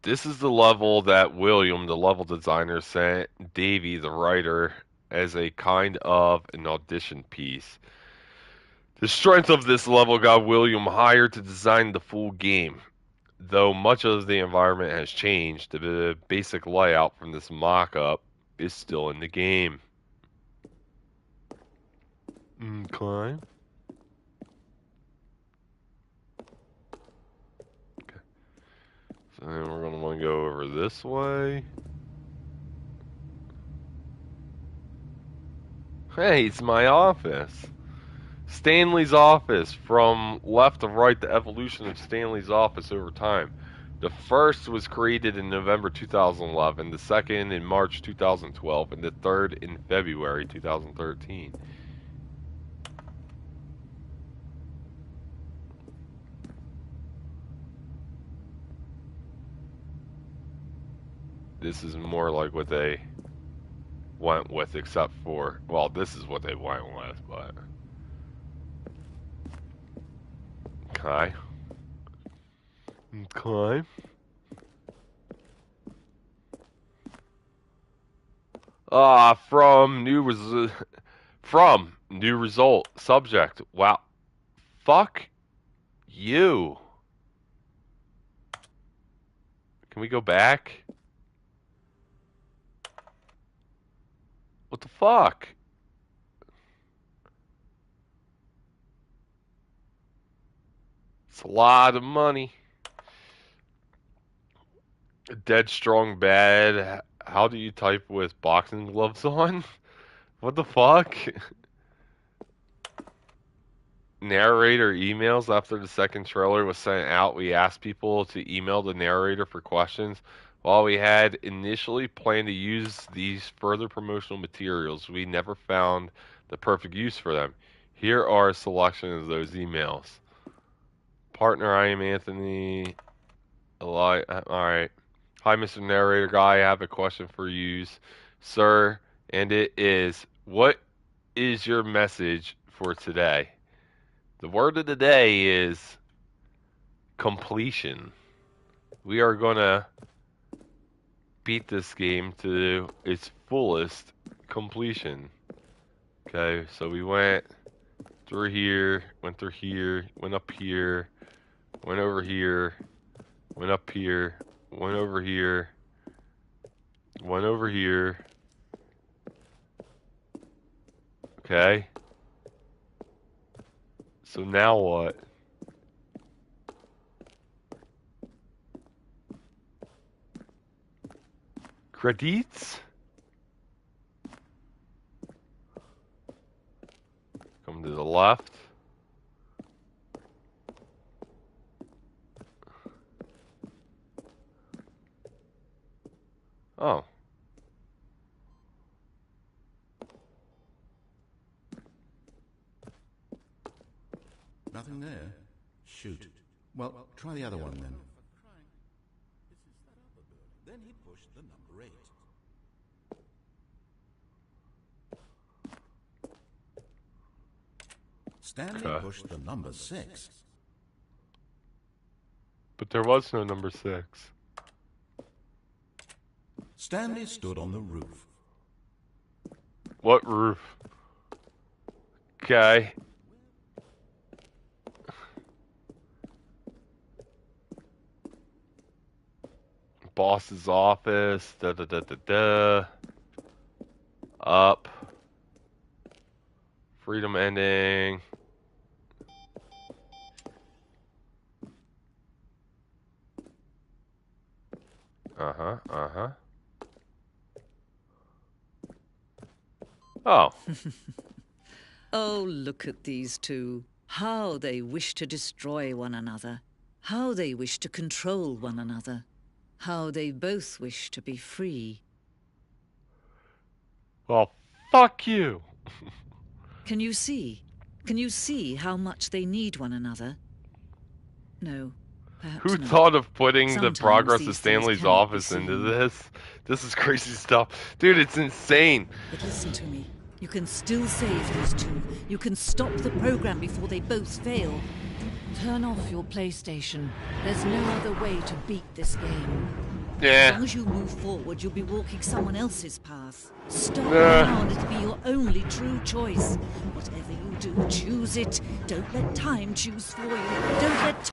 This is the level that William, the level designer, sent Davey, the writer, as a kind of an audition piece. The strength of this level got William hired to design the full game. Though much of the environment has changed, the basic layout from this mock-up is still in the game. Okay. So then we're going to want to go over this way. Hey, it's my office. Stanley's office. From left to right, the evolution of Stanley's office over time. The first was created in November 2011, the second in March 2012, and the third in February 2013. This is more like what they went with, except for, well, this is what they went with, but okay. From new result subject. Wow, fuck you. Can we go back? What the fuck? It's a lot of money. Dead strong bad. How do you type with boxing gloves on? What the fuck? Narrator emails after the second trailer was sent out. We asked people to email the narrator for questions. While we had initially planned to use these further promotional materials, we never found the perfect use for them. Here are a selection of those emails. Partner, I am Anthony. Alright. Hi, Mr. Narrator Guy. I have a question for you, sir, and it is, what is your message for today? The word of the day is completion. We are going to beat this game to its fullest completion. Okay, so we went through here, went through here, went up here, went over here, went up here, went over here, went over here. Okay. So now what? Credits? Come to the left. Oh. Nothing there? Shoot. Well, try the other one then. Then he pushed the number 8. Stanley pushed the number 6. But there was no number 6. Stanley stood on the roof. What roof? Okay. Boss's office. Up. Freedom ending. Oh. Oh, look at these two. How they wish to destroy one another. How they wish to control one another. How they both wish to be free. Well, fuck you. Can you see? Can you see how much they need one another? No, perhaps Who not. thought of putting the Sometimes progress of these Stanley's things cannot be office into seen. this? This is crazy stuff. Dude, it's insane. But listen to me. You can still save these two. You can stop the program before they both fail. Turn off your PlayStation. There's no other way to beat this game. As Yeah. long as you move forward, you'll be walking someone else's path. Stop now and it'll be your only true choice. Whatever you do, choose it. Don't let time choose for you. Don't let...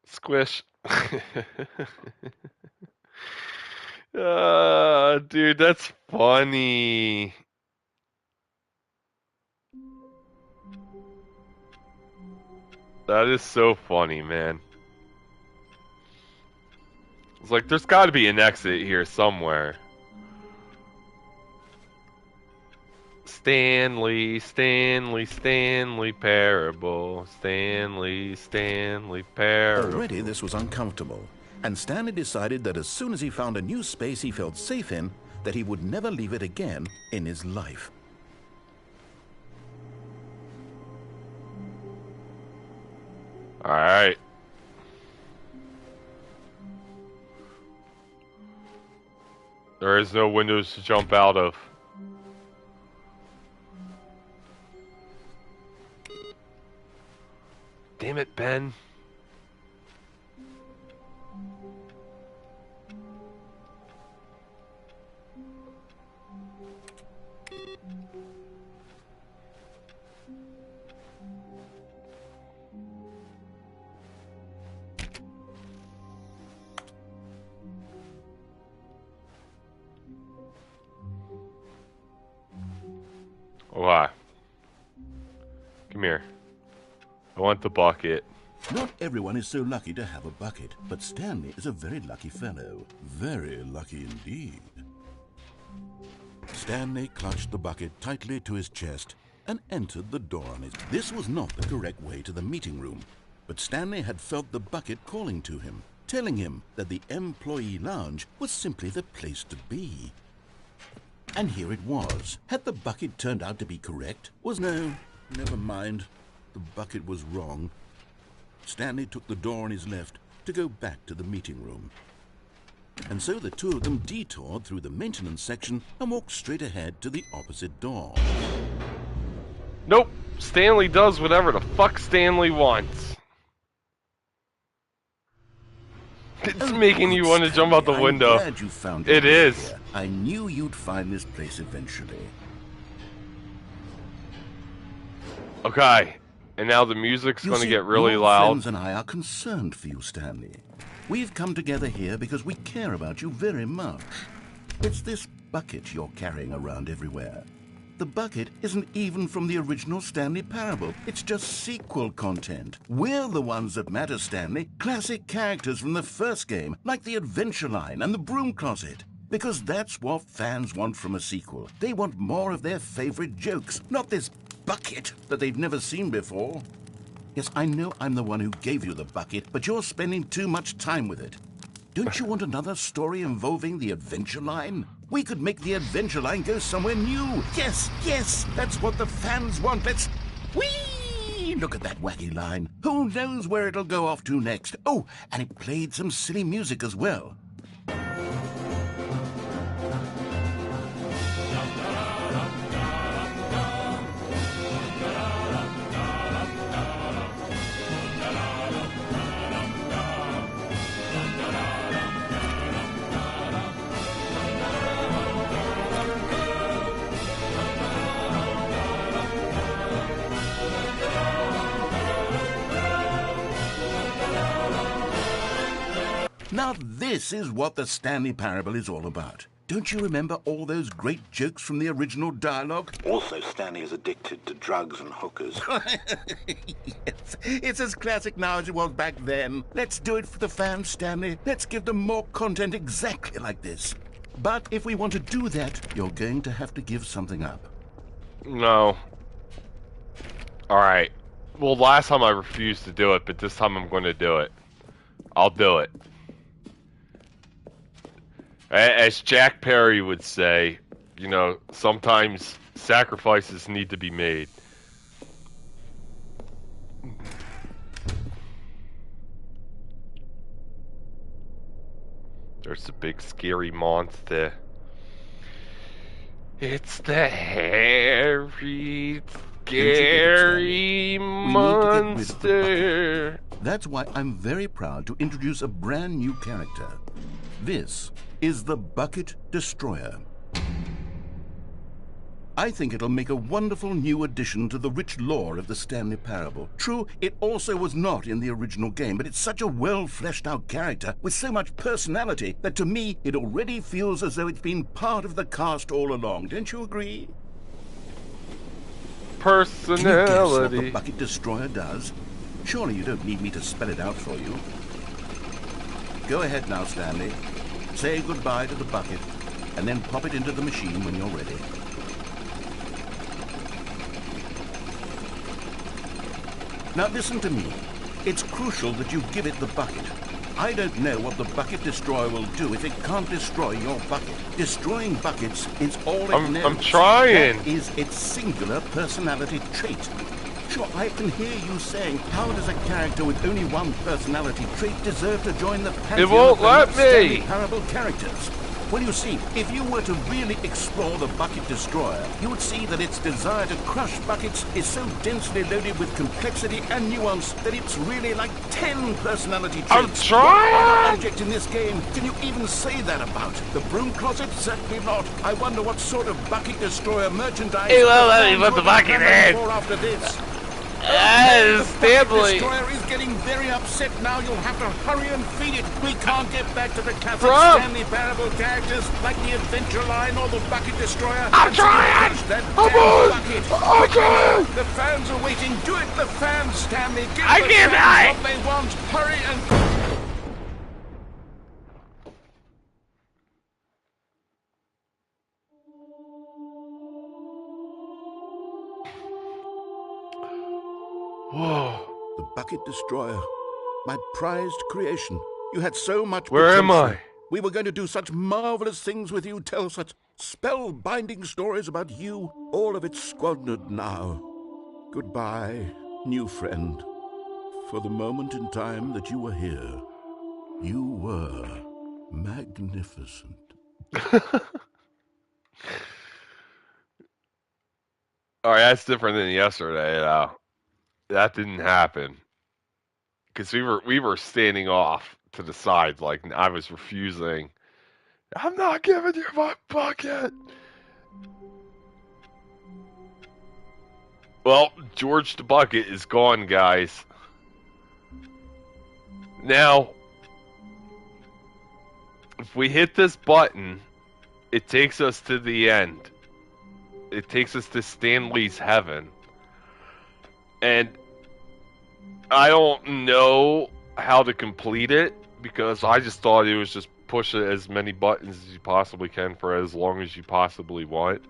Squish. Dude, that's funny. That is so funny, man. It's like, there's got to be an exit here somewhere. Stanley, Stanley, Stanley Parable. Stanley, Stanley Parable. Already this was uncomfortable, and Stanley decided that as soon as he found a new space he felt safe in, that he would never leave it again in his life. Alright. There is no windows to jump out of. Damn it, Ben. Why? Come here. I want the bucket. Not everyone is so lucky to have a bucket, but Stanley is a very lucky fellow. Very lucky indeed. Stanley clutched the bucket tightly to his chest and entered the door on his... This was not the correct way to the meeting room, but Stanley had felt the bucket calling to him, telling him that the employee lounge was simply the place to be. And here it was. Had the bucket turned out to be correct? No, never mind. The bucket was wrong. Stanley took the door on his left to go back to the meeting room. And so the two of them detoured through the maintenance section and walked straight ahead to the opposite door. Nope. Stanley does whatever the fuck Stanley wants. It's making you want to jump out the window. I'm glad you found It is. here. I knew you'd find this place eventually. Okay. And now the music's You going to see, get really your loud. friends and I are concerned for you, Stanley. We've come together here because we care about you very much. It's this bucket you're carrying around everywhere. The bucket isn't even from the original Stanley Parable. It's just sequel content. We're the ones that matter, Stanley. Classic characters from the first game, like the Adventure Line and the Broom Closet. Because that's what fans want from a sequel. They want more of their favorite jokes, not this bucket that they've never seen before. Yes, I know I'm the one who gave you the bucket, but you're spending too much time with it. Don't you want another story involving the Adventure Line? We could make the Adventure Line go somewhere new. Yes, yes, that's what the fans want. Let's... Whee! Look at that wacky line. Who knows where it'll go off to next? Oh, and it played some silly music as well. Now this is what the Stanley Parable is all about. Don't you remember all those great jokes from the original dialogue? Also, Stanley is addicted to drugs and hookers. Yes, it's as classic now as it was back then. Let's do it for the fans, Stanley. Let's give them more content exactly like this. But if we want to do that, you're going to have to give something up. No. Alright. Well, last time I refused to do it, but this time I'm going to do it. I'll do it. As Jack Perry would say, you know, sometimes sacrifices need to be made. There's a big scary monster. It's the hairy, scary monster. That's why I'm very proud to introduce a brand new character. This is the Bucket Destroyer. I think it'll make a wonderful new addition to the rich lore of the Stanley Parable. True, it also was not in the original game, but it's such a well-fleshed-out character with so much personality that to me, it already feels as though it's been part of the cast all along. Don't you agree? Personality. Can you guess what the Bucket Destroyer does? Surely you don't need me to spell it out for you. Go ahead now, Stanley. Say goodbye to the bucket, and then pop it into the machine when you're ready. Now listen to me. It's crucial that you give it the bucket. I don't know what the Bucket Destroyer will do if it can't destroy your bucket. Destroying buckets is all it knows. I'm trying. That is its singular personality trait. Sure, I can hear you saying, how does a character with only one personality trait deserve to join the pantheon It won't of let the Stanley me. Parable characters? Well, you see, if you were to really explore the Bucket Destroyer, you would see that its desire to crush buckets is so densely loaded with complexity and nuance that it's really like 10 personality traits. I'm trying! What other object in this game can you even say that about? The broom closet? Certainly not. I wonder what sort of Bucket Destroyer merchandise Hey, well, let me put the bucket in. for after this. Stanley. The destroyer is getting very upset now. You'll have to hurry and feed it. We can't get back to the classic Stanley Parable characters like the Adventure Line or the Bucket Destroyer. I'm trying! I'm trying! The fans are waiting. Do it, the fans, Stanley. Give I the can't fans what they want. Hurry and... Whoa. The Bucket Destroyer. My prized creation. You had so much Where am potential. I? We were going to do such marvelous things with you, tell such spellbinding stories about you. All of it squandered now. Goodbye, new friend. For the moment in time that you were here, you were magnificent. Alright, that's different than yesterday, though. That didn't happen. Because we were standing off to the side, like I was refusing. I'm not giving you my bucket. Well, George the Bucket is gone, guys. Now, if we hit this button, it takes us to the end. It takes us to Stanley's heaven. And I don't know how to complete it, because I just thought it was just push as many buttons as you possibly can for as long as you possibly want,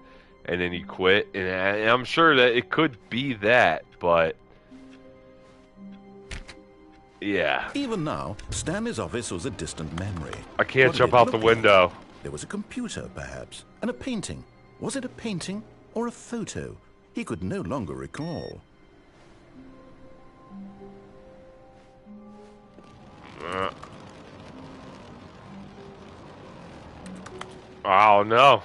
and then you quit. And I'm sure that it could be that, but yeah. Even now, Stanley's office was a distant memory. I can't What jump did it out the look like? window. There was a computer, perhaps, and a painting. Was it a painting or a photo? He could no longer recall. Oh no.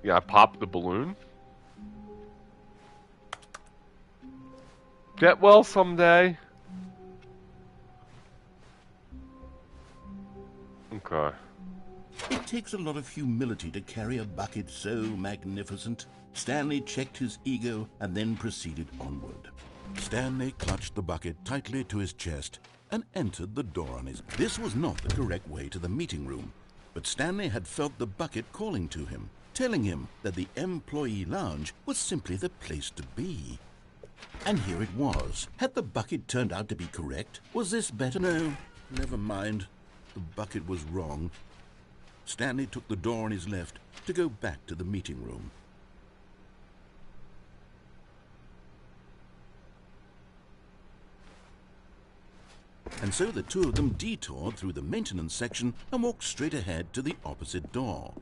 Yeah, I popped the balloon. Get well someday. Okay. It takes a lot of humility to carry a bucket so magnificent. Stanley checked his ego and then proceeded onward. Stanley clutched the bucket tightly to his chest and entered the door on his... This was not the correct way to the meeting room, but Stanley had felt the bucket calling to him, telling him that the employee lounge was simply the place to be. And here it was. Had the bucket turned out to be correct? Was this better? No, never mind. The bucket was wrong. Stanley took the door on his left to go back to the meeting room. And so the two of them detoured through the maintenance section and walked straight ahead to the opposite door.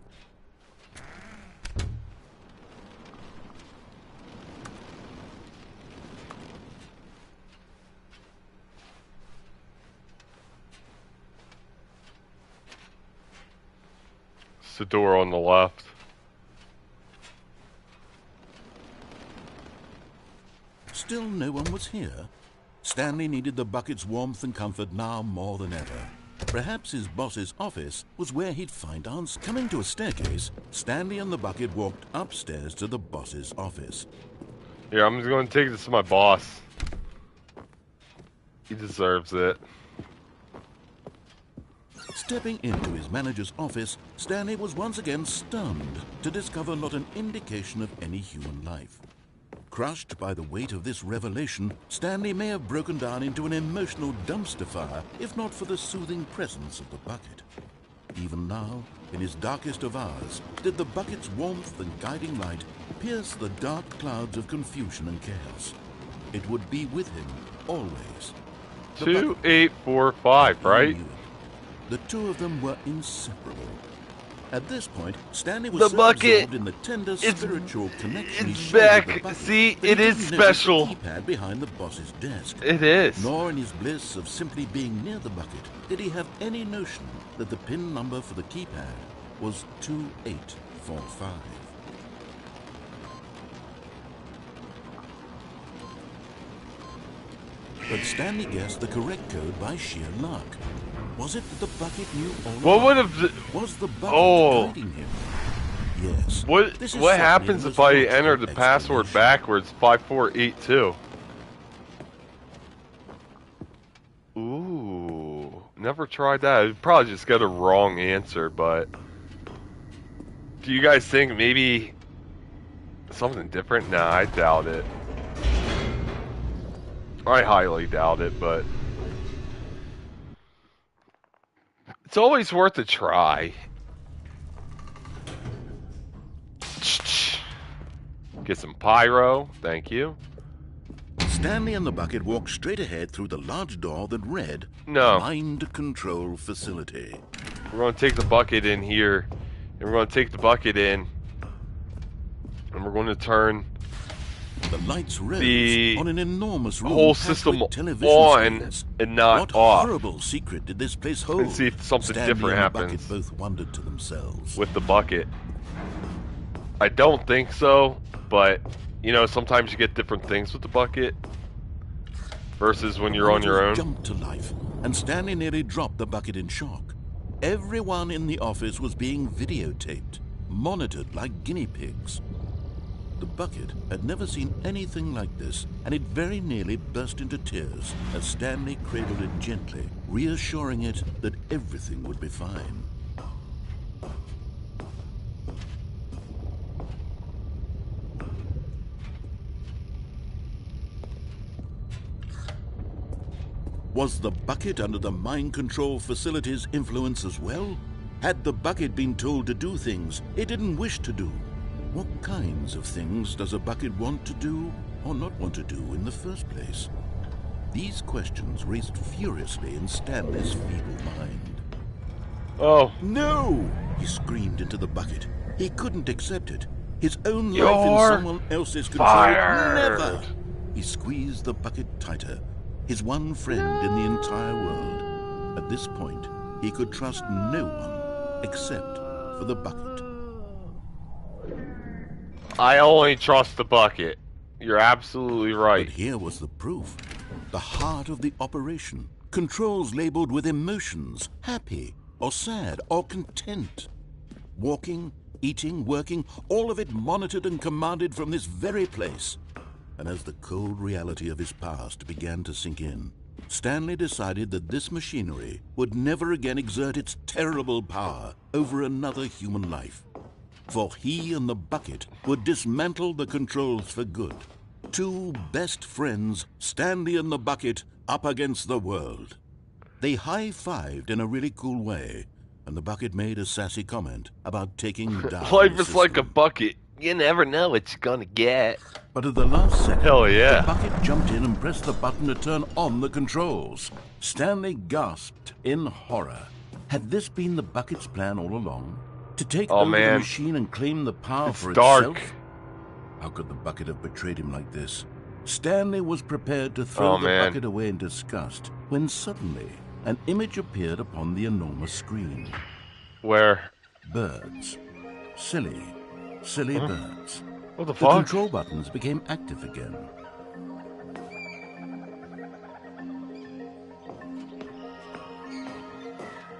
It's the door on the left. Still no one was here. Stanley needed the bucket's warmth and comfort now more than ever. Perhaps his boss's office was where he'd find answers. Coming to a staircase, Stanley and the bucket walked upstairs to the boss's office. Yeah, I'm just going to take this to my boss. He deserves it. Stepping into his manager's office, Stanley was once again stunned to discover not an indication of any human life. Crushed by the weight of this revelation, Stanley may have broken down into an emotional dumpster fire if not for the soothing presence of the bucket. Even now, in his darkest of hours, did the bucket's warmth and guiding light pierce the dark clouds of confusion and chaos. It would be with him always. 2845, right? The two of them were inseparable. At this point, Stanley was The so bucket absorbed in the tender spiritual connection he It's shared with the back. bucket See, that he it is didn't notice special. the keypad behind the boss's desk. It is. Nor in his bliss of simply being near the bucket did he have any notion that the PIN number for the keypad was 2845. But Stanley guessed the correct code by sheer luck. Was it that the bucket knew all What along? would have... Was the bucket Oh. guiding him? Yes. What This is what certainly happens the if most I logical enter the password explanation. backwards? 5482. Ooh, never tried that. I'd probably just get a wrong answer, but do you guys think maybe something different? Nah, I doubt it. I highly doubt it, but it's always worth a try. Get some pyro, thank you. Stanley and the bucket walked straight ahead through the large door that read No. Mind Control Facility. We're going to take the bucket in here, and we're going to take the bucket in, and we're going to turn The lights rose the on an enormous room whole packed system with television on screens. and not What off horrible secret did this place hold? and see if something Stanley different and the bucket happens both wondered to themselves. with the bucket. I don't think so, but, you know, sometimes you get different things with the bucket versus when you're on your own. Jumped to life, and Stanley nearly dropped the bucket in shock. Everyone in the office was being videotaped, monitored like guinea pigs. The bucket had never seen anything like this, and it very nearly burst into tears as Stanley cradled it gently, reassuring it that everything would be fine. Was the bucket under the mind control facility's influence as well? Had the bucket been told to do things it didn't wish to do? What kinds of things does a bucket want to do or not want to do in the first place? These questions raced furiously in Stanley's feeble mind. Oh, No! He screamed into the bucket. He couldn't accept it. His own life in You're someone else's control. fired! Never! He squeezed the bucket tighter. His one friend in the entire world. At this point, he could trust no one except for the bucket. I only trust the bucket. You're absolutely right. But here was the proof. The heart of the operation. Controls labeled with emotions, happy or sad or content. Walking, eating, working, all of it monitored and commanded from this very place. And as the cold reality of his past began to sink in, Stanley decided that this machinery would never again exert its terrible power over another human life. For he and the bucket would dismantle the controls for good. Two best friends, Stanley and the bucket, up against the world. They high-fived in a really cool way, and the bucket made a sassy comment about taking down Life the is like a system. bucket. You never know what you're gonna get. But at the last second, Hell yeah. the bucket jumped in and pressed the button to turn on the controls. Stanley gasped in horror. Had this been the bucket's plan all along? To take over the machine and claim the power for dark. itself? How could the bucket have betrayed him like this? Stanley was prepared to throw the bucket away in disgust when suddenly an image appeared upon the enormous screen. Where? Birds. Silly birds. What the The fuck? control buttons became active again.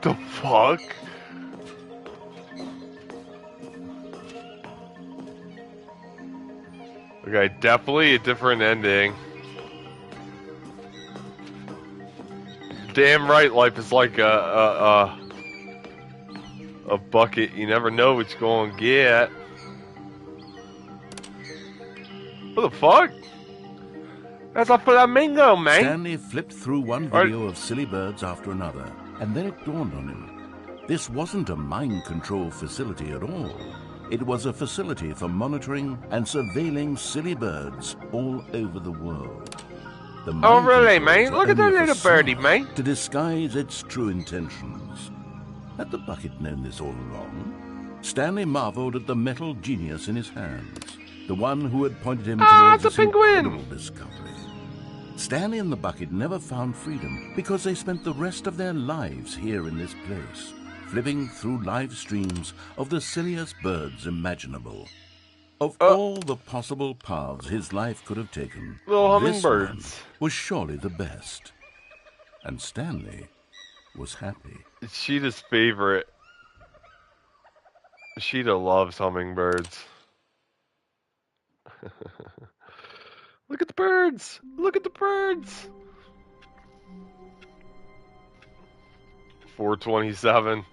The fuck? Okay, definitely a different ending. Damn right, life is like a bucket. You never know what you're gonna get. What the fuck? That's a flamingo, man. Stanley flipped through one video of silly birds after another, and then it dawned on him. This wasn't a mind control facility at all. It was a facility for monitoring and surveilling silly birds all over the world. The Oh, mind really, controls mate? were Look at that only a little facade birdie, mate. to disguise its true intentions. Had the bucket known this all along? Stanley marveled at the metal genius in his hands, the one who had pointed him towards it's a this incredible penguin! discovery. Stanley and the bucket never found freedom because they spent the rest of their lives here in this place, flipping through live streams of the silliest birds imaginable. Of all the possible paths his life could have taken, Little this hummingbirds. one was surely the best. And Stanley was happy. It's Sheeta's favorite. Sheeta loves hummingbirds. Look at the birds! Look at the birds! 427.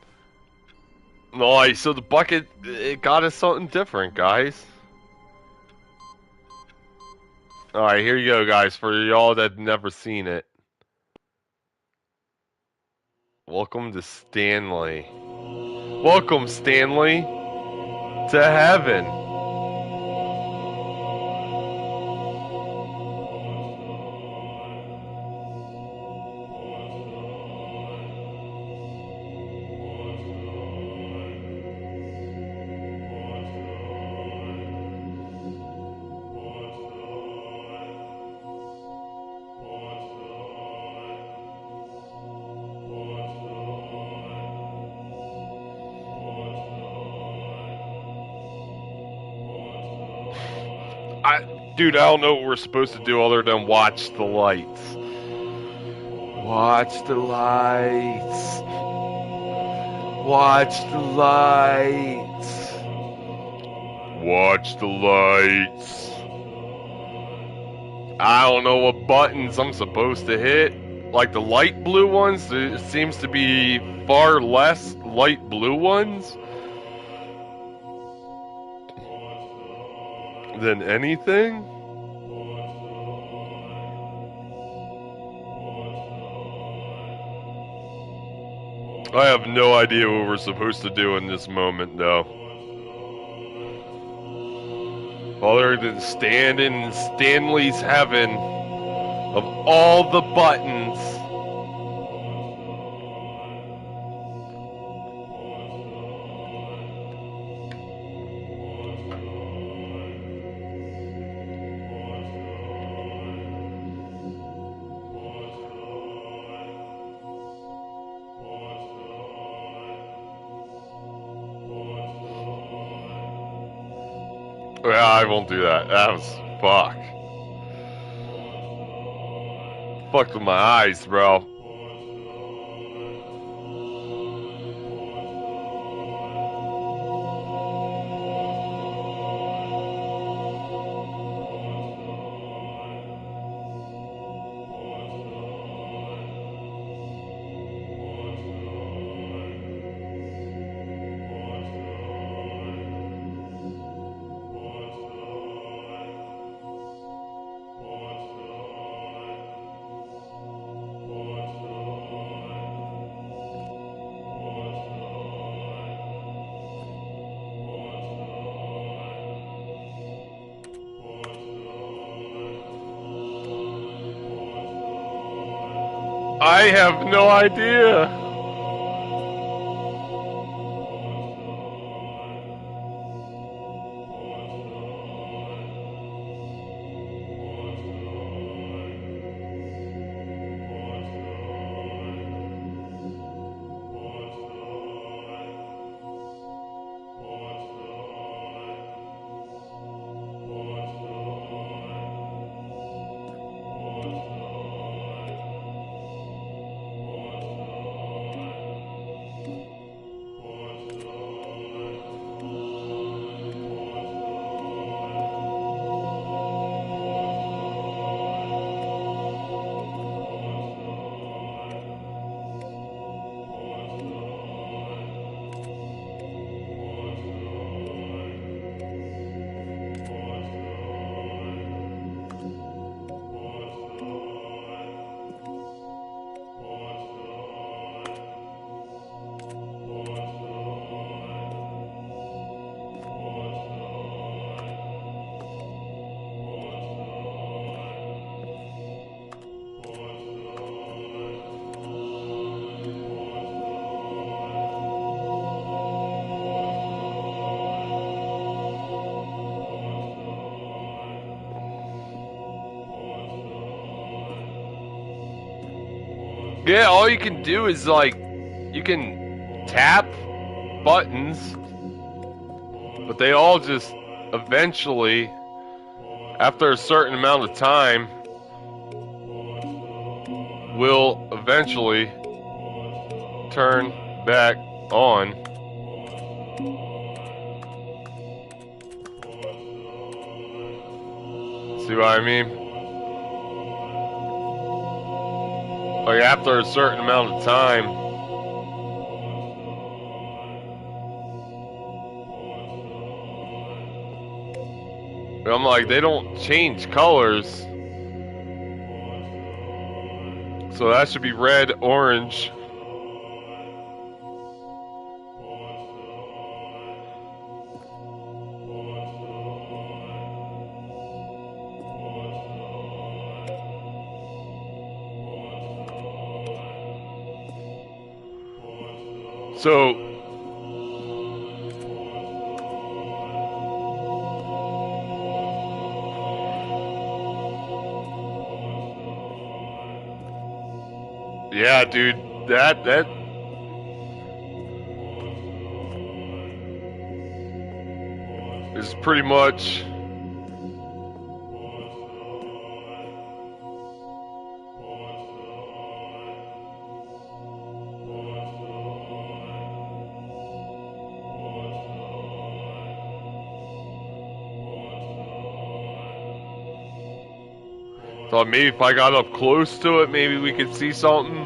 Nice, so the bucket, it got us something different, guys. Alright, here you go, guys, for y'all that never seen it. Welcome to Stanley. Welcome, Stanley, to heaven. Dude, I don't know what we're supposed to do other than watch the lights. Watch the lights. Watch the lights. Watch the lights. I don't know what buttons I'm supposed to hit. Like the light blue ones, there seems to be far less light blue ones than anything. I have no idea what we're supposed to do in this moment, though. Other than stand in Stanley's heaven of all the buttons. Yeah, I won't do that. That was fuck. Fucked with my eyes, bro. Yeah, I have no idea. Yeah, all you can do is like, you can tap buttons, but they all just eventually, after a certain amount of time, will eventually turn back on. See what I mean? Like after a certain amount of time, I'm like, they don't change colors, so that should be red, orange. So, yeah, dude, that is pretty much thought maybe if I got up close to it, maybe we could see something.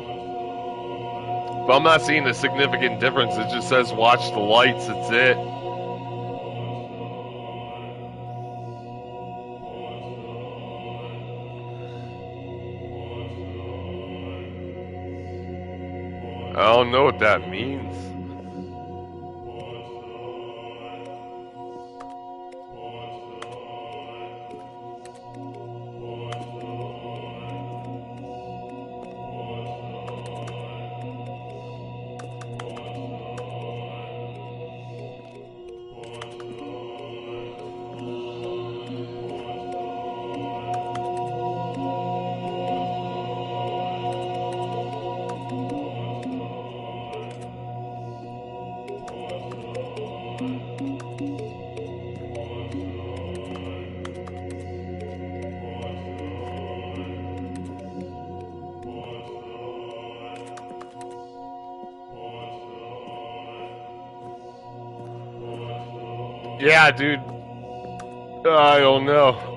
But I'm not seeing a significant difference. It just says watch the lights, that's it. I don't know what that means. Yeah, dude. I don't know.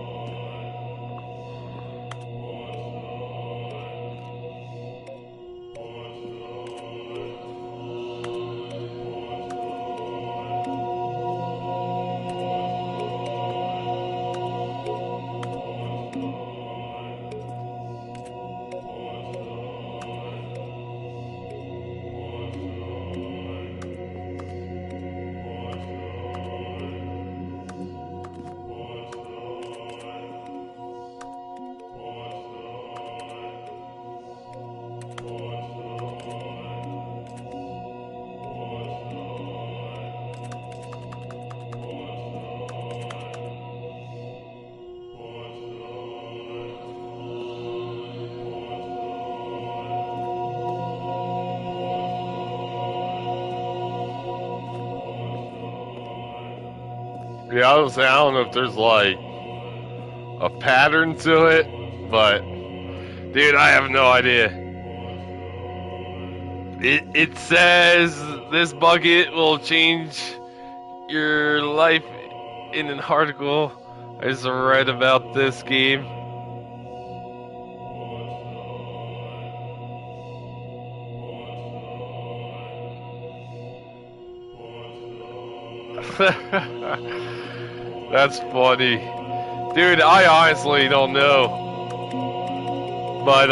Yeah, I was saying, I don't know if there's like a pattern to it, but dude, I have no idea. It says this bucket will change your life in an article I just read about this game. That's funny. Dude, I honestly don't know. But,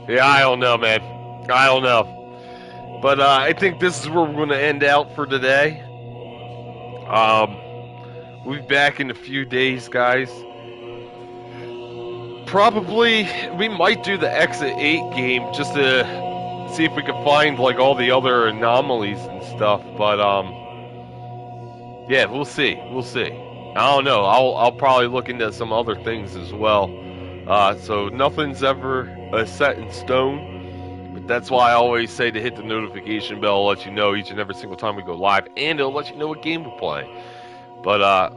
yeah, I don't know, man. I don't know. But, I think this is where we're going to end out for today. We'll be back in a few days, guys. Probably, we might do the Exit 8 game just to see if we can find, like, all the other anomalies and stuff. But, yeah, we'll see. We'll see. I don't know. I'll probably look into some other things as well. So nothing's ever set in stone. But that's why I always say to hit the notification bell. It'll let you know each and every single time we go live. And it'll let you know what game we're playing. But I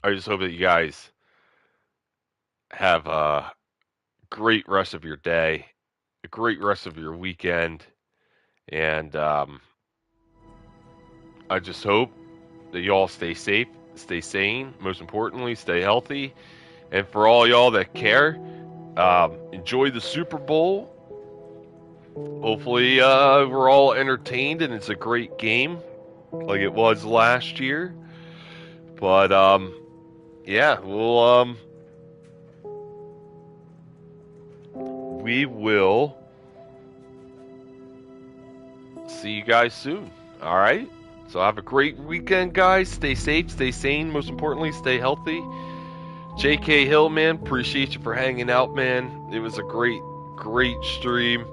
just hope that you guys have a great rest of your day. A great rest of your weekend. And I just hope that y'all stay safe, stay sane, most importantly, stay healthy. And for all y'all that care, enjoy the Super Bowl. Hopefully, we're all entertained and it's a great game like it was last year. But, yeah, we will see you guys soon. All right? So have a great weekend, guys. Stay safe, stay sane. Most importantly, stay healthy. JK Hill, man, appreciate you for hanging out, man. It was a great stream.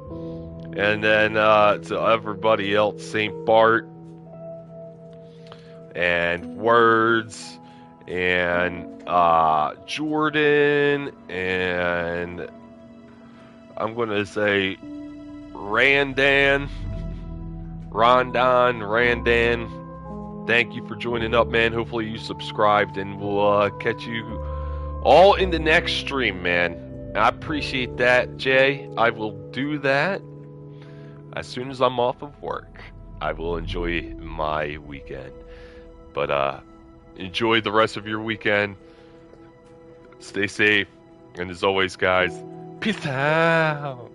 And then to everybody else, St. Bart and Words and Jordan and I'm going to say Randan. Thank you for joining up, man. Hopefully you subscribed, and we'll catch you all in the next stream, man. I appreciate that, Jay. I will do that as soon as I'm off of work. I will enjoy my weekend. But enjoy the rest of your weekend. Stay safe. And as always, guys, peace out.